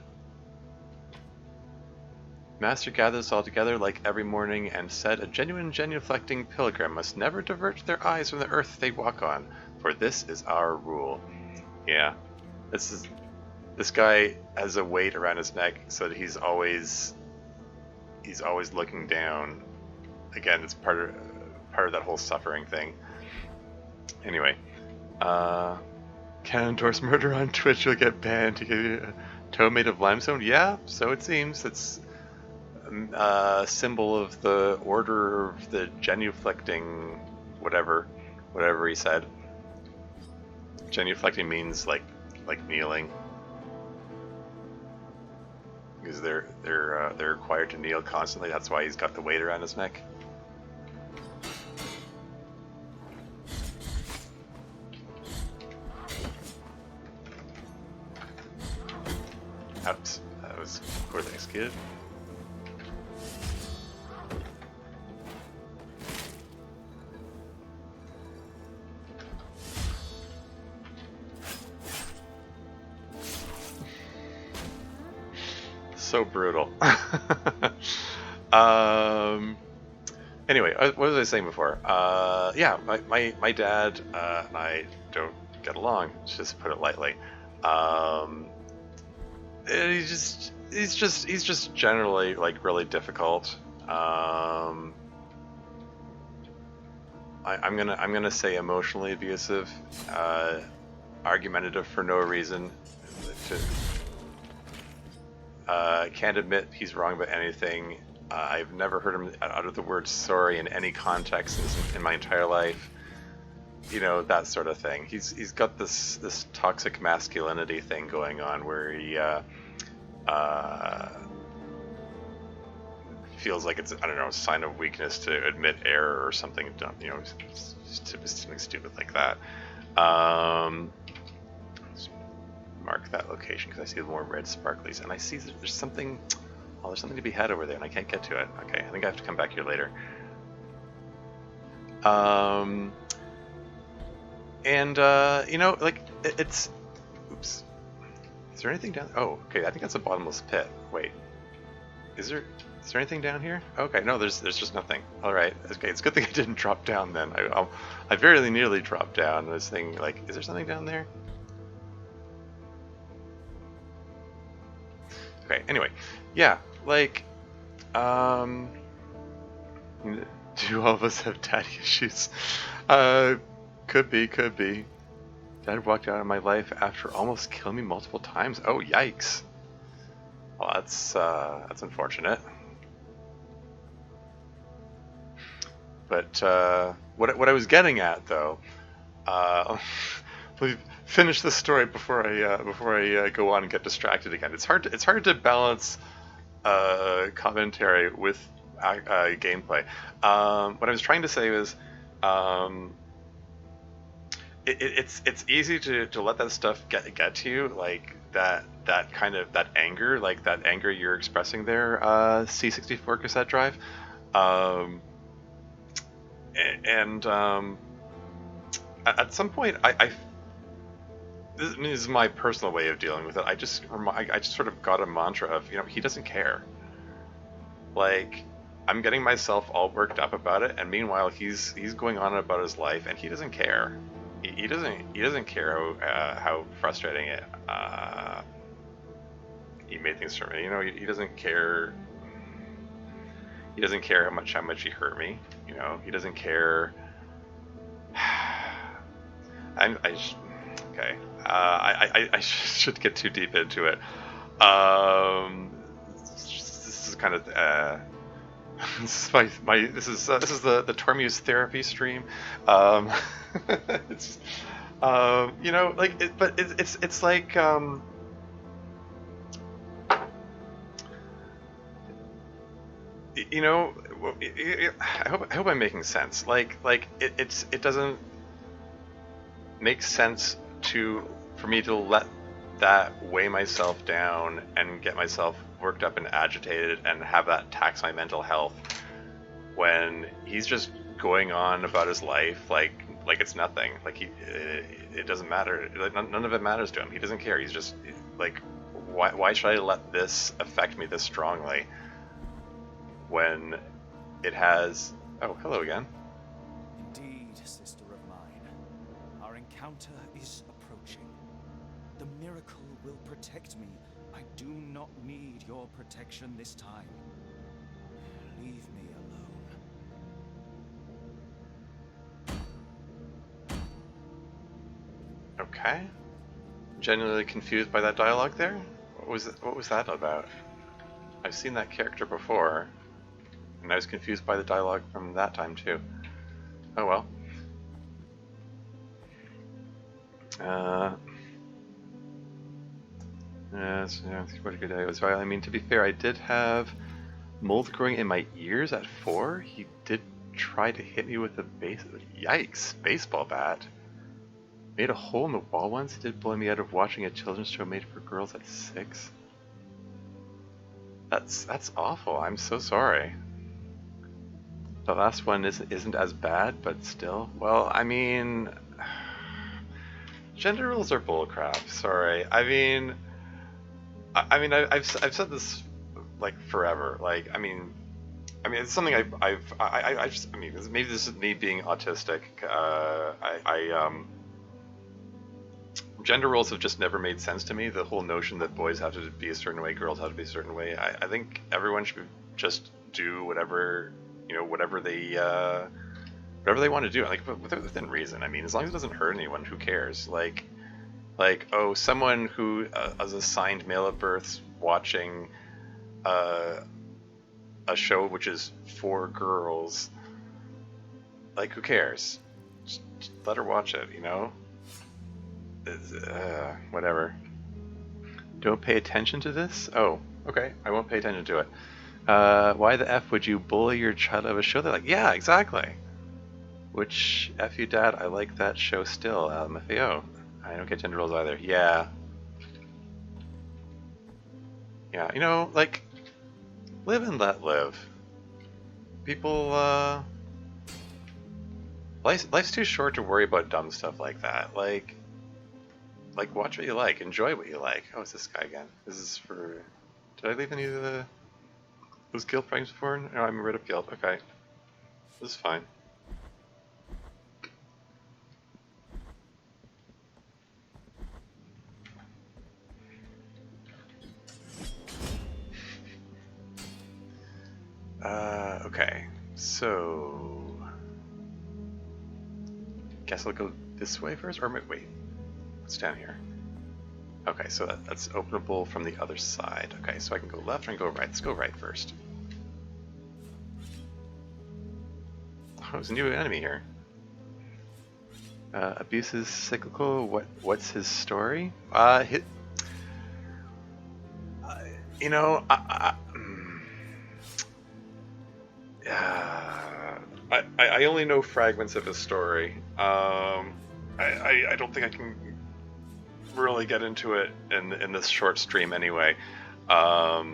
Master gathers all together like every morning and said, a genuine genuflecting pilgrim must never divert their eyes from the earth they walk on, for this is our rule. Yeah, this guy has a weight around his neck so that he's always looking down. Again, it's part of that whole suffering thing. Anyway, can't endorse murder on Twitch, you'll get banned. To give you a toe made of limestone? Yeah, so it seems. It's a symbol of the order of the genuflecting, whatever he said. Genuflecting means like kneeling, because they're required to kneel constantly. That's why he's got the weight around his neck. Oops, that was poorly executed. So brutal. Anyway, what was I saying before? Yeah, my dad and I don't get along, just put it lightly. He's just generally like really difficult. I'm gonna say emotionally abusive, argumentative for no reason. Can't admit he's wrong about anything. I've never heard him utter the word sorry in any context in my entire life. You know, that sort of thing. He's got this toxic masculinity thing going on where he feels like it's, I don't know, a sign of weakness to admit error or something. You know, something stupid like that. Mark that location because I see more red sparklies, and I see that there's something. Oh, there's something to be had over there, and I can't get to it. Okay, I think I have to come back here later. You know, like it's. Oops. Is there anything down? Oh, okay. I think that's a bottomless pit. Wait, is there? Is there anything down here? Okay, no, there's just nothing. All right, okay, it's a good thing I didn't drop down then. I very nearly dropped down. This thing, like, is there something down there? Okay, anyway, yeah, like, do all of us have daddy issues? Could be, could be. Dad walked out of my life after almost killing me multiple times. Oh, yikes. Well, that's unfortunate. But what I was getting at, though, let me finish this story before I go on and get distracted again. It's hard to balance commentary with gameplay. What I was trying to say was, it's easy to let that stuff get to you, like that kind of that anger you're expressing there, C64 cassette drive, and at some point this is my personal way of dealing with it. I just sort of got a mantra of, he doesn't care. Like, I'm getting myself all worked up about it, and meanwhile he's going on about his life, and he doesn't care. He doesn't care how frustrating it he made things for me. He doesn't care. He doesn't care how much he hurt me. He doesn't care. Okay. I should get too deep into it. This is kind of this is this is the Tormuse therapy stream. It's like but it's like I hope I'm making sense. Like it doesn't make sense for me to let that weigh myself down and get myself worked up and agitated and have that tax my mental health when he's just going on about his life like it's nothing. Like it doesn't matter. Like none of it matters to him. He doesn't care. He's just like, why should I let this affect me this strongly when it has... Oh, hello again. Indeed, sister of mine. Our encounter is approaching. The miracle will protect me. I do not need your protection this time. Leave me alone. Okay. Genuinely confused by that dialogue there? What was that about? I've seen that character before, and I was confused by the dialogue from that time too. Oh well. Yes, what a good day it was. I mean, to be fair, I did have mold growing in my ears at 4. He did try to hit me with a baseball bat. Made a hole in the wall once. He did blow me out of watching a children's show made for girls at 6. That's awful. I'm so sorry. The last one isn't as bad, but still. Well, I mean, gender roles are bullcrap. Sorry. I've said this like forever. Like, I mean, it's something I just, maybe this is me being autistic. Gender roles have just never made sense to me. The whole notion that boys have to be a certain way, girls have to be a certain way. I think everyone should just do whatever they want to do. Like within reason. I mean, as long as it doesn't hurt anyone, who cares? Like oh, someone who is assigned male at birth watching a show which is for girls. Like, who cares? Just let her watch it, whatever. Don't pay attention to this? Oh, okay. I won't pay attention to it. Why the F would you bully your child out of a show? They're like, yeah, exactly. Which, F you, Dad, I like that show still, LMFAO. I don't get gender roles either. Yeah. Yeah, like, live and let live. People, life's too short to worry about dumb stuff like that. Like, watch what you like, enjoy what you like. Oh, it's this guy again. This is for... Did I leave any of the... Was guilt frames before? No, I'm rid of guilt. Okay. This is fine. Okay. So... Guess I'll go this way first? Or wait. What's down here? Okay, so that's openable from the other side. Okay, so I can go left and go right. Let's go right first. Oh, there's a new enemy here. Abuse is cyclical. What's his story? You know, I only know fragments of his story. I don't think I can really get into it in this short stream anyway. I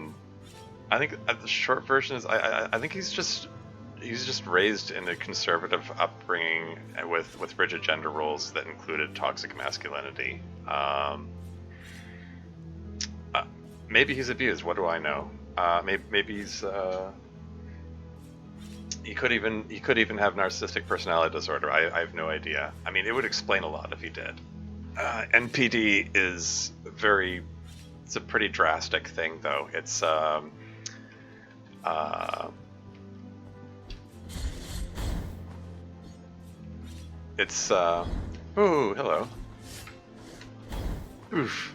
think the short version is I think he's just raised in a conservative upbringing with rigid gender roles that included toxic masculinity. Maybe he's abused. What do I know? Maybe he's he could even have narcissistic personality disorder. I have no idea. I mean, it would explain a lot if he did. NPD is it's a pretty drastic thing, though. It's oh, hello. Oof.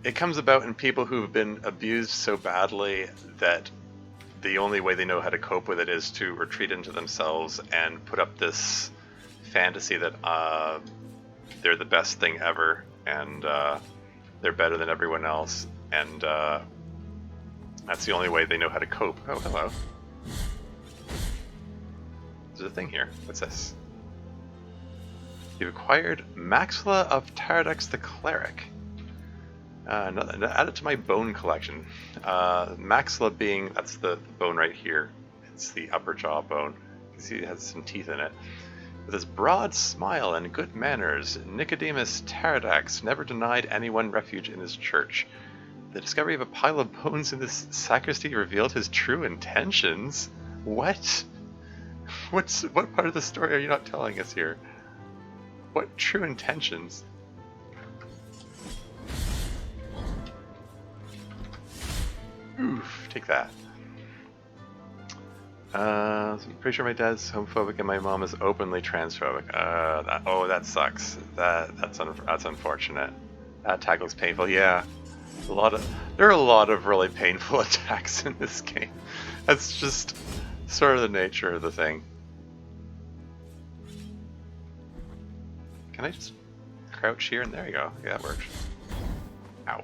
It comes about in people who've been abused so badly that the only way they know how to cope with it is to retreat into themselves and put up this fantasy that they're the best thing ever and they're better than everyone else, and that's the only way they know how to cope. Oh, hello. There's a thing here. What's this? You've acquired Maxilla of Taradex the Cleric. Add it to my bone collection. Maxilla being, that's the bone right here. It's the upper jaw bone. You can see it has some teeth in it. With his broad smile and good manners, Nicodemus Taradex never denied anyone refuge in his church. The discovery of a pile of bones in this sacristy revealed his true intentions. What? What part of the story are you not telling us here? What true intentions? Oof, take that. So I'm pretty sure my dad's homophobic and my mom is openly transphobic. That sucks. That's unfortunate. That attack looks painful. Yeah, there are a lot of really painful attacks in this game. That's just sort of the nature of the thing. Can I just crouch here and there you go? Yeah, that works. Ow.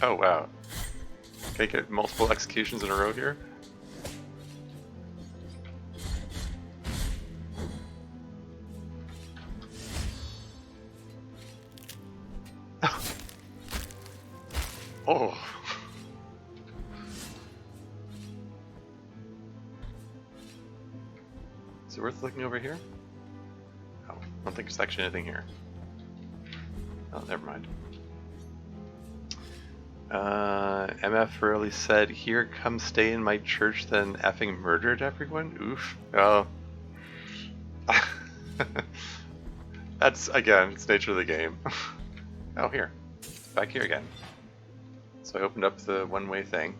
Oh wow. Can I get multiple executions in a row here? Oh. Is it worth looking over here? Oh, I don't think there's actually anything here. Oh, never mind. MF really said, "Here, come stay in my church," then effing murdered everyone? Oof. Oh. That's, again, it's nature of the game. Oh, here. Back here again. So I opened up the one-way thing.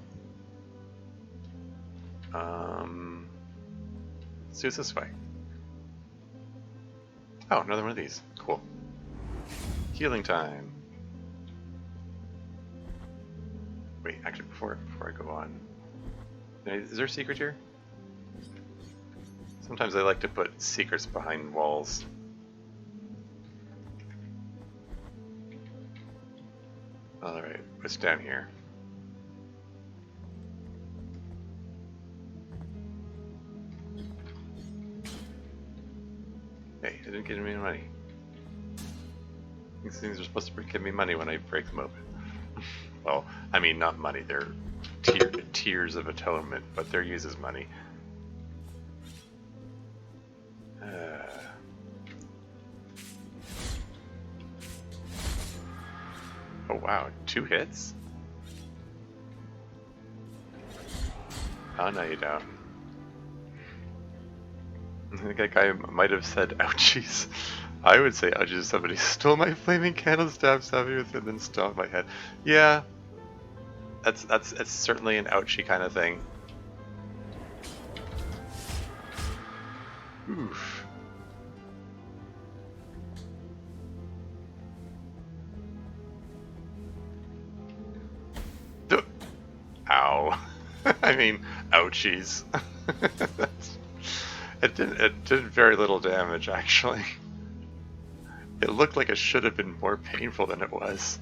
Let's do it this way. Oh, another one of these. Cool. Healing time. Wait, actually, before I go on, is there a secret here? Sometimes I like to put secrets behind walls. Alright, what's down here? Hey, it didn't give me any money. These things are supposed to give me money when I break them open. Well, I mean, not money, they're tears of atonement, but they're used as money. wow. 2 hits? Oh, no, you don't. I think that guy might have said ouchies. I would say ouchies if somebody stole my flaming candle, stabbed me with it, and then stomped my head. Yeah, it's certainly an ouchie kind of thing. Oof. Ow. I mean, ouchies. It did very little damage, actually. It looked like it should have been more painful than it was.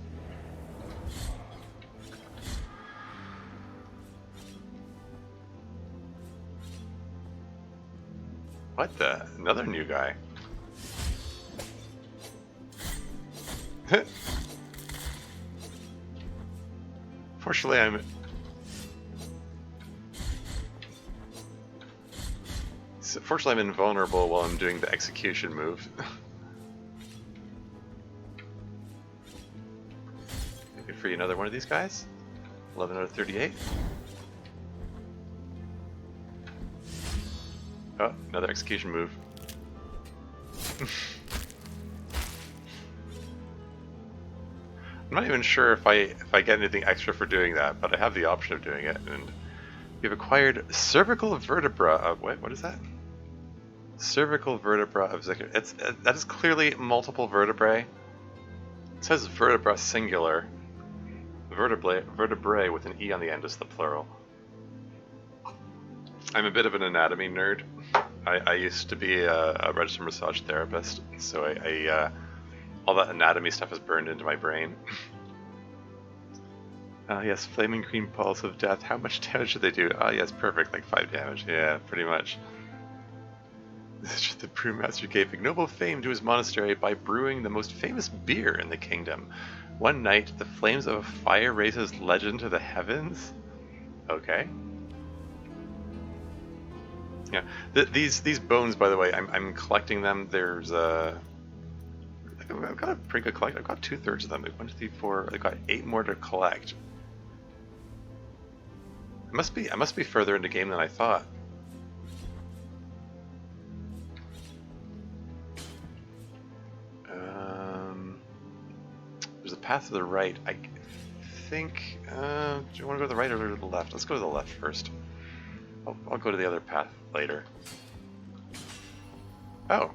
What the? Another new guy. Fortunately, I'm invulnerable while I'm doing the execution move. Maybe free another one of these guys. 11 out of 38. Oh, another execution move. I'm not even sure if I get anything extra for doing that, but I have the option of doing it. And we've acquired cervical vertebra of what is that? Cervical vertebra of Zikr. That is clearly multiple vertebrae. It says vertebra singular. Vertebrae with an E on the end is the plural. I'm a bit of an anatomy nerd. I used to be a registered massage therapist, so I all that anatomy stuff is burned into my brain. Yes, flaming green balls of death. How much damage do they do? Yes, perfect, like 5 damage. Yeah, pretty much. The brewmaster gave ignoble fame to his monastery by brewing the most famous beer in the kingdom. One night, the flames of a fire raised his legend to the heavens. Okay. Yeah, these bones, by the way, I'm collecting them. There's I've got a pretty good collection. I've got 2/3 of them. 1, 2, 3, 4. I've got 8 more to collect. I must be further into the game than I thought. There's a path to the right. I think. Do you want to go to the right or to the left? Let's go to the left first. I'll go to the other path later. Oh,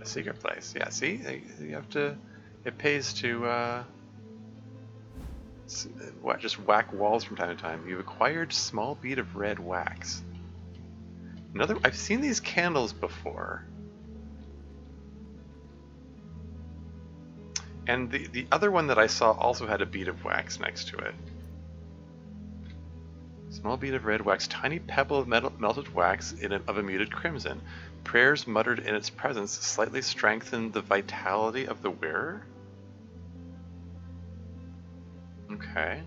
a secret place. Yeah, see, you have to. It pays to just whack walls from time to time. You've acquired small bead of red wax. I've seen these candles before. And the other one that I saw also had a bead of wax next to it. Small bead of red wax, tiny pebble of melted wax of a muted crimson. Prayers muttered in its presence slightly strengthen the vitality of the wearer? Okay.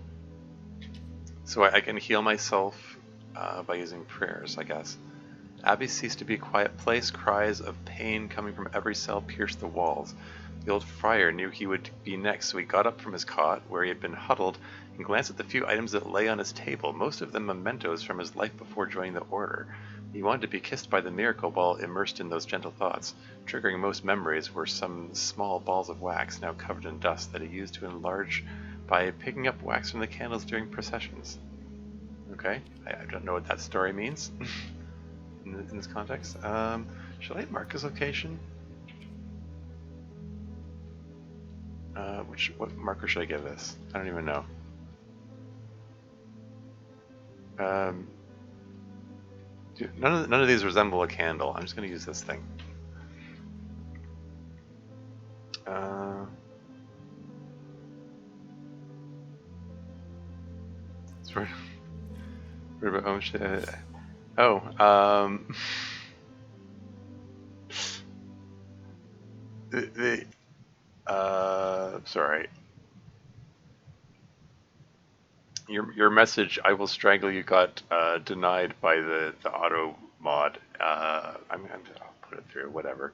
So I can heal myself by using prayers, I guess. The abbey ceased to be a quiet place. Cries of pain coming from every cell pierced the walls. The old friar knew he would be next, so he got up from his cot, where he had been huddled, and glanced at the few items that lay on his table, most of them mementos from his life before joining the order. He wanted to be kissed by the miracle while immersed in those gentle thoughts. Triggering most memories were some small balls of wax, now covered in dust, that he used to enlarge by picking up wax from the candles during processions. Okay, I don't know what that story means in this context. Should I mark his location? What marker should I give this? I don't even know. None of these resemble a candle. I'm just going to use this thing. Sorry. Your message, I will strangle you, got denied by the auto mod. I'll put it through, whatever.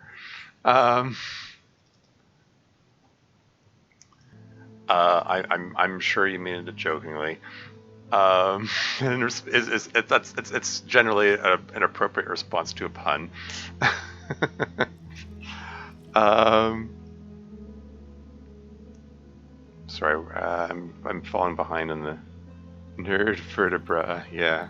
I'm sure you mean it jokingly. And it's generally an appropriate response to a pun. um, sorry, I'm falling behind on the nerd vertebra. Yeah.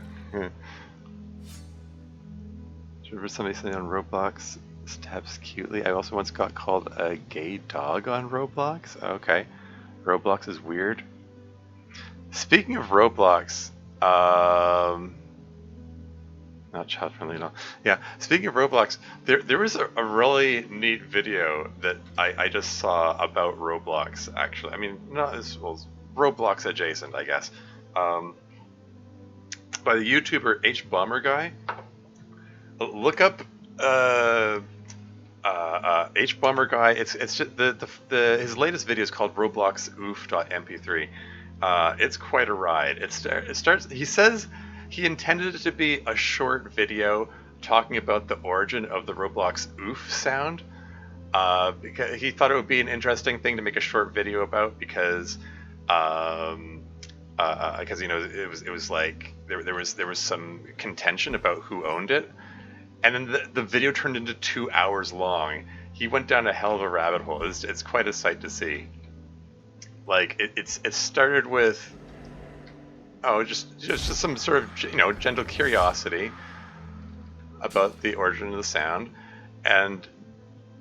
Remember somebody saying on Roblox, stabs cutely? I also once got called a gay dog on Roblox. Okay. Roblox is weird. Speaking of Roblox, not child friendly at all. Yeah, speaking of Roblox, there was a really neat video that I just saw about Roblox, actually. I mean, not as well as Roblox adjacent, I guess. By the YouTuber H Bomber Guy. Look up H Bomber Guy. It's just his latest video is called Roblox Oof.mp3. It's quite a ride. It starts. He says he intended it to be a short video talking about the origin of the Roblox Oof sound. Because he thought it would be an interesting thing to make a short video about because you know it was like there was some contention about who owned it. And then the video turned into 2 hours long. He went down a hell of a rabbit hole. It's quite a sight to see. Like it started with just some sort of gentle curiosity about the origin of the sound, and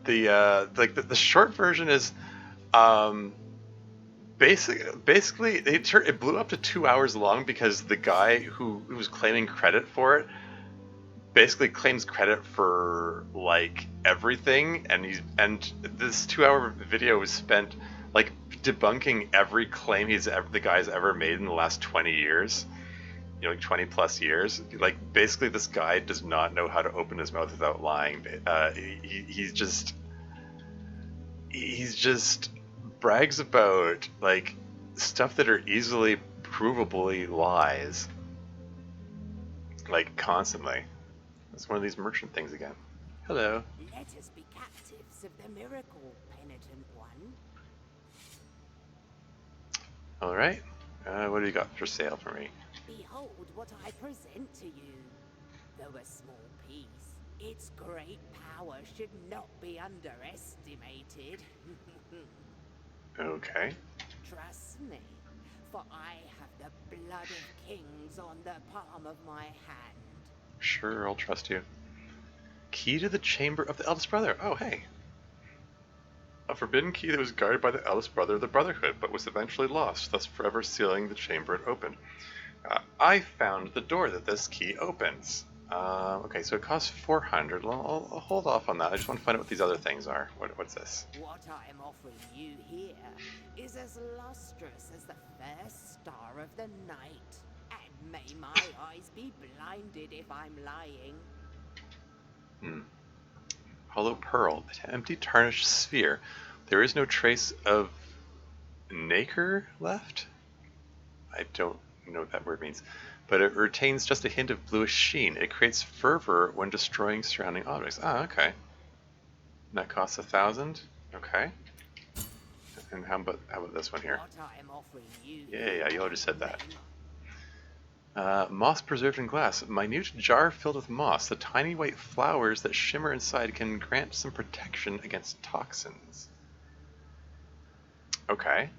the short version is basically it blew up to 2 hours long because the guy who was claiming credit for it basically claims credit for like everything, and this 2 hour video was spent like debunking every claim the guy's ever made in the last 20 years, like 20 plus years. Like basically this guy does not know how to open his mouth without lying. He's just brags about like stuff that are easily provably lies, like constantly. It's one of these merchant things again. Hello. Let us be captives of the miracle, penitent one. All right. What do you got for sale for me? Behold what I present to you. Though a small piece, its great power should not be underestimated. Okay. Trust me, for I have the blood of kings on the palm of my hand. Sure, I'll trust you. Key to the chamber of the eldest brother. Oh, hey. A forbidden key that was guarded by the eldest brother of the Brotherhood, but was eventually lost, thus forever sealing the chamber it opened. I found the door that this key opens. Okay, so it costs 400. I'll hold off on that. I just want to find out what these other things are. What's this? What I am offering you here is as lustrous as the first star of the night. And may my eyes be blinded if I'm lying. Hollow pearl, empty tarnished sphere. There is no trace of nacre left? I don't know what that word means. But it retains just a hint of bluish sheen. It creates fervor when destroying surrounding objects. Ah, okay. And that costs 1,000? Okay. And how about this one here? What I am offering you Yeah, you already said that. Moss preserved in glass. Minute jar filled with moss. The tiny white flowers that shimmer inside can grant some protection against toxins. Okay.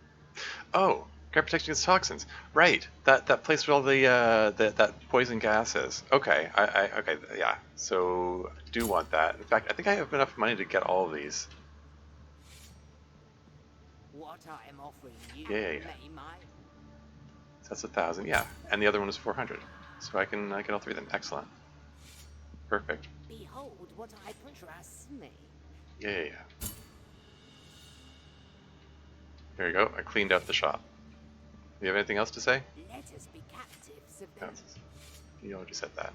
Oh, grant protection against toxins. Right. That place where all that poison gas is. Okay. Okay. Yeah. So I do want that. In fact, I think I have enough money to get all of these. What I am offering you Yeah. may my So that's 1,000, yeah, and the other one is 400. So I can get all three of them. Excellent. Perfect. behold what I trust me. Yeah. There you go. I cleaned out the shop. Do you have anything else to say? Let us be captives of No. the You already said that.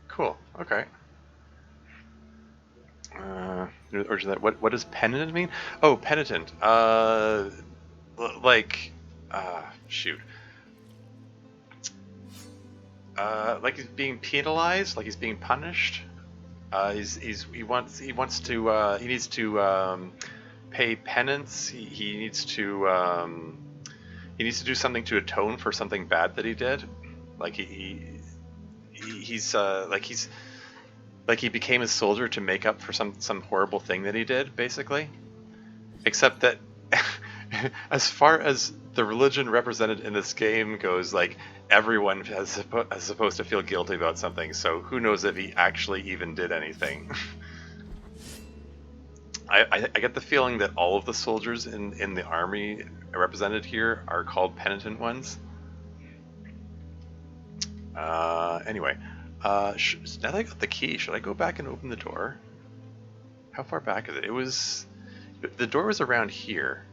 Cool. Okay. Or is that what does penitent mean? Oh, penitent. Shoot. Like he's being penalized, like he's being punished. He needs to pay penance. He needs to do something to atone for something bad that he did. Like he became a soldier to make up for some horrible thing that he did, basically. Except that, as far as the religion represented in this game goes, like, everyone is supposed to feel guilty about something. So who knows if he actually even did anything. I get the feeling that all of the soldiers in the army represented here are called penitent ones. Anyway, now that I got the key, should I go back and open the door? How far back is it? The door was around here.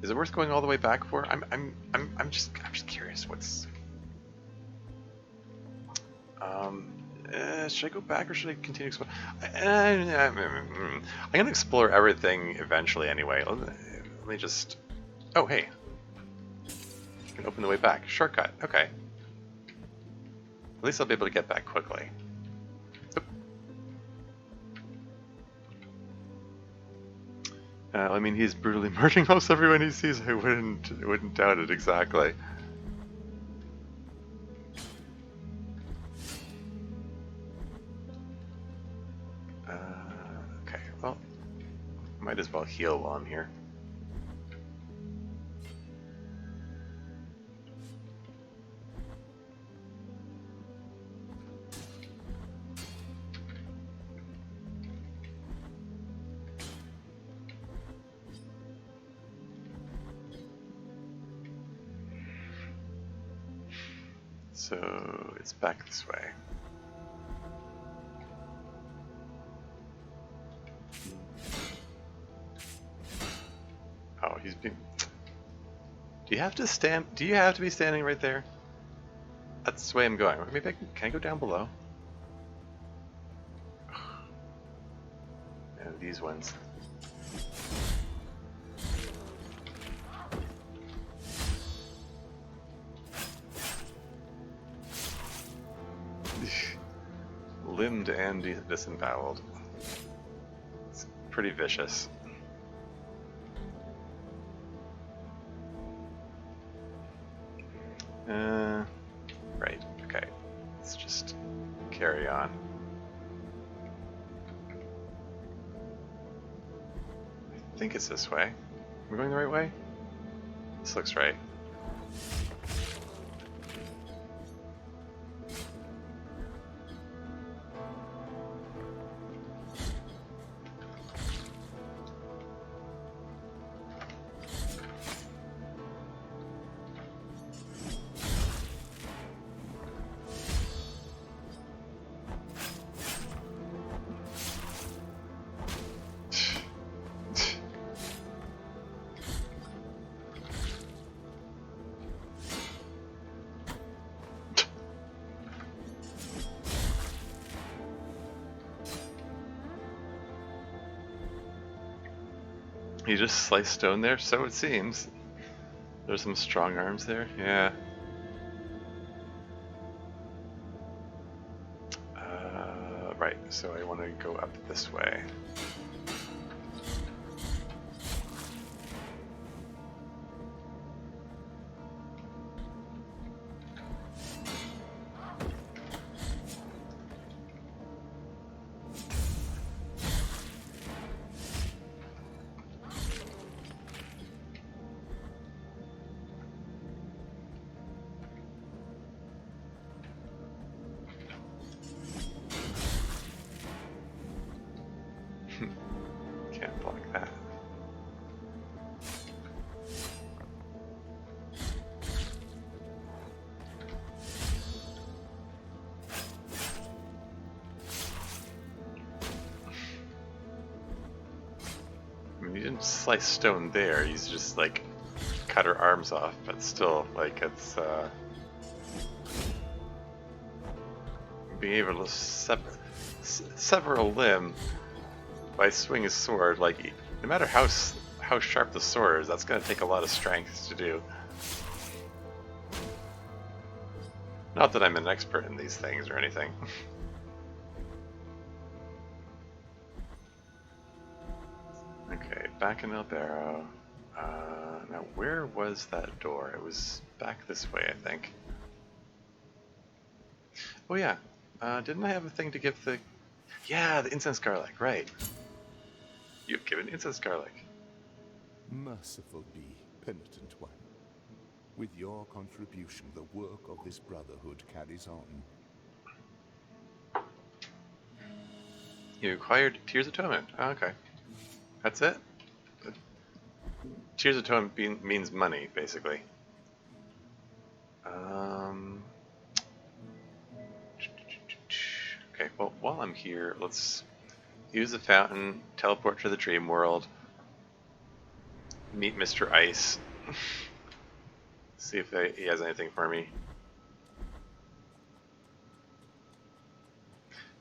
Is it worth going all the way back for? I'm just curious. Should I go back or should I continue exploring? I'm gonna explore everything eventually anyway. Let me just. Oh hey, I can open the way back. Shortcut. Okay. At least I'll be able to get back quickly. I mean, he's brutally murdering most everyone he sees. I wouldn't doubt it exactly. Okay, well, might as well heal while I'm here. So it's back this way. Oh, he's been. Do you have to stand? Do you have to be standing right there? That's the way I'm going. Maybe can I go down below? No, these ones. Limbed and disemboweled. It's pretty vicious. Right, okay. Let's just carry on. I think it's this way. Am I going the right way? This looks right. You just sliced stone there? So it seems. There's some strong arms there? Yeah. Right, so I want to go up this way. Can't block that. I mean, he didn't slice stone there, he's just like cut her arms off, but still, like, it's being able to sever a limb by swinging a sword, like, no matter how sharp the sword is, that's going to take a lot of strength to do. Not that I'm an expert in these things or anything. Okay, back in El Barro. Now, where was that door? It was back this way, I think. Oh yeah, didn't I have a thing to give the... Yeah, the incense garlic, right. You've given incense garlic. Merciful be, penitent one. With your contribution, the work of this brotherhood carries on. You acquired Tears of Atonement. Oh, okay. That's it? Tears of Atonement means money, basically. Okay, well, while I'm here, let's use the fountain, teleport to the dream world, meet Mr. Ice, see if he has anything for me.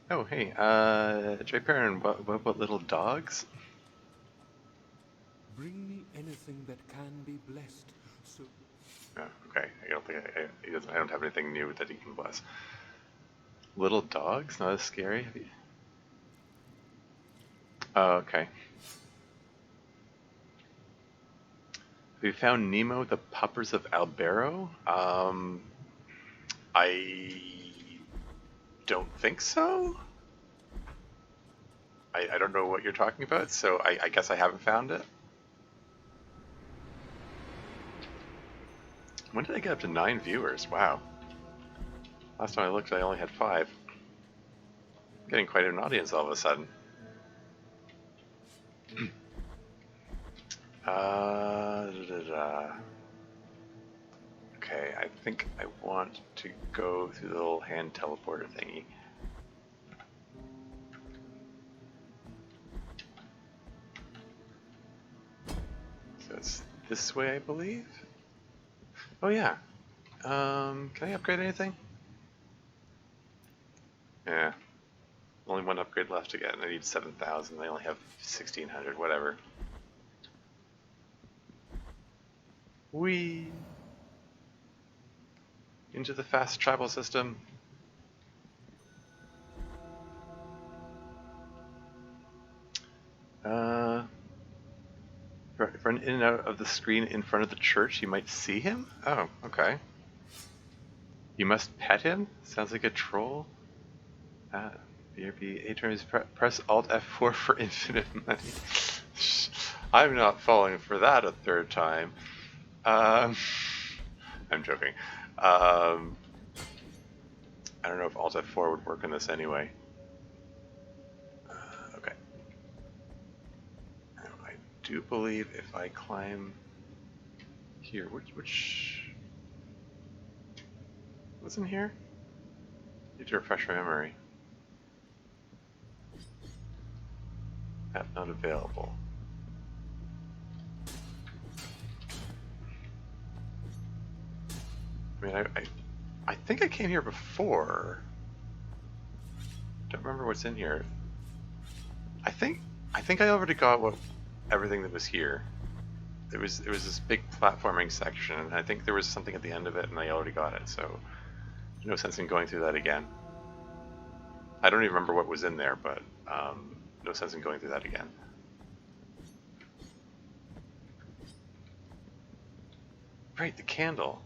Oh, hey, J. Perrin, what little dogs? Bring me anything that can be blessed, so... Oh, okay, I don't think I don't have anything new that he can bless. Little dogs? Not as scary? Oh, okay. Have you found Nemo, the Puppers of Albero? I don't think so. I don't know what you're talking about, so I guess I haven't found it. When did I get up to 9 viewers? Wow. Last time I looked, I only had 5. Getting quite an audience all of a sudden. Okay, I think I want to go through the little hand teleporter thingy. So it's this way, I believe? Oh yeah. Can I upgrade anything? Yeah. Only one upgrade left to get, and I need 7,000. I only have 1,600, whatever. Whee! Into the fast travel system. Run in and out of the screen in front of the church, you might see him? Oh, okay. You must pet him? Sounds like a troll. BRB 8 times, press Alt F4 for infinite money. I'm not falling for that a third time. I'm joking. I don't know if Alt F4 would work on this anyway. Okay. Now, I do believe if I climb here, which what's in here? Need to refresh my memory. App not available. I mean, I think I came here before. Don't remember what's in here. I think I already got everything that was here. It was this big platforming section, and I think there was something at the end of it, and I already got it. So no sense in going through that again. I don't even remember what was in there, but no sense in going through that again. Right, the candle.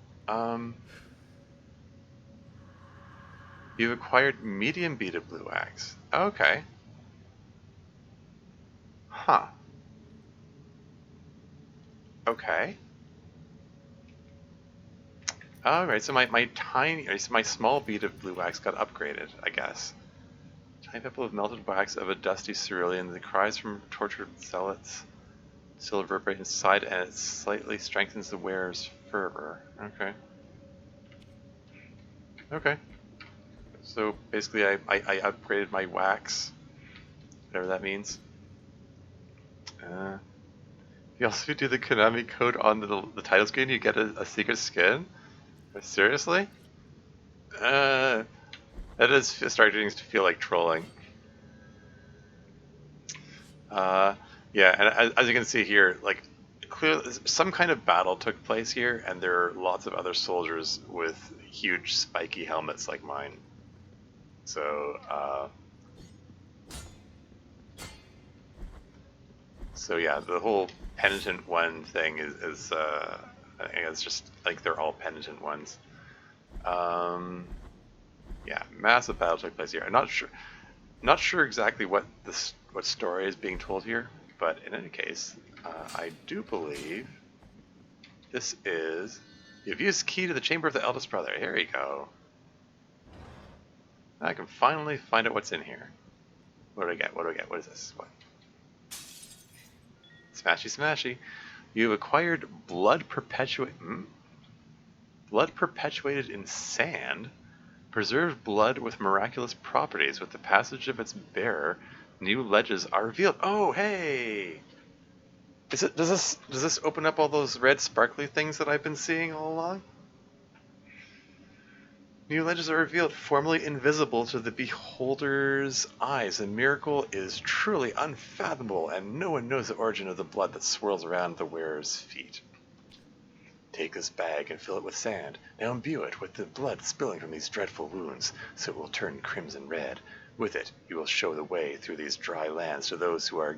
You've acquired medium beaded blue wax. Okay. Huh. Okay. Alright, so my small bead of blue wax got upgraded, I guess. Tiny pebble of melted wax of a dusty cerulean. The cries from tortured zealots still reverberate inside, and it slightly strengthens the wearer's fervor. Okay. Okay. So basically I upgraded my wax, whatever that means. You also do the Konami code on the title screen, you get a secret skin? Seriously? That is starting to feel like trolling. Yeah, and as you can see here, like, clearly some kind of battle took place here, and there are lots of other soldiers with huge spiky helmets like mine. So, So yeah, the whole penitent one thing is I think it's just like they're all penitent ones. Yeah, massive battle took place here. I'm not sure exactly what story is being told here, but in any case, I do believe this is. You've used key to the chamber of the eldest brother. Here you go. I can finally find out what's in here. What do I get? What do I get? What is this? What? Smashy, smashy. You have acquired blood perpetuated in sand. Preserved blood with miraculous properties. With the passage of its bearer, new ledges are revealed. Oh, hey! Does this open up all those red sparkly things that I've been seeing all along? New ledges are revealed, formerly invisible to the beholder's eyes. The miracle is truly unfathomable, and no one knows the origin of the blood that swirls around the wearer's feet. Take this bag and fill it with sand. Now imbue it with the blood spilling from these dreadful wounds, so it will turn crimson red. With it, you will show the way through these dry lands to those who are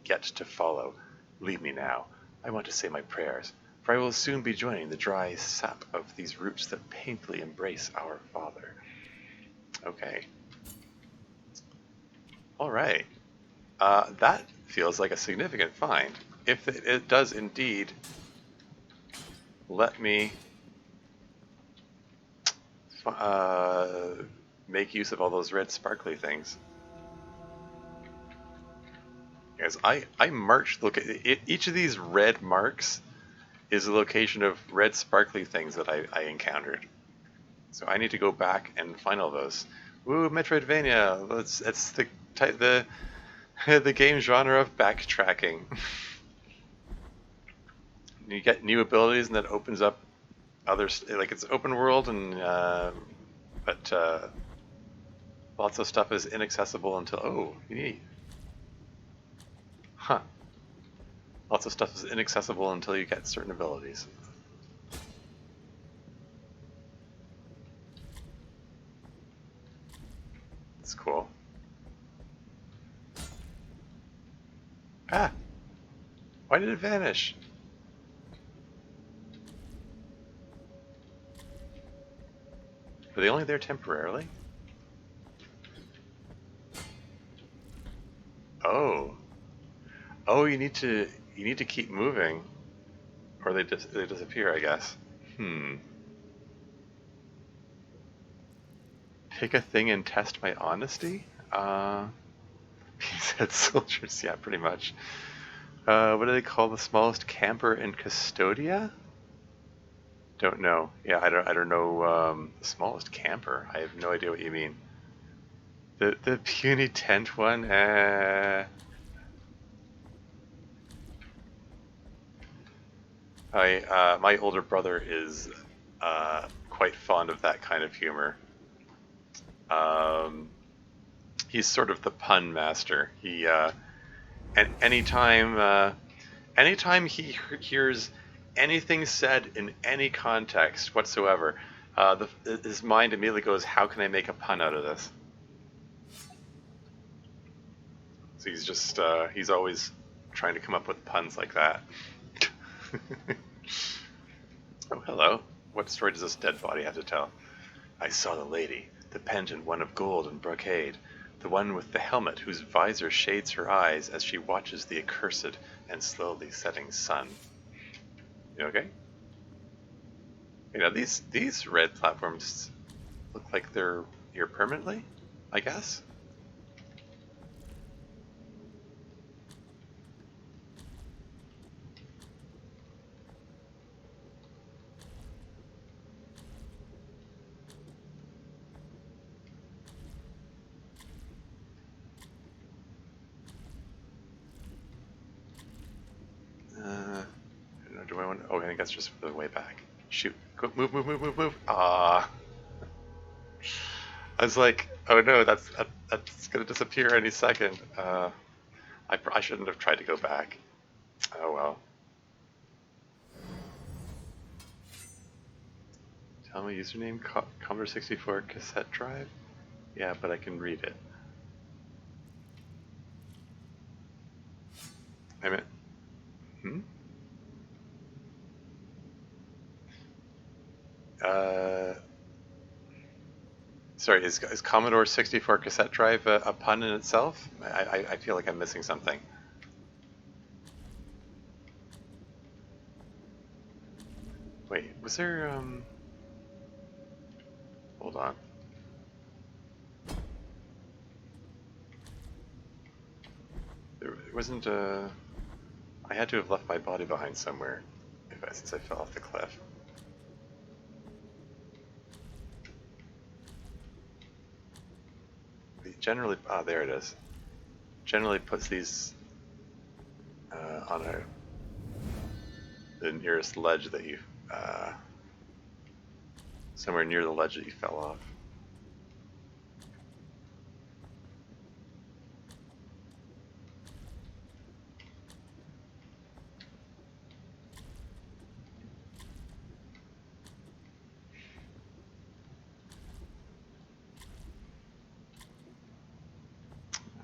yet to follow. Leave me now. I want to say my prayers, for I will soon be joining the dry sap of these roots that painfully embrace our Father. Okay. Alright. That feels like a significant find. If it does indeed let me make use of all those red sparkly things. Guys, I marked, look at it, each of these red marks is a location of red sparkly things that I encountered. So I need to go back and find all those. Woo, Metroidvania! That's the the game genre of backtracking. You get new abilities, and that opens up others. Like it's open world, and but lots of stuff is inaccessible until huh. Lots of stuff is inaccessible until you get certain abilities. It's cool. Ah! Why did it vanish? Were they only there temporarily? Oh. Oh, you need to keep moving, or they disappear, I guess. Pick a thing and test my honesty? He said soldiers, yeah, pretty much. What do they call the smallest camper in Custodia? Don't know. Yeah, I don't know the smallest camper. I have no idea what you mean. The puny tent one? My older brother is quite fond of that kind of humor. He's sort of the pun master. And anytime he hears anything said in any context whatsoever, his mind immediately goes, "How can I make a pun out of this?" So he's always trying to come up with puns like that. Oh, hello. What story does this dead body have to tell? I saw the lady, the pendant one of gold and brocade, the one with the helmet whose visor shades her eyes as she watches the accursed and slowly setting sun. You okay? You know, these red platforms look like they're here permanently, I guess? Do I want? Oh, I think that's just for the way back. Shoot! Go, move! Ah! I was like, oh no, that's gonna disappear any second. I shouldn't have tried to go back. Oh well. Tell me username Commodore 64 cassette drive. Yeah, but I can read it. I meant... Hmm? Sorry, is Commodore 64 cassette drive a pun in itself? I feel like I'm missing something. Wait, was there, hold on. There wasn't a... I had to have left my body behind somewhere since I fell off the cliff. Generally, there it is. Generally puts these on the nearest ledge that you, somewhere near the ledge that you fell off.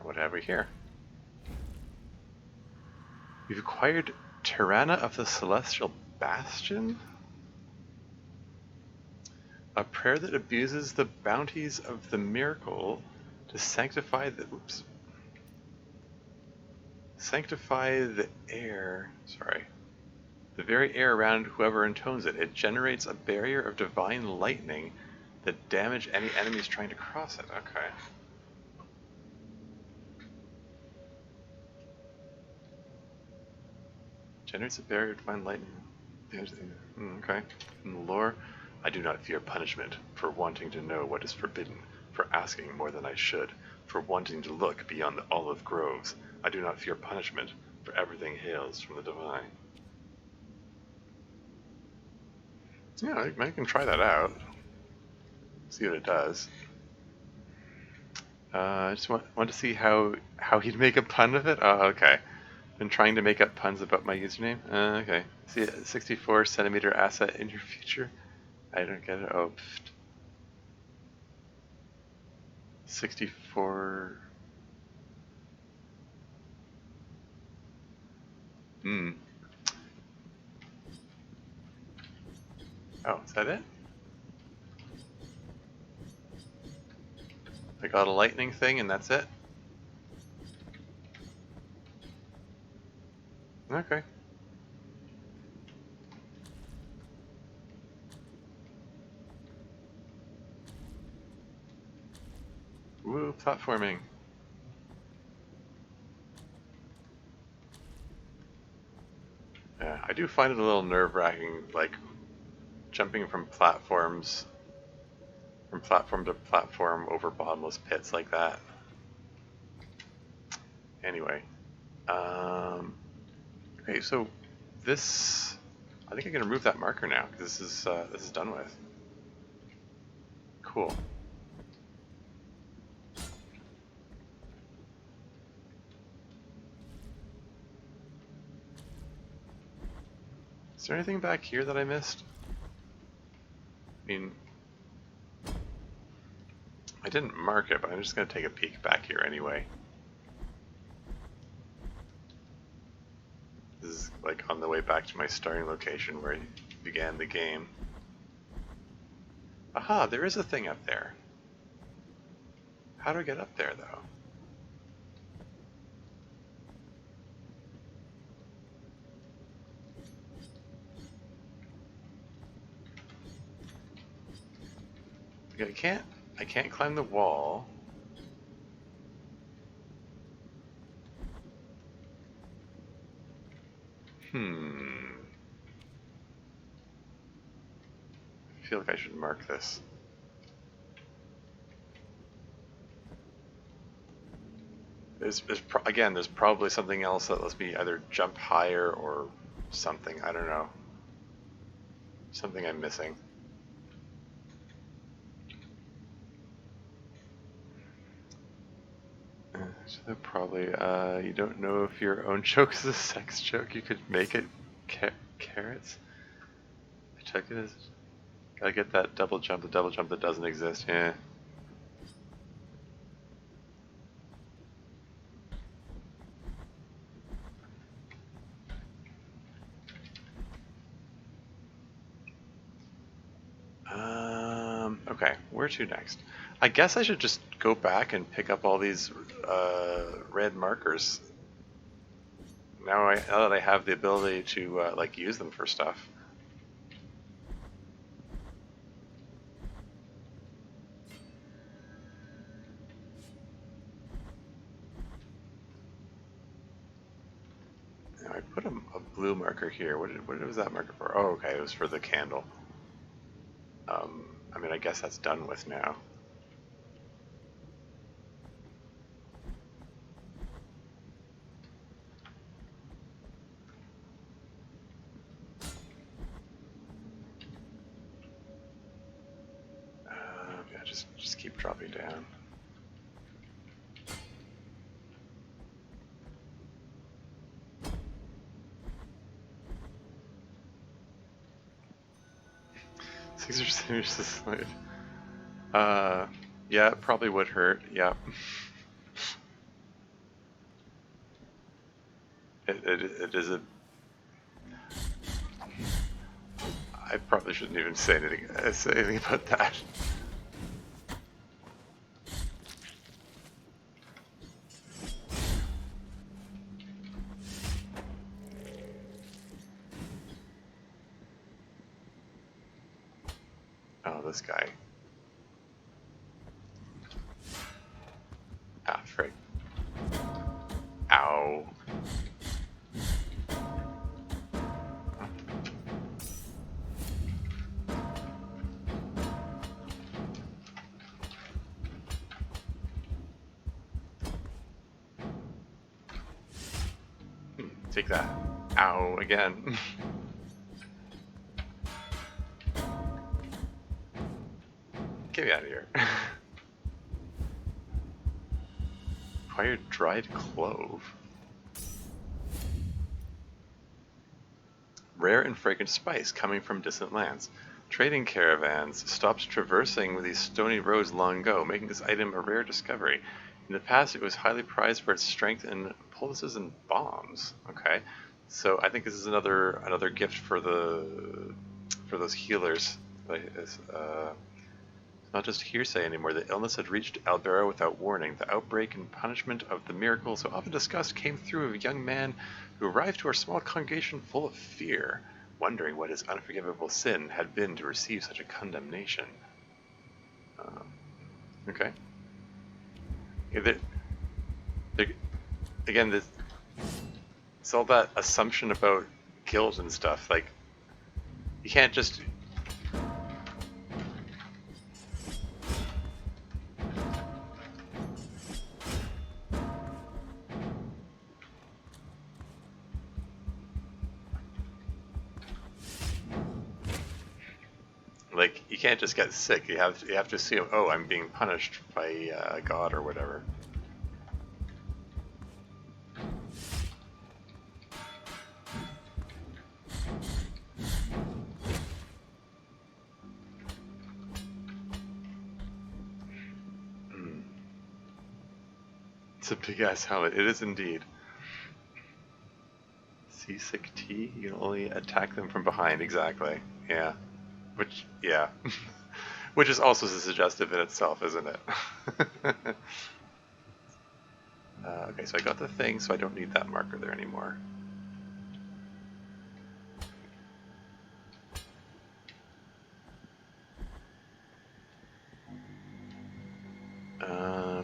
What have we here? We've acquired Tirana of the Celestial Bastion? A prayer that abuses the bounties of the miracle to sanctify the... Oops. Sanctify the air... Sorry. The very air around whoever intones it. It generates a barrier of divine lightning that damage any enemies trying to cross it. Okay. Generates a barrier of divine lightning. Okay. In the lore, I do not fear punishment for wanting to know what is forbidden, for asking more than I should, for wanting to look beyond the olive groves. I do not fear punishment, for everything hails from the divine. Yeah, I can try that out. See what it does. I just want to see how he'd make a pun of it. Oh, okay. Been trying to make up puns about my username. Okay. See a 64 centimeter asset in your future. I don't get it. Oh, 64. Hmm. Oh, is that it? I got a lightning thing and that's it? Okay. Woo, platforming. Yeah, I do find it a little nerve-wracking, like, jumping from platform to platform over bottomless pits like that. Anyway. Okay, so this... I think I can remove that marker now, because this is done with. Cool. Is there anything back here that I missed? I mean, I didn't mark it, but I'm just going to take a peek back here anyway. This is like on the way back to my starting location where I began the game. Aha, there is a thing up there. How do I get up there, though? I can't climb the wall. I feel like I should mark this. Again, there's probably something else that lets me either jump higher or something. I don't know. Something I'm missing. So probably, you don't know if your own joke is a sex joke. You could make it carrots. I took it as... Gotta get that double jump, the double jump that doesn't exist. Yeah. Okay, where to next? I guess I should just go back and pick up all these red markers. Now that I have the ability to like use them for stuff. Now I put a blue marker here. What was that marker for? Oh, okay, it was for the candle. I mean, I guess that's done with now. Yeah, just keep dropping down. Six or seven years to slave. Yeah, it probably would hurt. Yeah. It is a. I probably shouldn't even say anything about that. Oh, this guy. Ah, frick. Ow. Take that. Ow, again. Get me out of here. Acquired dried clove. Rare and fragrant spice coming from distant lands. Trading caravans stopped traversing these stony roads long ago, making this item a rare discovery. In the past, it was highly prized for its strength in poultices and bombs. Okay, so I think this is another gift for those healers. It's not just hearsay anymore. The illness had reached Albera without warning. The outbreak and punishment of the miracle so often discussed came through a young man who arrived to our small congregation full of fear, wondering what his unforgivable sin had been to receive such a condemnation. Okay. Yeah, again, it's all that assumption about guilt and stuff. Like, you can't just... Like, you can't just get sick. You have to assume, oh, I'm being punished by God or whatever. It's a big ass helmet. It is indeed. Seasick T. You can only attack them from behind. Exactly. Yeah. Which, yeah. Which is also suggestive in itself, isn't it? Okay, so I got the thing, so I don't need that marker there anymore.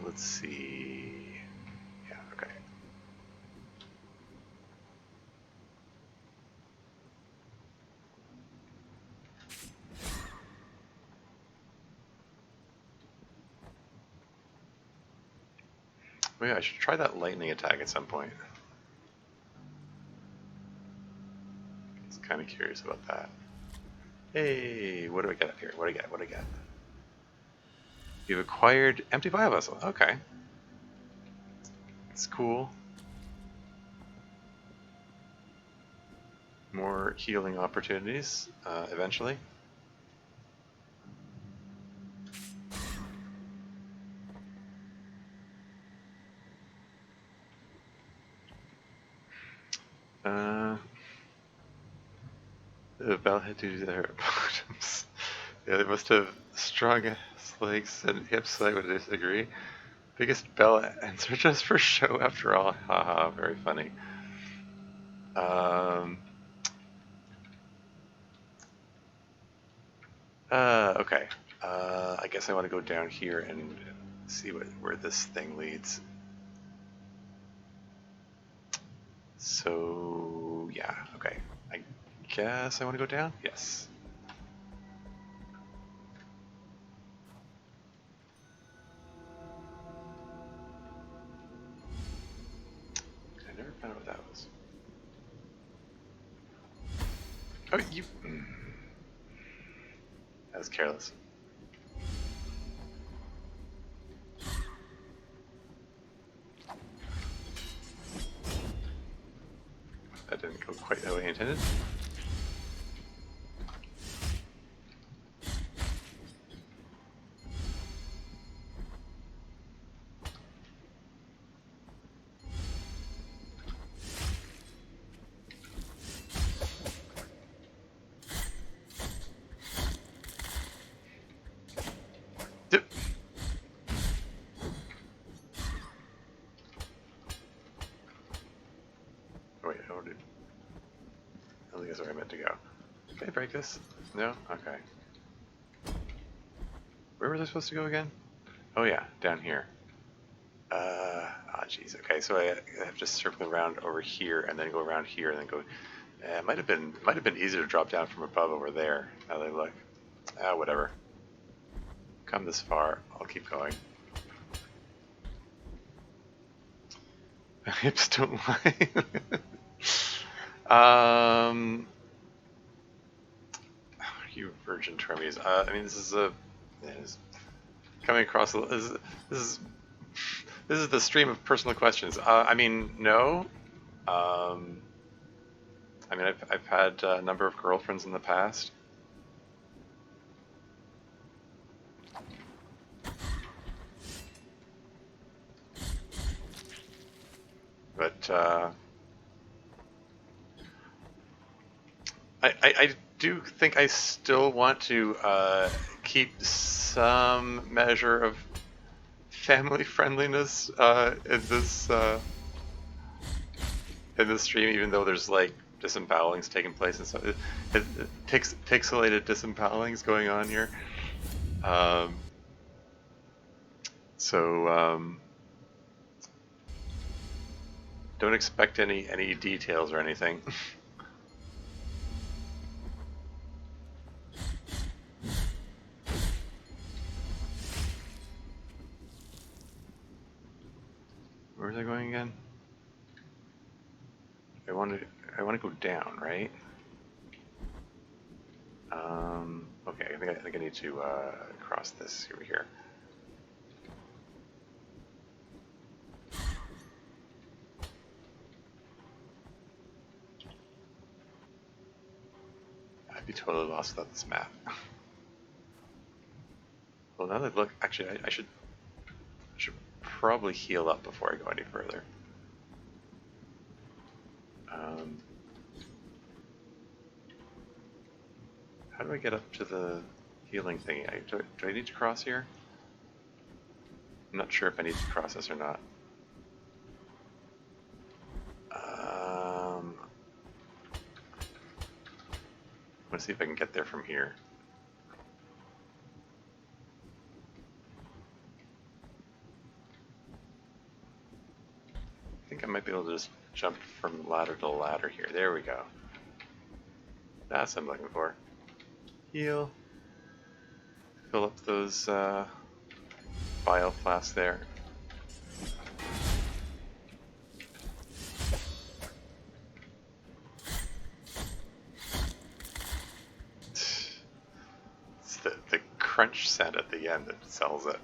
Let's see. Yeah, okay. Oh yeah, I should try that lightning attack at some point. I was kind of curious about that. Hey, what do I get up here? What do I get? What do I get? You've acquired empty vial vessel. Okay. It's cool. More healing opportunities, eventually. The bell had to do their bottoms. Yeah, they must have strong legs and hips. I would disagree. Biggest bell answer just for show after all. Haha, very funny. Um. Okay. I guess I want to go down here and see where this thing leads. So yeah, okay. I guess I want to go down. Yes. I never found out what that was. Oh, you. That was careless. That didn't go quite the way I intended. Dip. Oh, wait, I don't think that's where I meant to go. Can I break this? No? Okay. Where was I supposed to go again? Oh yeah, down here. Jeez. Okay, so I have to circle around over here and then go around here and then go. It might have been easier to drop down from above over there. Now that I look. Whatever. Come this far, I'll keep going. My hips don't lie. You virgin termies. I mean, this is coming across. This is the stream of personal questions. I mean, no. I mean, I've had a number of girlfriends in the past. But I do think I still want to keep some measure of family friendliness in this stream, even though there's like disembowelings taking place and stuff. Pixelated disembowelings going on here. Don't expect any details or anything. Where was I going again? I want to go down, right? Okay, I think I need to cross this over here. I'd be totally lost without this map. Well, now that I look, actually, I should probably heal up before I go any further. How do I get up to the healing thing? Do I need to cross here? I'm not sure if I need to cross this or not. Let's see if I can get there from here. I think I might be able to just jump from ladder to ladder here. There we go. That's what I'm looking for. Heal. Fill up those bio flasks there. It's the crunch sound at the end that sells it.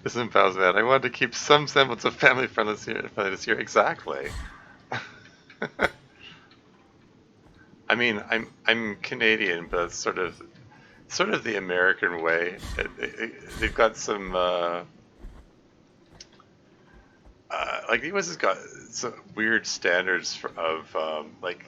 Listen, Bowsman, I wanted to keep some semblance of family friendliness here. Exactly. I mean, I'm Canadian, but it's sort of the American way. They've got some like the US has got some weird standards of like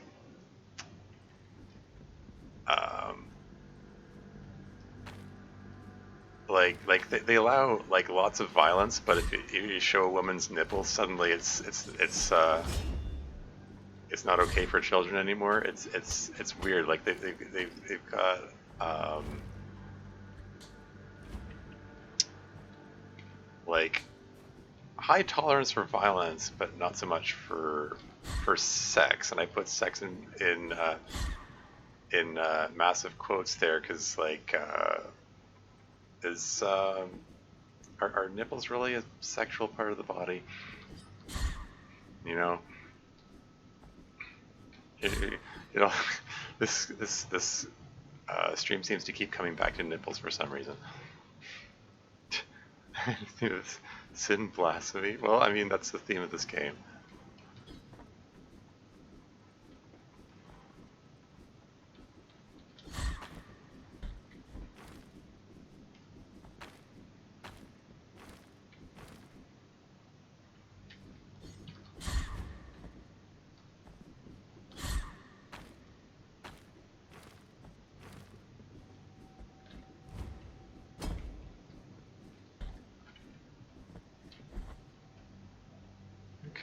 like they allow like lots of violence, but if you show a woman's nipples, suddenly it's not okay for children anymore. It's weird. Like they've got like high tolerance for violence, but not so much for sex. And I put sex in massive quotes there because like is are nipples really a sexual part of the body? You know, you know, this stream seems to keep coming back to nipples for some reason. Sin, blasphemy. Well, I mean that's the theme of this game.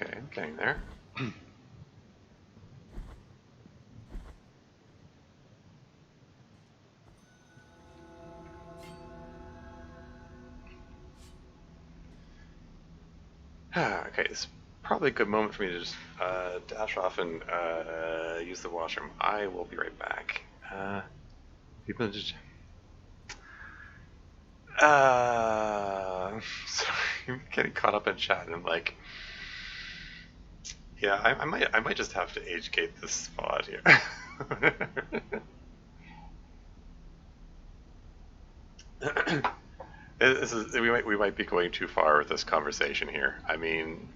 Okay, I'm getting there. Okay, it's probably a good moment for me to just dash off and use the washroom. I will be right back. People just... sorry, I'm getting caught up in chat and I'm like... Yeah, I might just have to age gate this spot here. We might be going too far with this conversation here. I mean,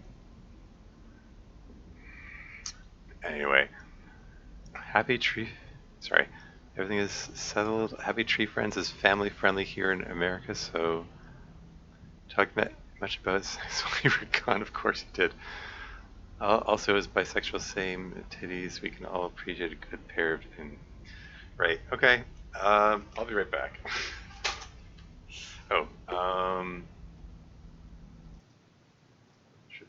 anyway, happy tree. Sorry, everything is settled. Happy Tree Friends is family friendly here in America. So, talked much about sex while you were gone. Of course you did. Also, as bisexual, same titties. We can all appreciate a good pair of. Right. Okay. I'll be right back. Oh. Should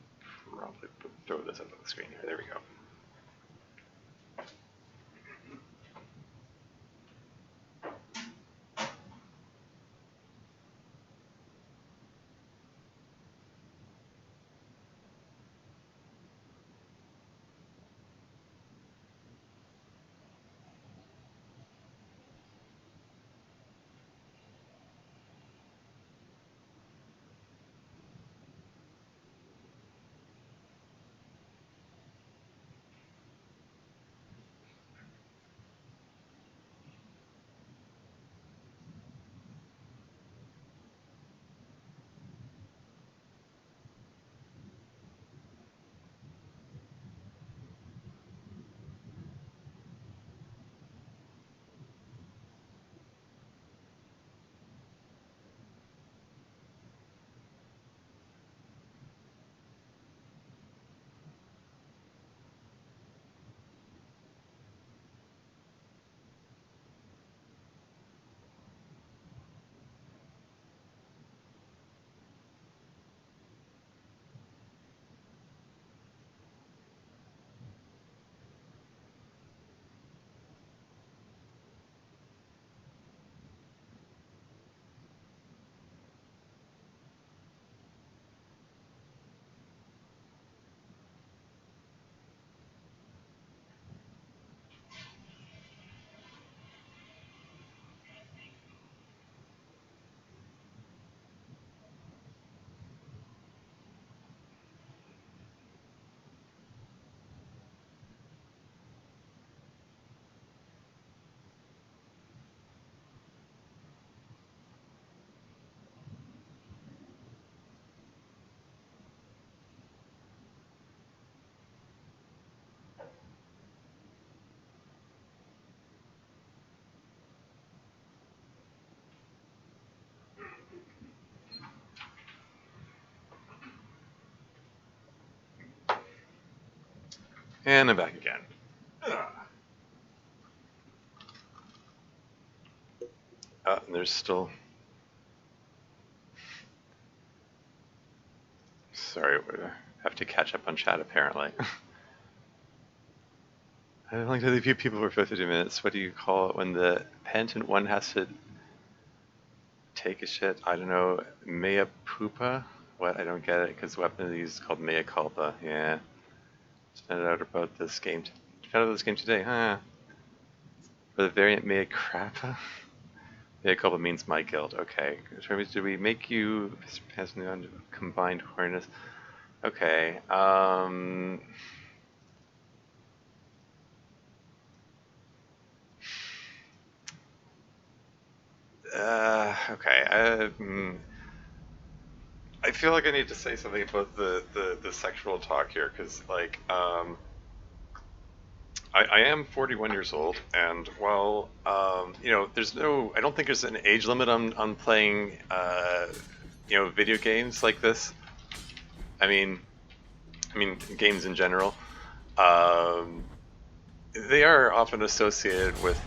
probably throw this up on the screen here. There we go. And I'm back again. And there's still sorry, we have to catch up on chat apparently. I don't like to leave you people for 50 minutes. What do you call it when the penitent one has to take a shit? I don't know. Mea pupa? What? I don't get it because the weapon they use is called mea culpa. Yeah. Just found out about this game. Found out this game today, huh? For the variant mea crappa? Mea culpa means my guilt. Okay. Do we make you passing on combined horniness? Okay. Okay. I feel like I need to say something about the sexual talk here, because, like, I am 41 years old, and while, you know, I don't think there's an age limit on playing, you know, video games like this. I mean, games in general. They are often associated with,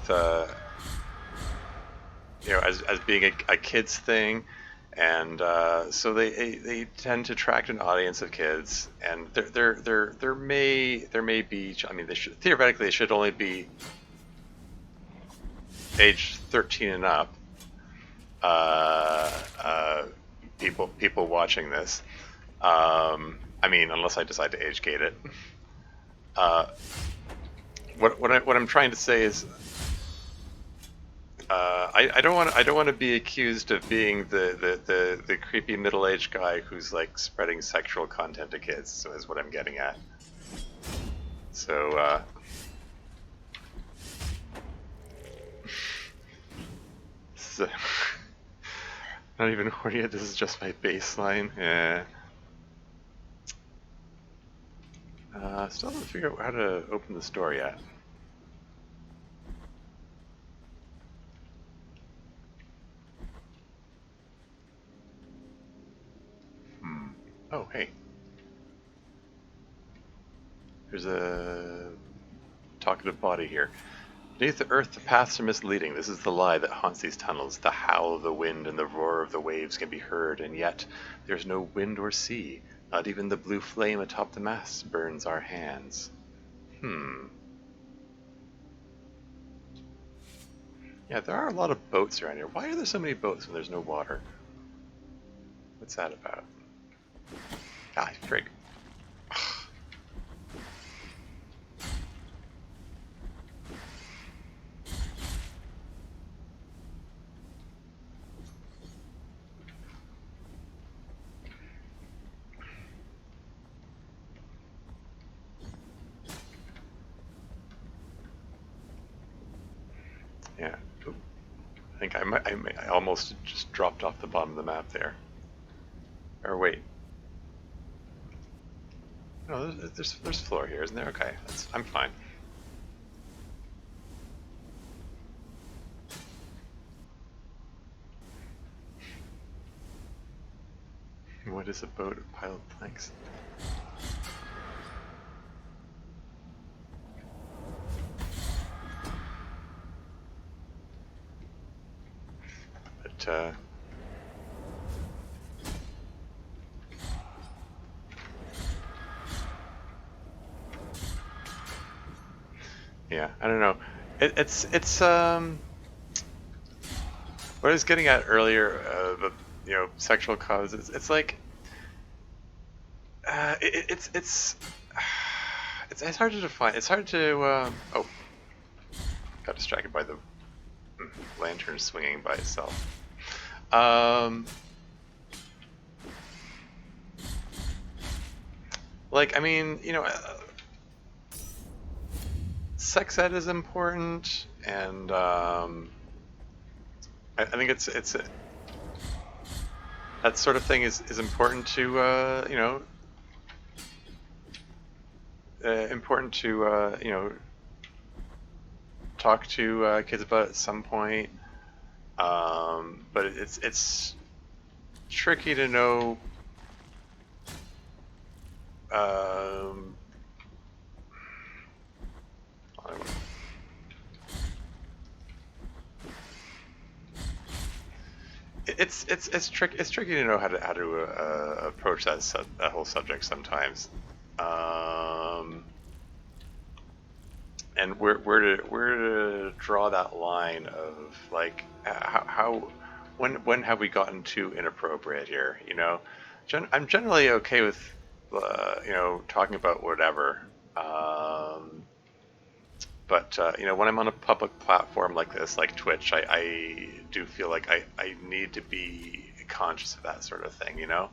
you know, as being a kid's thing, and so they tend to attract an audience of kids, and there may be, I mean, theoretically they should only be age 13 and up. People watching this. I mean, unless I decide to age gate it. What I'm trying to say is, I don't want to be accused of being the creepy middle-aged guy who's like spreading sexual content to kids. So is what I'm getting at. So so not even horny yet. This is just my baseline. Yeah. Still haven't figured out how to open this door yet. Oh, hey. There's a talkative body here. Beneath the earth, the paths are misleading. This is the lie that haunts these tunnels. The howl of the wind and the roar of the waves can be heard, and yet there's no wind or sea. Not even the blue flame atop the masts burns our hands. Yeah, there are a lot of boats around here. Why are there so many boats when there's no water? What's that about? Ah, frig. Yeah. Oop. I think I almost just dropped off the bottom of the map there. Or wait. No, there's floor here, isn't there? Okay, I'm fine. What is a boat? A pile of planks? But yeah, I don't know. It's what I was getting at earlier, the, you know, sexual causes. It's like it's hard to define. It's hard to oh, got distracted by the lantern swinging by itself. Like, I mean, you know, sex ed is important, and I think it's that sort of thing is important to you know, you know, talk to kids about at some point. But it's tricky to know. it's tricky to know how to approach that whole subject sometimes, and where to draw that line of like how when have we gotten too inappropriate here? You know, I'm generally okay with you know, talking about whatever. But you know, when I'm on a public platform like this, like Twitch, I do feel like I need to be conscious of that sort of thing. You know,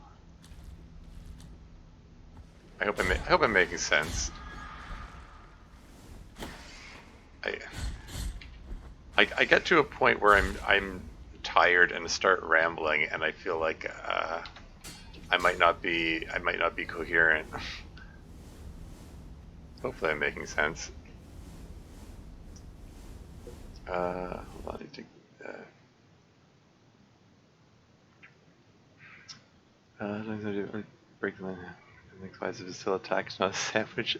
I hope I'm making sense. I, I get to a point where I'm tired and start rambling, and I feel like I might not be coherent. Hopefully, I'm making sense. Hold on, I need to. Break them in. The class is still attacked, not a sandwich.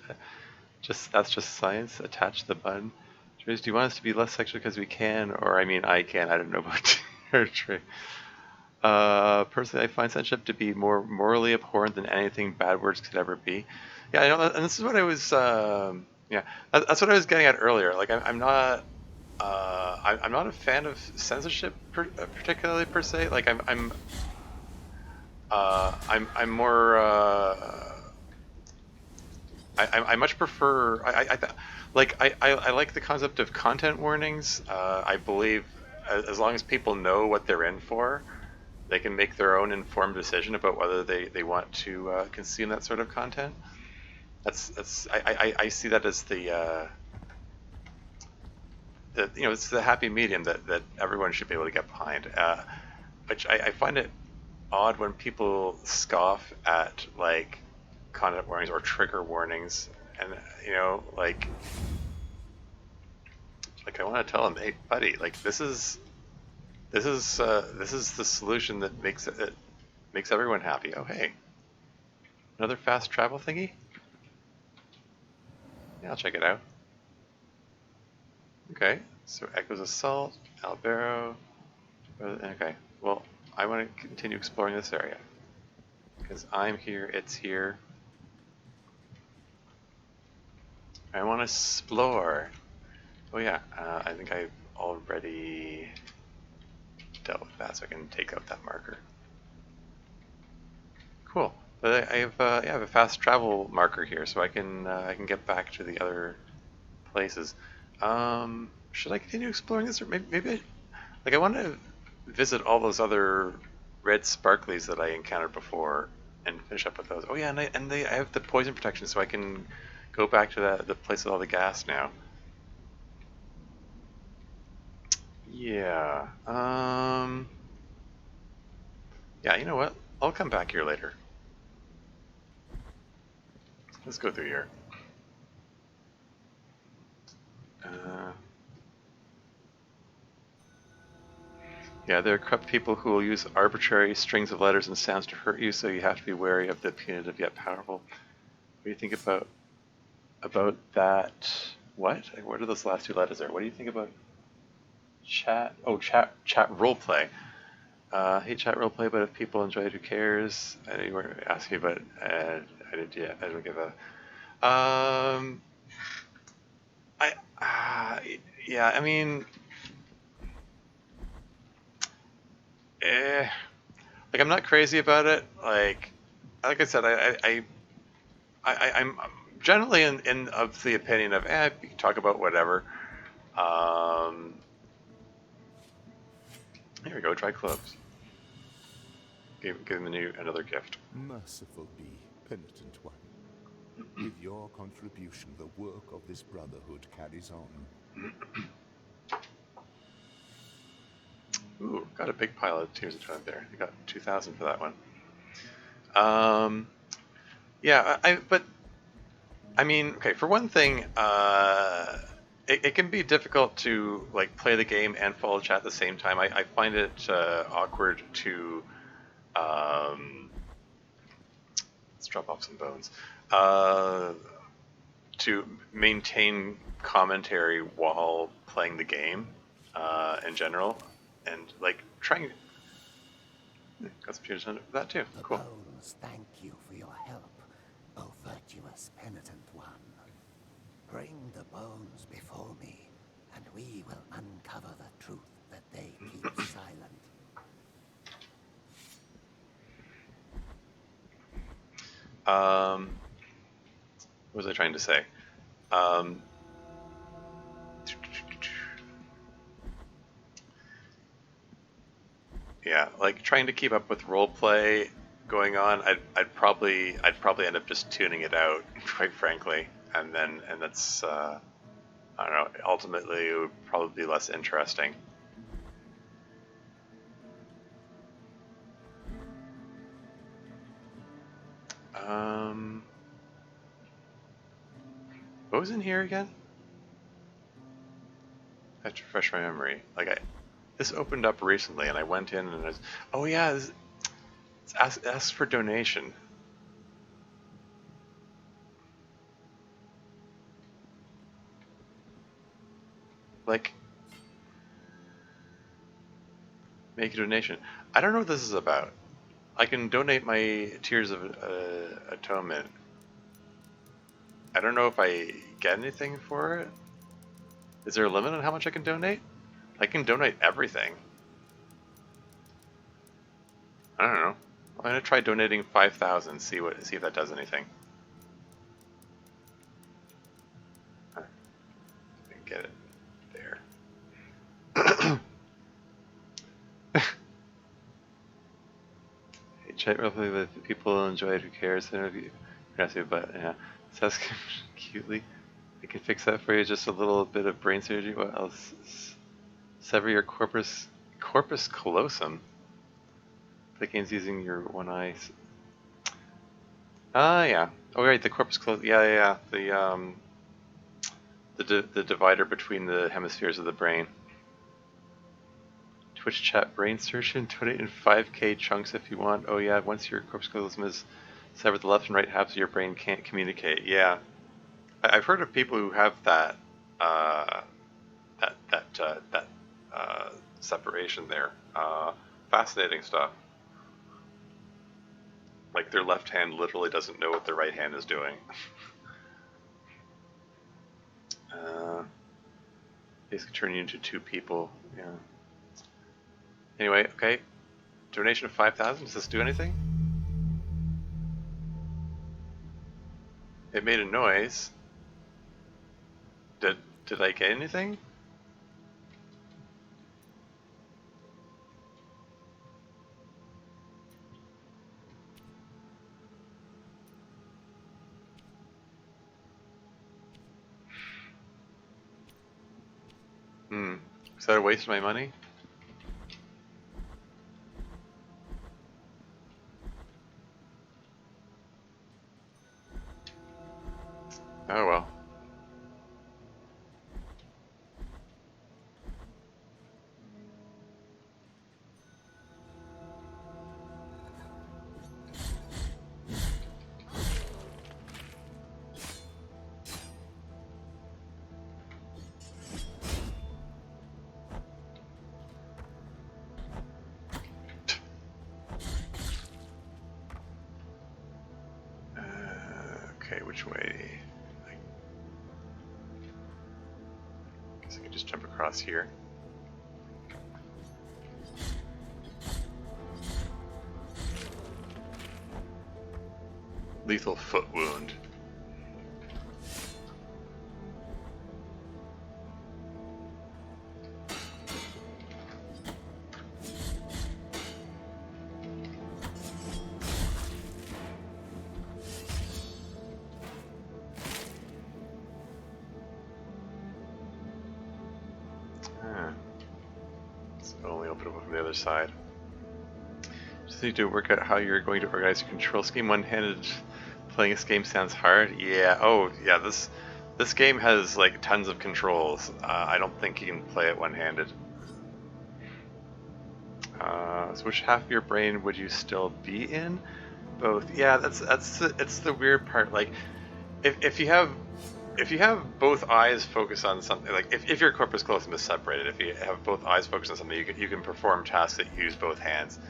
That's just science. Attach the bun. Trace, do you want us to be less sexual because we can, or I mean I can? I don't know about territory. Personally, I find censorship to be more morally abhorrent than anything bad words could ever be. Yeah, I know, and this is what I was. Yeah, that's what I was getting at earlier. Like, I'm not. I'm not a fan of censorship particularly per se. Like, I'm more. I much prefer. I like the concept of content warnings. I believe as long as people know what they're in for, they can make their own informed decision about whether they want to consume that sort of content. I see that as you know, it's the happy medium that everyone should be able to get behind. Which I find it odd when people scoff at like content warnings or trigger warnings, and you know, like I want to tell them, hey buddy, like this is the solution that makes it makes everyone happy. Oh hey, another fast travel thingy. Yeah, I'll check it out. Okay, so Echo's Assault, Albero. Okay, well, I want to continue exploring this area because I'm here, it's here. I want to explore. Oh yeah, I think I've already dealt with that, so I can take out that marker. Cool. But I have yeah, I have a fast travel marker here, so I can get back to the other places. Should I continue exploring this, or maybe I want to visit all those other red sparklies that I encountered before and finish up with those. Oh yeah, and I have the poison protection, so I can go back to the place with all the gas now. Yeah. Yeah, you know what? I'll come back here later. Let's go through here. Yeah, there are corrupt people who will use arbitrary strings of letters and sounds to hurt you, so you have to be wary of the punitive yet powerful. What do you think about that? What? What are those last two letters there? What do you think about chat? Oh, chat roleplay. Hey, chat roleplay, but if people enjoy it, who cares? I know you weren't asking, but I did. Yeah, I don't give a. Yeah, I mean, like I'm not crazy about it. Like I said, I'm generally in of the opinion of, you can talk about whatever. Here we go. Try cloves. Give him another gift. Merciful be, penitent one. With your contribution, the work of this brotherhood carries on. Ooh, got a big pile of Tears of Twilight there. I got 2,000 for that one. Yeah, but I mean, okay, for one thing, it can be difficult to like play the game and follow chat at the same time. I find it awkward to let's drop off some bones. To maintain commentary while playing the game in general, and like trying. Got some tunes under that too. The Cool. bones thank you for your help, O virtuous penitent one. Bring the bones before me, and we will uncover the truth that they keep silent. What was I trying to say? Um, yeah, like trying to keep up with roleplay going on. I'd probably end up just tuning it out, quite frankly, and that's I don't know. Ultimately, it would probably be less interesting. What was in here again? I have to refresh my memory. This opened up recently, and I went in and oh yeah, it's ask for donation. Like, make a donation. I don't know what this is about. I can donate my Tears of Atonement. I don't know if I get anything for it. Is there a limit on how much I can donate? I can donate everything. I don't know. I'm gonna try donating 5,000. See if that does anything. I can get it there. Hey, chat roughly with people enjoy it. Who cares? I don't know if you, but yeah, says cutely. I can fix that for you. Just a little bit of brain surgery. What else? Sever your corpus callosum. Play games using your one eye. Yeah. Oh right, the corpus callosum. Yeah. The divider between the hemispheres of the brain. Twitch chat brain surgeon. Donate in 5K chunks if you want. Oh yeah. Once your corpus callosum is severed, the left and right halves of your brain can't communicate. Yeah. I've heard of people who have that separation there. Fascinating stuff. Like their left hand literally doesn't know what their right hand is doing. Basically turning you into two people. Yeah. Anyway, okay. Donation of 5,000. Does this do anything? It made a noise. Did I get anything? Was that a waste of my money? Oh well. Okay, which way? I guess I can just jump across here. Lethal foot wound. Only open up from the other side. Just need to work out how you're going to organize your control scheme. One-handed playing this game sounds hard. Yeah. Oh, yeah. This game has like tons of controls. I don't think you can play it one-handed. So which half of your brain would you still be in? Both. Yeah. It's the weird part. Like, if you have both eyes focus on something, like if your corpus callosum is separated, if you have both eyes focused on something, you can perform tasks that use both hands.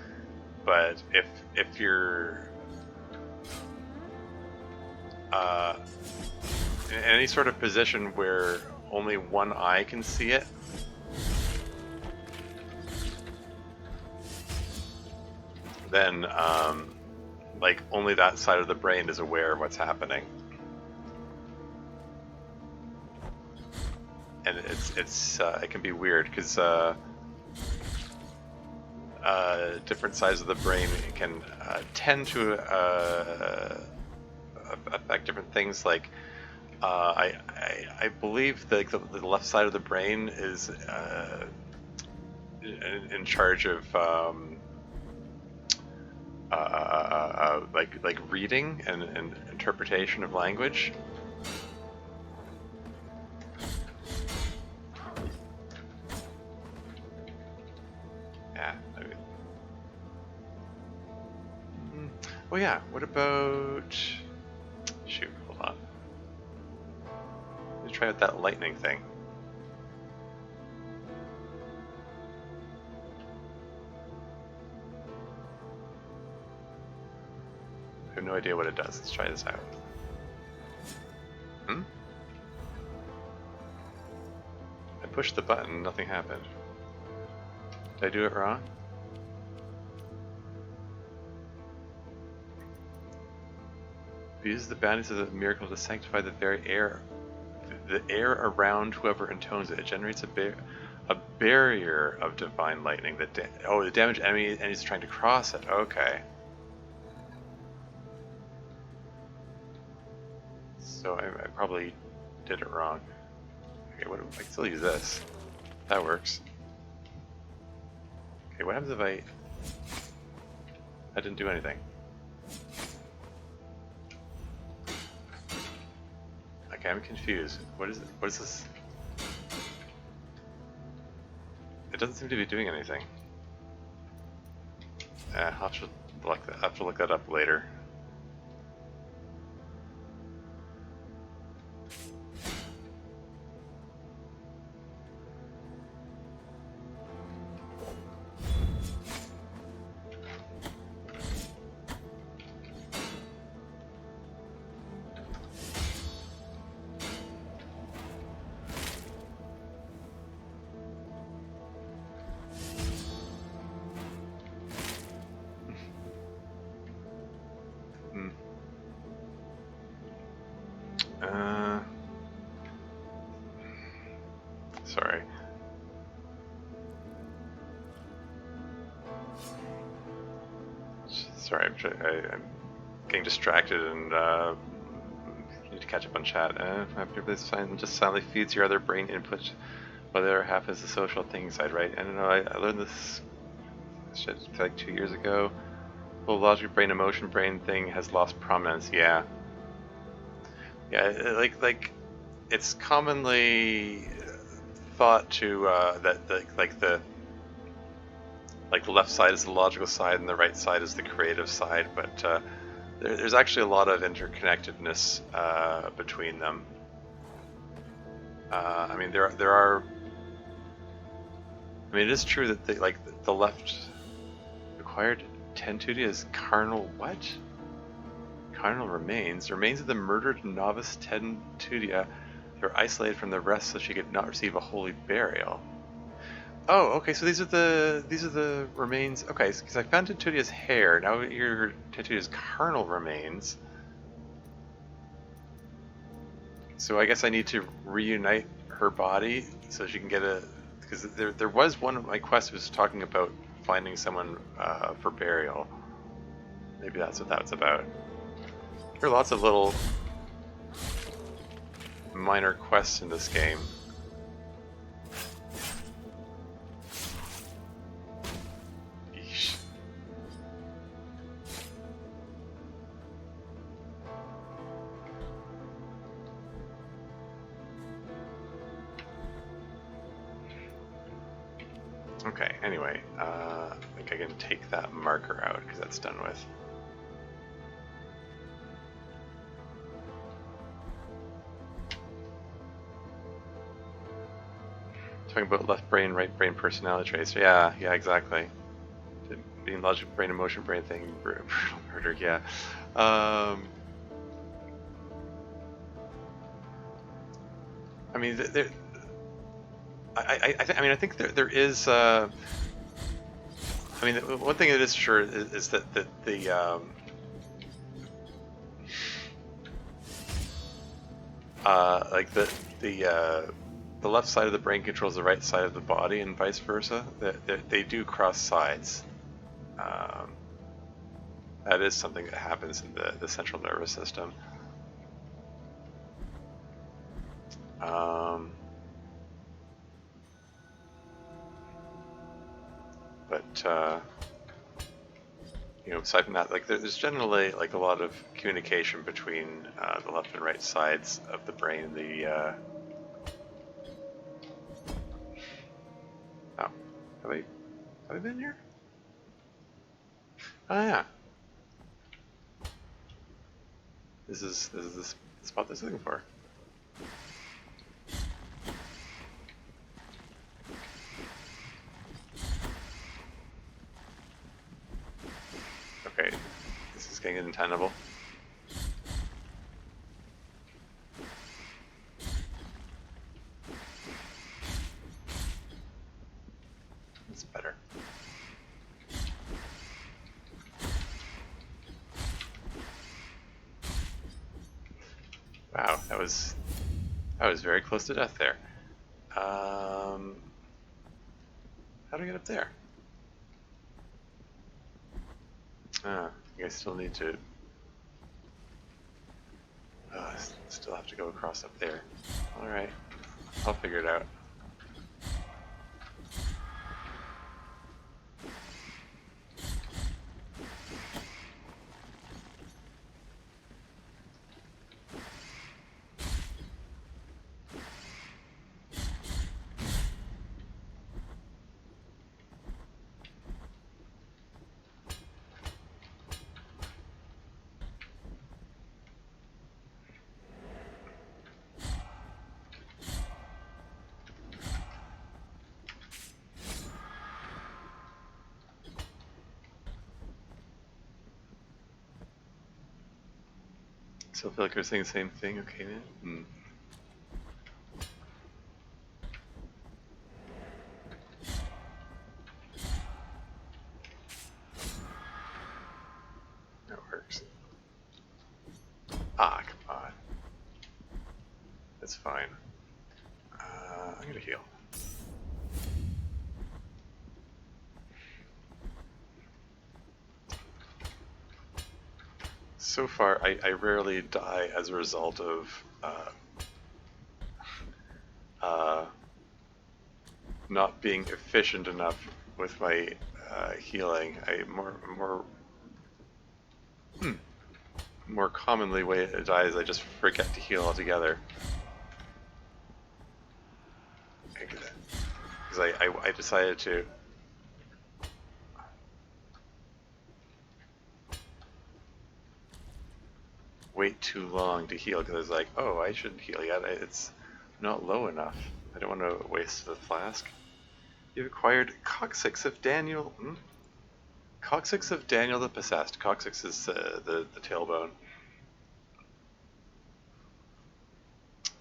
but if you're in any sort of position where only one eye can see it, then like only that side of the brain is aware of what's happening, and it can be weird because different sides of the brain can tend to affect different things. Like I believe the left side of the brain is in charge of like reading and interpretation of language. Yeah. Oh yeah. What about? Shoot. Hold on. Let's try out that lightning thing. I have no idea what it does. Let's try this out. I pushed the button, nothing happened. Did I do it wrong? Use the bounties of the miracle to sanctify the very air, the air around whoever intones it. It generates a barrier of divine lightning that the damaged enemy and he's trying to cross it. Okay. So I probably did it wrong. Okay, what I can still use this. That works. Okay, what happens if I didn't do anything? Okay, I'm confused. What is it? What is this? It doesn't seem to be doing anything. I'll have to look that up later. Sorry. Sorry, I'm getting distracted and need to catch up on chat. After this sign just silently feeds your other brain input, while the other half is the social thinking side, right? I don't know. I learned this shit like 2 years ago. The logic brain, emotion brain thing has lost prominence. Yeah. Yeah, like it's commonly thought to that the left side is the logical side and the right side is the creative side, but there's actually a lot of interconnectedness between them. I mean, there are. I mean, it is true that the left acquired Tentudia is carnal. What? Carnal remains of the murdered novice Tentudia. They're isolated from the rest so she could not receive a holy burial. Oh, okay. So these are the remains. Okay, because I found Tentudia's hair. Now your Tentudia's carnal remains. So I guess I need to reunite her body so she can get a. Because there was one of my quests was talking about finding someone for burial. Maybe that's what that's about. There are lots of little minor quests in this game. Yeesh. Okay, anyway, I think I can take that marker out because that's done with. Talking about left brain, right brain personality traits. Yeah, exactly. being logic brain, emotion brain thing, brutal murder. Yeah. I mean, there. I think there is. I mean, one thing that is sure is that the like the left side of the brain controls the right side of the body, and vice versa. They do cross sides. That is something that happens in the central nervous system. But you know, aside from that, like there's generally like a lot of communication between the left and right sides of the brain. Oh, have I been here? Oh yeah. This is the spot that's looking for. Okay, this is getting untenable. It's better. Wow, that was very close to death there. How do I get up there? I think I still need to. I still have to go across up there. All right, I'll figure it out. Still feel like we're saying the same thing. Okay, man. That works. Ah, come on. That's fine. I'm gonna heal. So far, I rarely die as a result of not being efficient enough with my healing. More commonly way it dies, I just forget to heal altogether. Because I decided to. Wait too long to heal because I was like, oh, I shouldn't heal yet. It's not low enough. I don't want to waste the flask. You've acquired Coccyx of Daniel. Coccyx of Daniel the Possessed. Coccyx is the tailbone.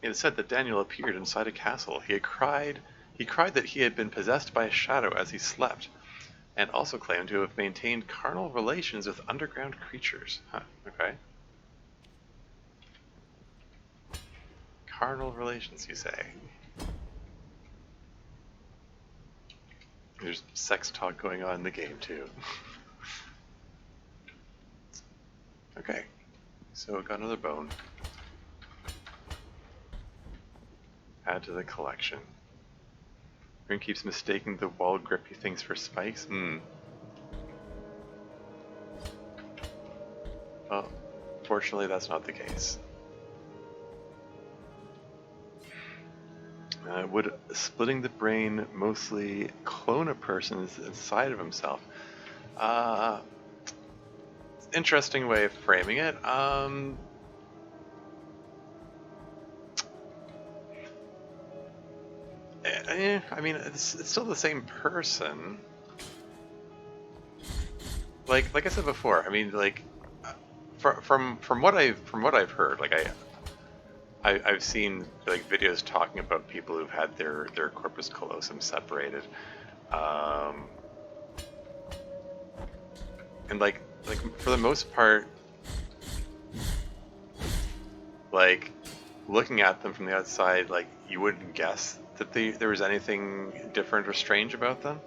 It said that Daniel appeared inside a castle. He cried that he had been possessed by a shadow as he slept, and also claimed to have maintained carnal relations with underground creatures. Huh, okay. Carnal relations, you say? There's sex talk going on in the game, too. Okay, so got another bone. Add to the collection. Ring keeps mistaking the wall grippy things for spikes? Well, fortunately that's not the case. Would splitting the brain mostly clone a person inside of himself? Interesting way of framing it. I mean, it's still the same person. like I said before, I mean, like from what I've heard, like I've seen like videos talking about people who've had their corpus callosum separated, um, and like for the most part, like looking at them from the outside, like you wouldn't guess that there was anything different or strange about them.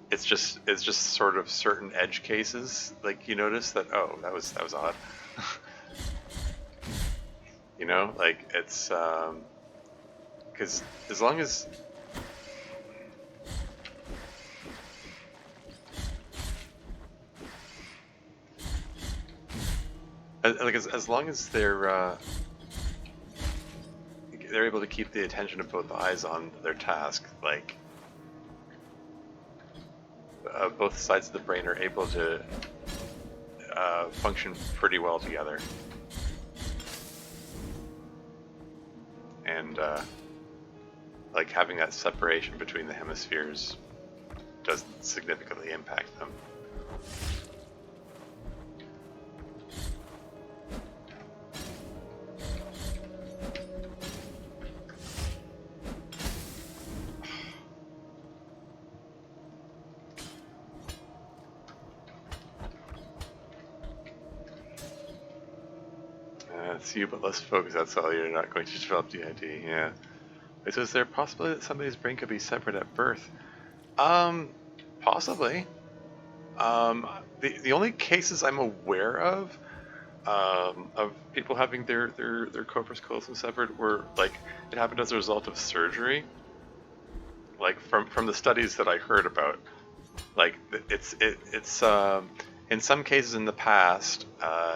It's just sort of certain edge cases, like you notice that, oh, that was odd. You know, like it's because as long as as long as they're able to keep the attention of both eyes on their task, like both sides of the brain are able to function pretty well together. And like having that separation between the hemispheres does significantly impact them. It's you, but less focused. That's all. You're not going to develop DID. Yeah. Wait, so is there a possibility that somebody's brain could be separate at birth? Possibly. The only cases I'm aware of people having their corpus callosum severed were like it happened as a result of surgery. Like from the studies that I heard about, like it's in some cases in the past,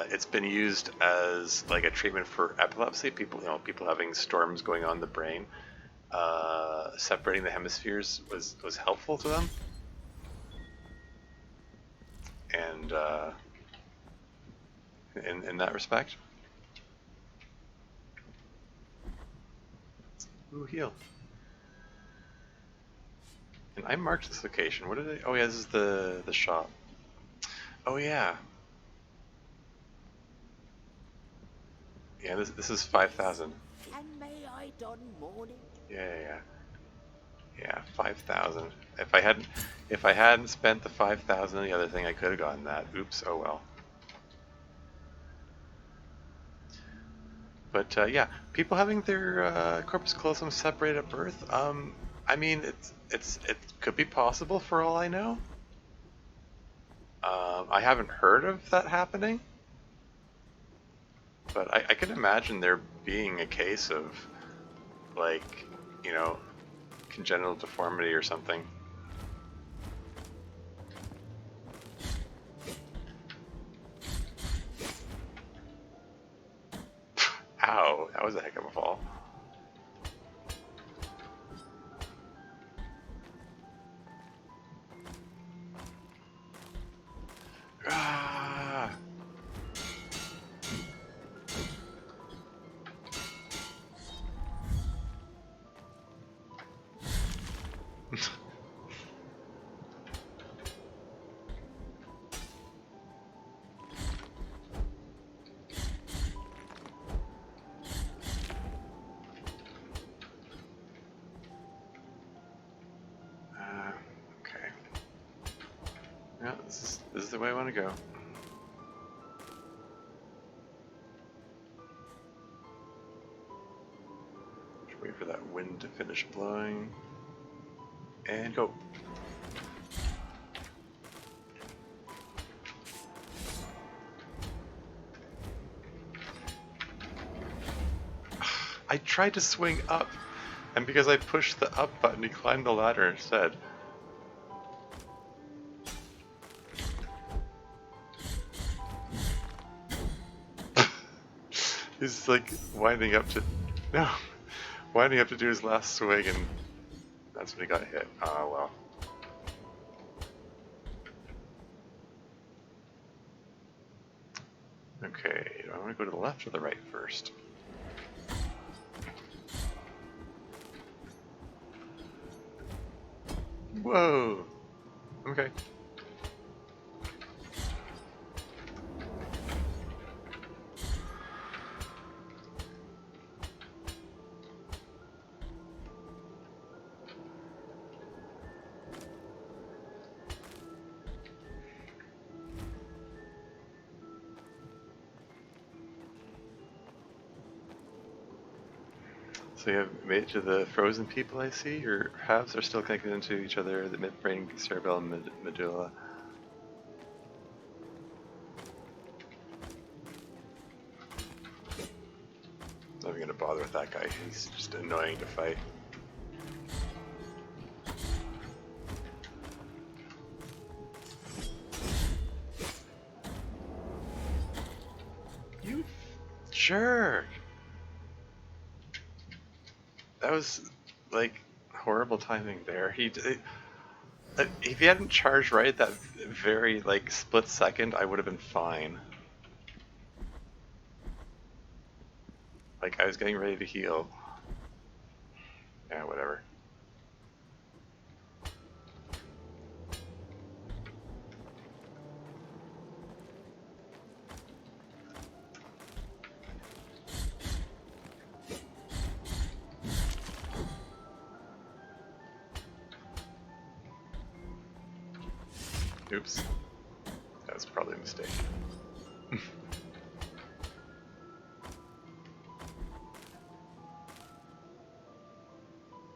it's been used as like a treatment for epilepsy. People having storms going on in the brain, separating the hemispheres was helpful to them. And in that respect. Ooh, heal. And I marked this location. What did I? Oh yeah, this is the shop. Oh yeah. Yeah, this is 5,000. And may I done morning? Yeah, 5,000. If I hadn't spent the 5,000 on the other thing, I could have gotten that. Oops. Oh well. But yeah, people having their corpus callosum separated at birth. I mean, it could be possible for all I know. I haven't heard of that happening, but I can imagine there being a case of, like, you know, congenital deformity or something. Ow, that was a heck of a fall. Ah. Okay. Yeah, this is the way I want to go. Just wait for that wind to finish blowing. And go. I tried to swing up, and because I pushed the up button, he climbed the ladder instead. He's like winding up to do his last swing, and that's when he got hit. Ah, well. Okay, do I want to go to the left or the right first? Whoa. Okay. So you have made it to the frozen people, I see? Your halves are still connected into each other, the midbrain, cerebellum, medulla. Not even gonna bother with that guy, he's just annoying to fight. You jerk! That was, like, horrible timing there. If he hadn't charged right at that very, like, split second, I would have been fine. Like, I was getting ready to heal. Yeah, whatever. Oops. That was probably a mistake.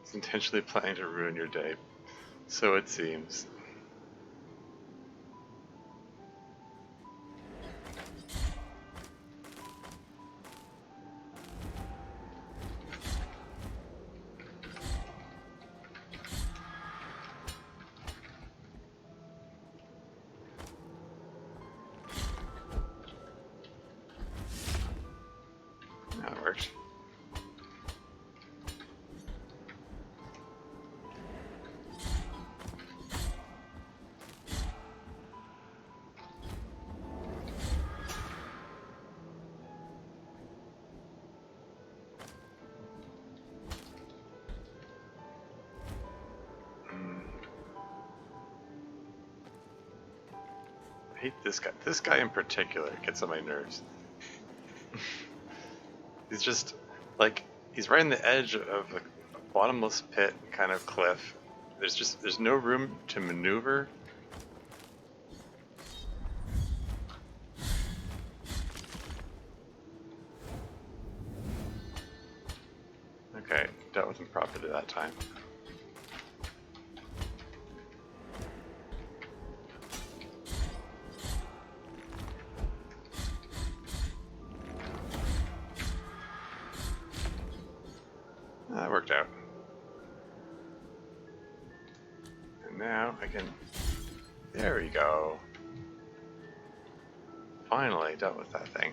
It's intentionally planning to ruin your day. So it seems. That worked. I hate this guy. This guy in particular gets on my nerves. He's just, like, he's right on the edge of a bottomless pit kind of cliff. There's no room to maneuver. Okay, dealt with him properly that time. That worked out. And now I can... There we go. Finally dealt with that thing.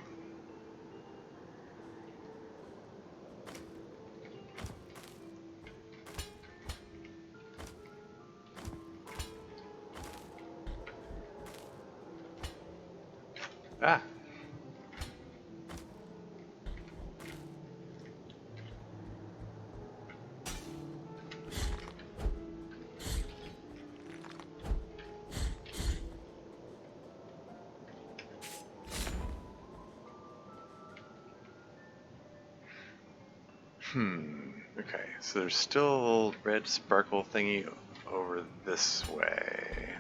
Ah! Okay, so there's still a little red sparkle thingy over this way.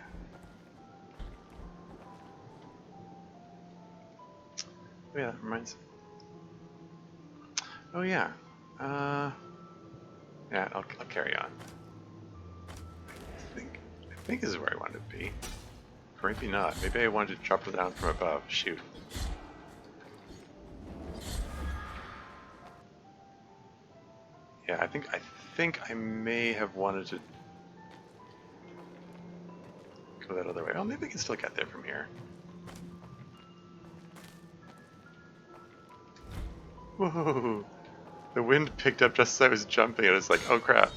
Oh yeah, that reminds... Oh yeah. Yeah, I'll carry on. I think this is where I wanted to be. Or maybe not. Maybe I wanted to drop it down from above. Shoot. Yeah, I think I may have wanted to go that other way. Oh, maybe I can still get there from here. Whoa! The wind picked up just as I was jumping. I was like, oh crap.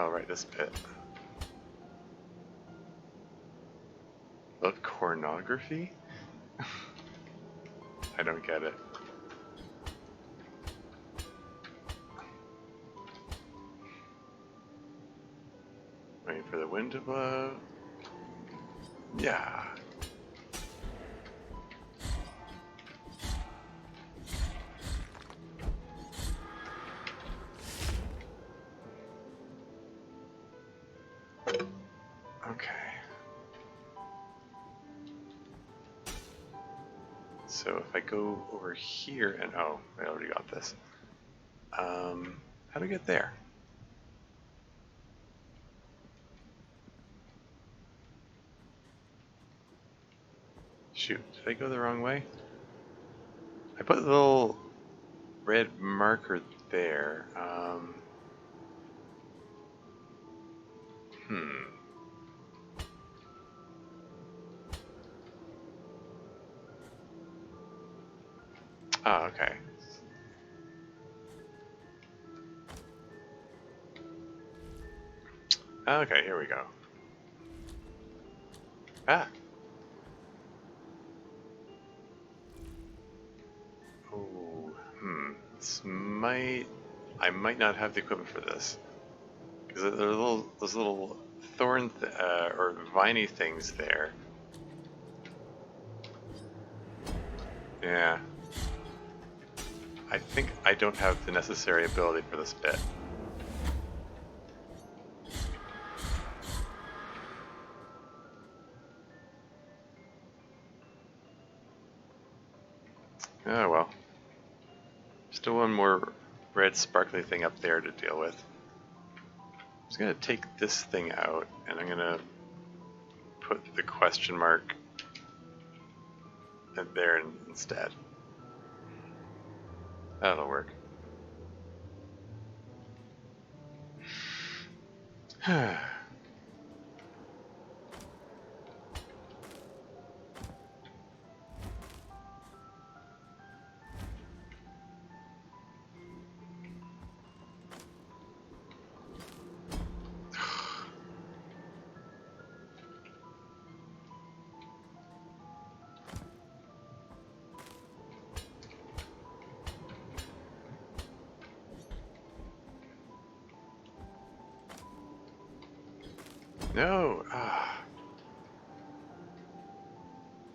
Oh, right, this pit. About pornography? I don't get it. Waiting for the wind to blow. Yeah. Okay. So if I go over here and oh, I already got this. How do I get there? Shoot, did I go the wrong way? I put the little red marker there. Hmm. Oh, okay. Okay, here we go. Ah. Oh, This might... I might not have the equipment for this. Because there are those little thorn or viney things there. Yeah. I think I don't have the necessary ability for this bit. Oh well. Still one more red sparkly thing up there to deal with. I'm just gonna take this thing out and I'm gonna put the question mark there instead. That'll work. No!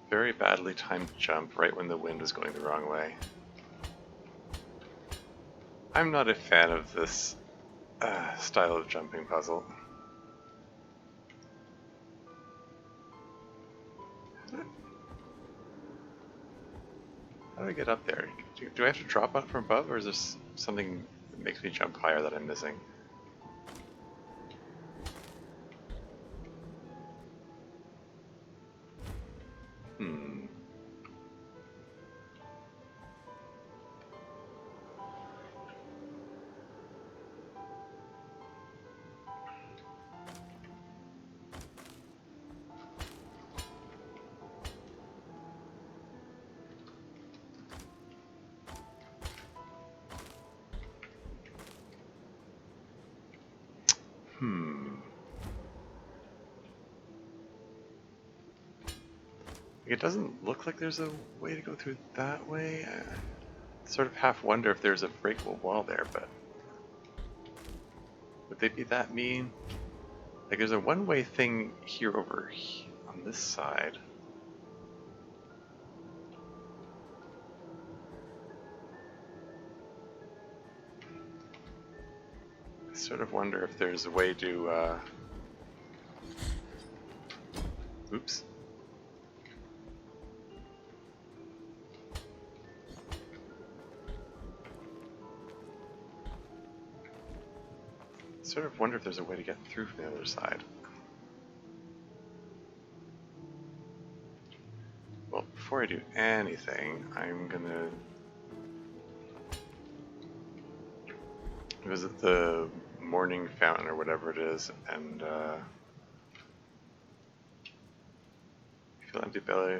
Very badly timed jump right when the wind was going the wrong way. I'm not a fan of this style of jumping puzzle. How do I get up there? Do I have to drop out from above, or is there something that makes me jump higher that I'm missing? Hmm. It doesn't look like there's a way to go through that way. I sort of half wonder if there's a breakable wall there, but would they be that mean? Like there's a one-way thing here over on this side. I sort of wonder if there's a way to, oops. Sort of wonder if there's a way to get through from the other side. Well, before I do anything, I'm gonna visit the morning fountain or whatever it is, and feel empty belly,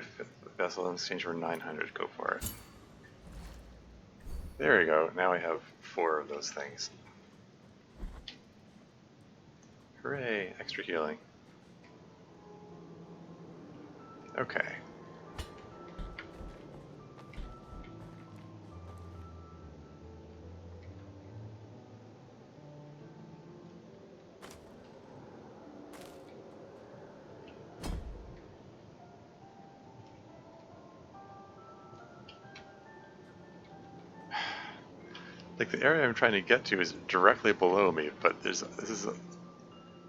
vessel in exchange for 900. Go for it. There we go. Now I have 4 of those things. Hooray! Extra healing. Okay. Like the area I'm trying to get to is directly below me, but this is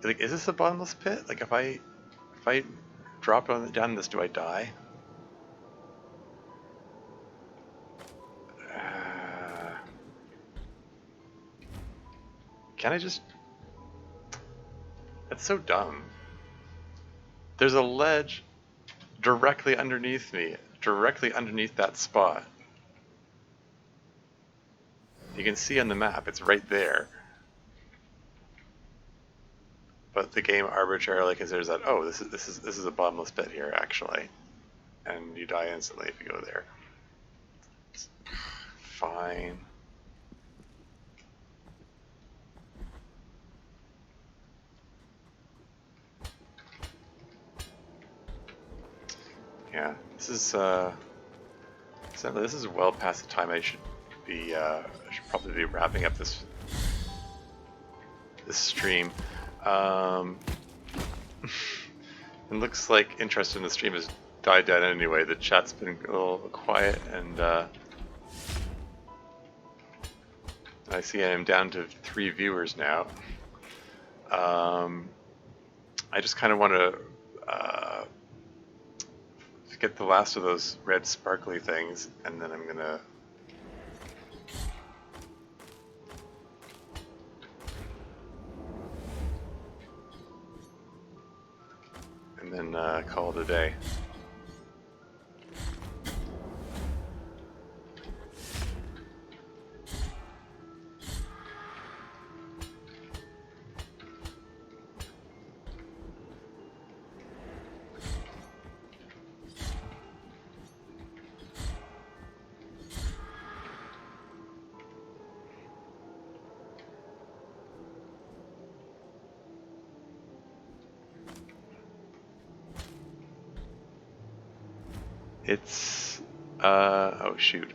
like, is this a bottomless pit? Like if I drop down this, do I die? Can I just? That's so dumb. There's a ledge directly underneath me, directly underneath that spot. You can see on the map, it's right there. But the game arbitrarily considers that, oh, this is a bottomless pit here actually, and you die instantly if you go there. Fine. Yeah, this is well past the time I should probably be wrapping up this stream. It looks like interest in the stream has died down anyway. The chat's been a little quiet, and I see I am down to 3 viewers now. I just kind of want to get the last of those red sparkly things, and then I'm gonna call it a day. It's oh shoot.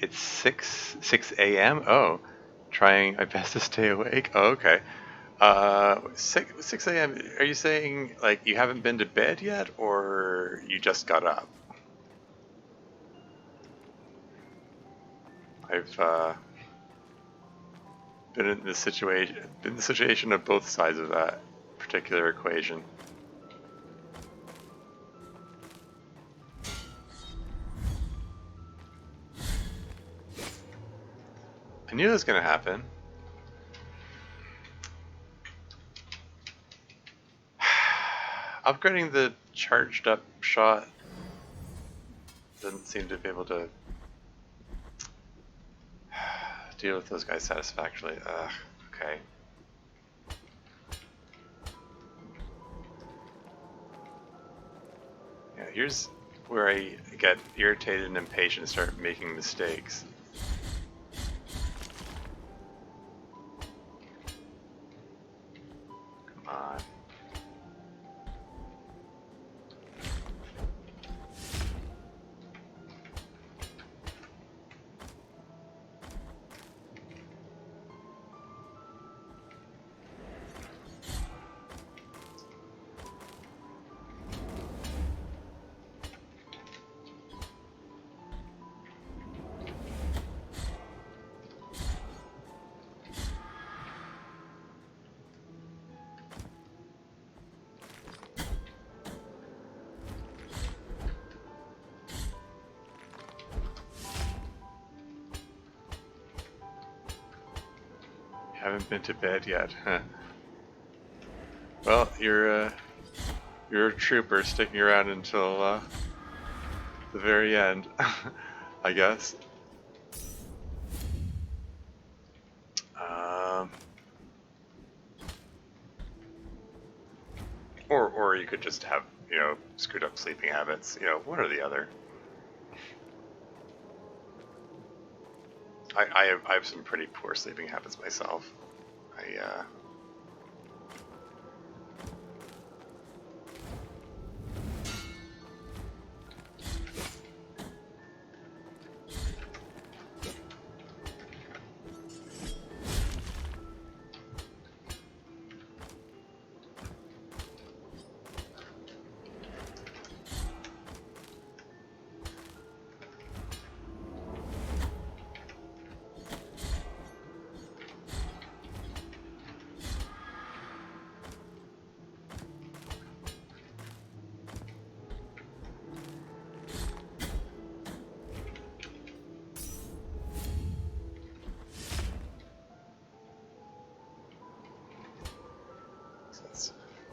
It's 6 a.m. Oh, trying my best to stay awake. Oh, okay. 6 a.m. Are you saying like you haven't been to bed yet, or you just got up? I've been in the situation of both sides of that particular equation. I knew that was going to happen. Upgrading the charged up shot doesn't seem to be able to deal with those guys satisfactorily. Okay. Yeah, here's where I get irritated and impatient and start making mistakes. Come on. Haven't been to bed yet, huh? Well, you're a trooper sticking around until the very end, I guess. Or you could just have, you know, screwed up sleeping habits, you know, one or the other. I have some pretty poor sleeping habits myself.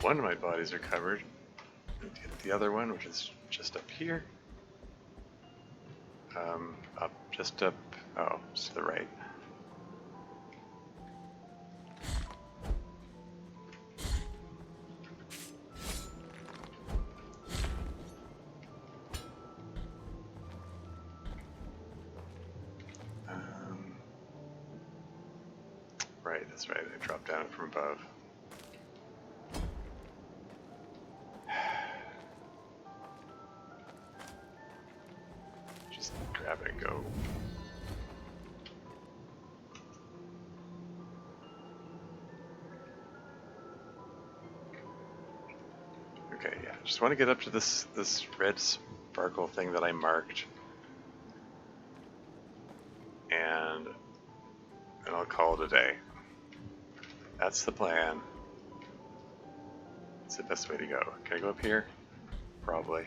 one of my bodies are covered. Get the other one, which is just up here. Just up. Oh, it's to the right. Right, that's right. I dropped down from above. Just grab it and go. Okay, yeah. Just want to get up to this red sparkle thing that I marked, and I'll call it a day. That's the plan. It's the best way to go. Can I go up here? Probably.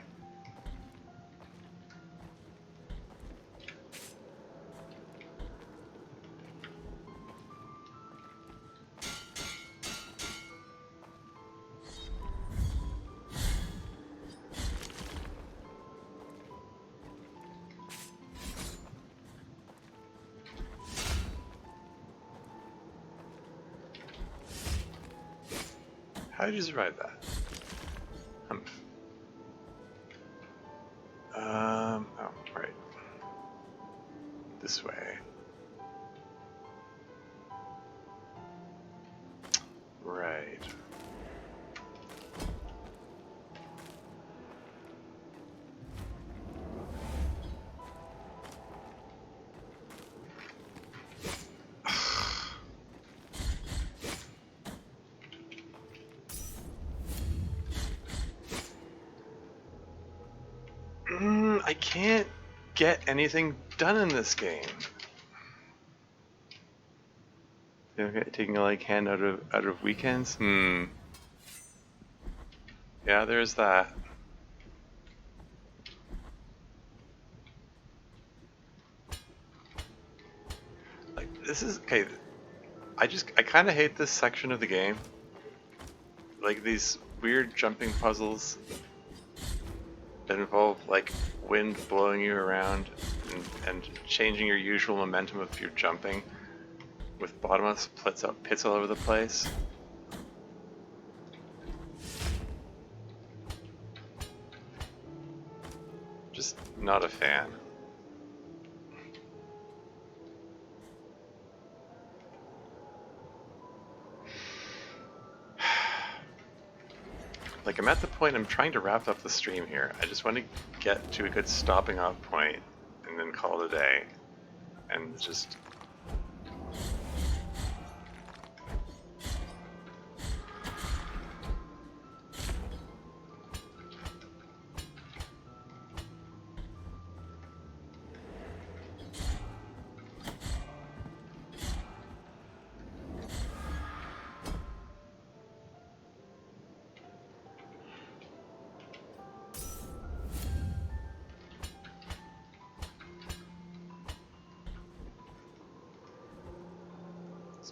How did you survive that? Oh, right. This way. Right. I can't get anything done in this game. Okay, taking a like hand out of weekends? Yeah, there's that. Like, this is okay. I kind of hate this section of the game. Like these weird jumping puzzles that involve like wind blowing you around and changing your usual momentum of your jumping with bottomless pits all over the place. Just not a fan. Like, I'm at the point, I'm trying to wrap up the stream here. I just want to get to a good stopping off point and then call it a day. And just...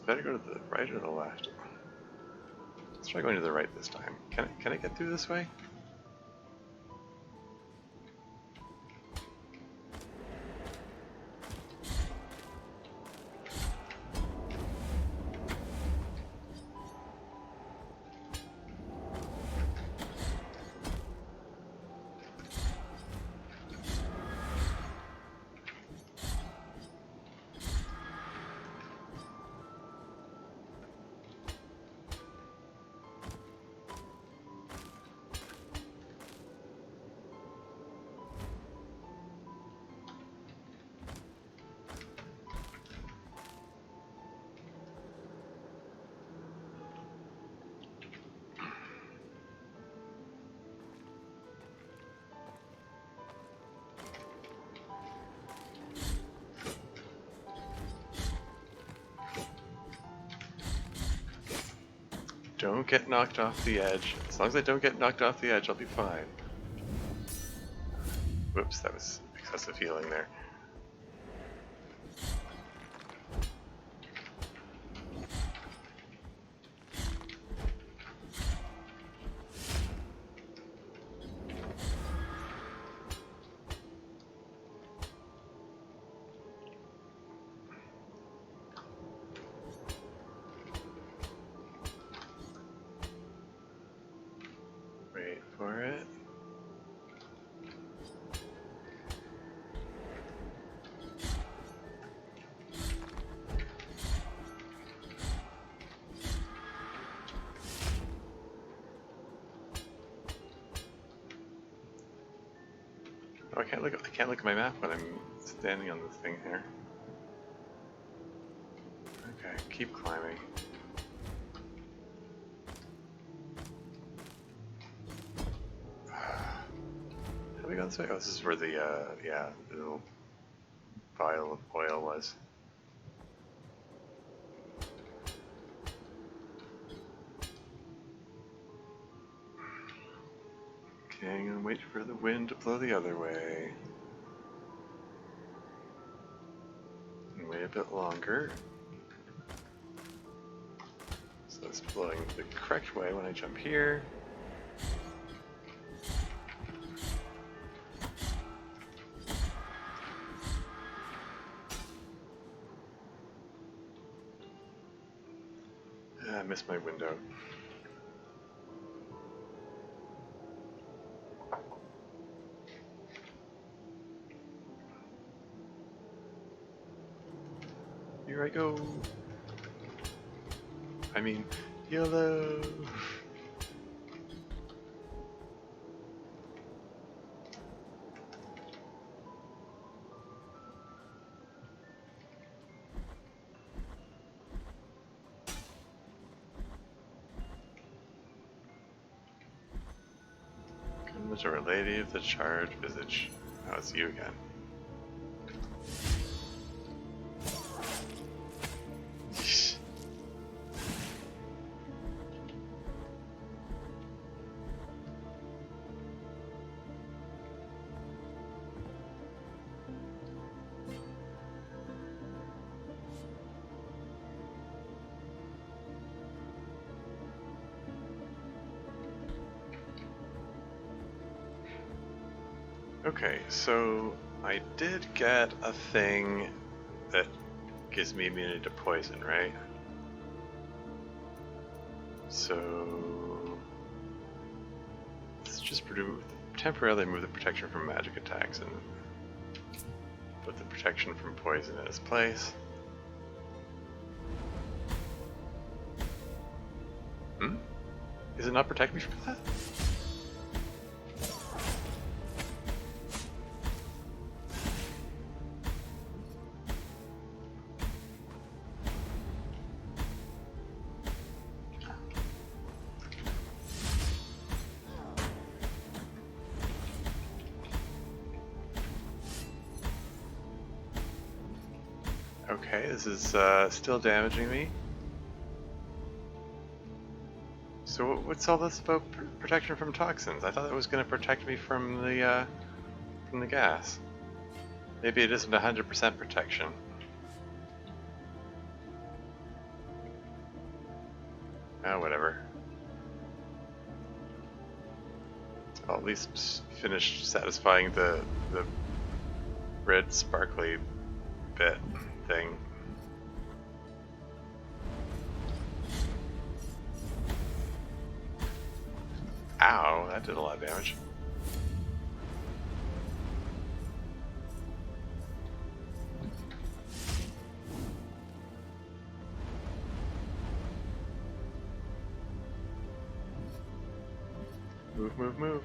better go to the right or the left? Let's try going to the right this time. Can I get through this way? Don't get knocked off the edge. As long as I don't get knocked off the edge, I'll be fine. Whoops, that was excessive healing there. for it. Oh, I can't look at my map when I'm standing on this thing here. Okay, keep climbing. How do we go this way? Oh, this is where the yeah, the little vial of oil was. Okay, I'm gonna wait for the wind to blow the other way. And wait a bit longer. So it's blowing the correct way when I jump here. I missed my window. Here I go. I mean, yellow. Come to Our Lady of the Charred Visage. Oh, it's you again. Okay, so I did get a thing that gives me immunity to poison, right? So let's just temporarily remove the protection from magic attacks and put the protection from poison in its place. Does it not protect me from that? Okay, this is still damaging me. So what's all this about protection from toxins? I thought it was going to protect me from the gas. Maybe it isn't 100% protection. Oh, whatever. I'll at least finish satisfying the red sparkly bit thing. Ow, that did a lot of damage. Move, move, move.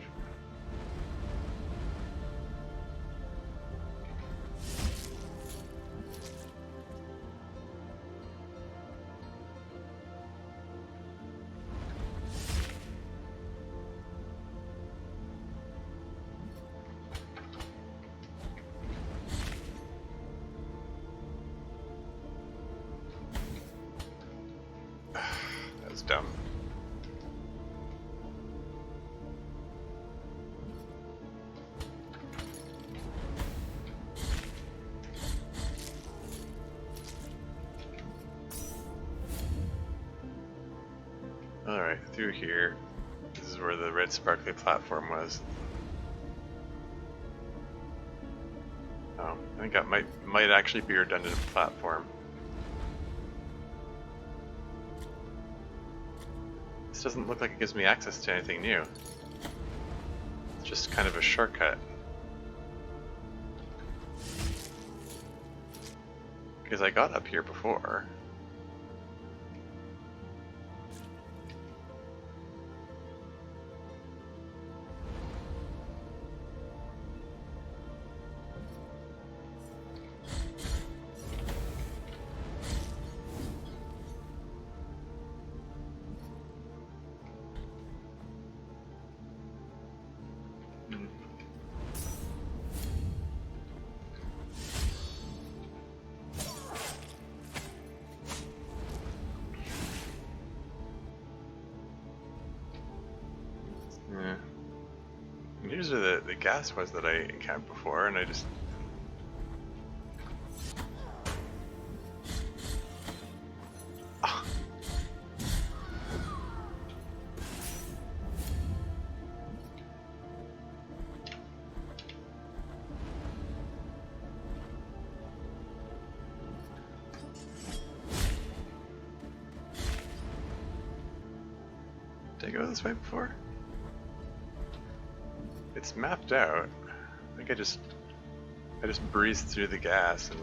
That's dumb. Alright, through here. This is where the red sparkly platform was. Oh, I think that might actually be a redundant platform. This doesn't look like it gives me access to anything new. just kind of a shortcut. Because I got up here before. Yeah. And these are the gas ones that I encountered before, and I just... Ah. Did I go this way before? It's mapped out. I think I just breezed through the gas and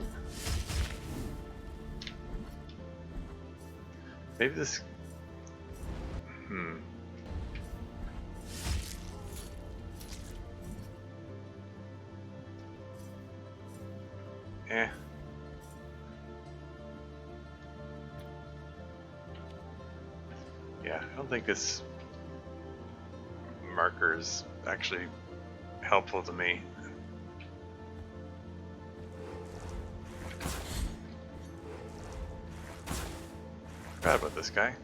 maybe this. Eh. Yeah, I don't think this marker is actually helpful to me. Forgot about this guy.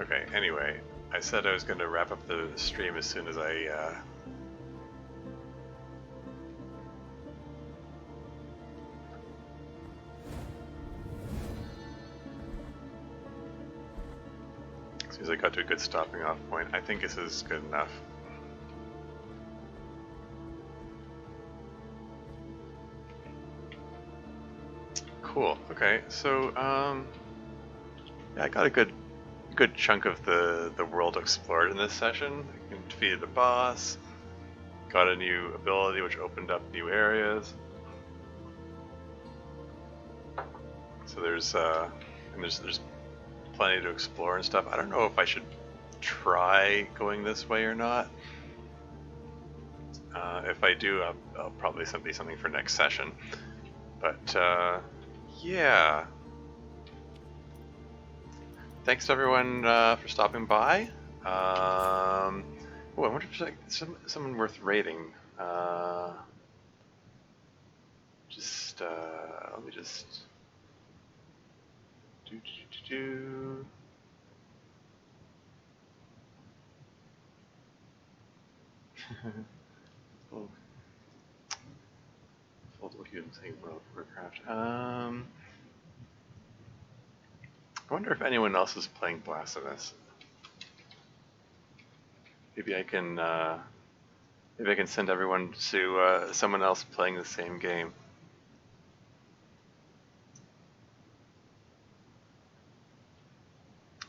Okay, anyway, I said I was going to wrap up the stream as soon as I got to a good stopping off point. I think this is good enough. Cool. Okay, so yeah, I got a good chunk of the world explored in this session. I defeated a boss, got a new ability which opened up new areas. So there's plenty to explore and stuff. I don't know if I should try going this way or not. If I do, I'll probably be something for next session. But yeah. Thanks everyone for stopping by. Oh, I wonder if there's like someone worth rating. Let me just do. Oh, what you saying about Warcraft? I wonder if anyone else is playing Blasphemous. Maybe I can send everyone to someone else playing the same game.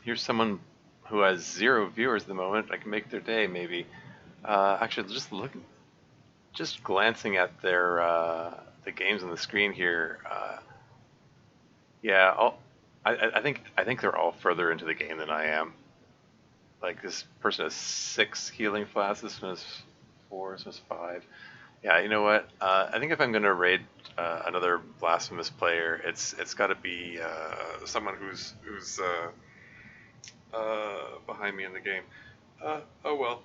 Here's someone who has 0 viewers at the moment. I can make their day, maybe. Actually, just glancing at their the games on the screen here. Yeah, I think they're all further into the game than I am. Like this person has 6 healing flasks. This one has 4. This one has 5. Yeah, you know what? I think if I'm gonna raid another Blasphemous player, it's got to be someone who's behind me in the game. Oh well.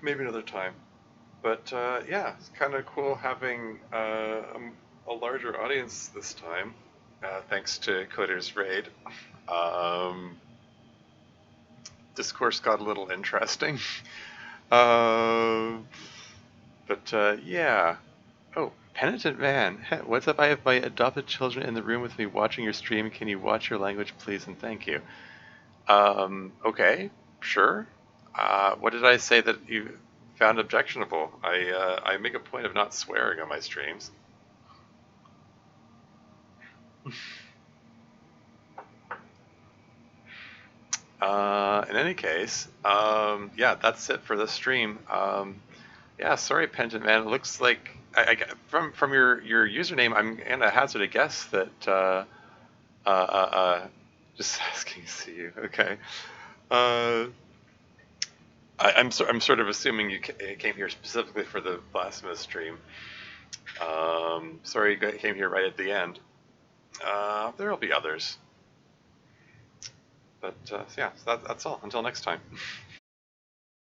Maybe another time. But yeah, it's kind of cool having a larger audience this time, thanks to Coder's raid. Discourse got a little interesting. But yeah. Oh, Penitent Man. What's up? I have my adopted children in the room with me watching your stream. Can you watch your language, please, and thank you. Okay, sure. What did I say that you found objectionable? I make a point of not swearing on my streams. In any case, yeah, that's it for this stream. Yeah, sorry, Pendant Man. It looks like from your username, I'm gonna hazard a guess that just asking to see you. Okay. I'm sort of assuming you came here specifically for the Blasphemous stream. Sorry you came here right at the end. There'll be others. But yeah, that's all. Until next time.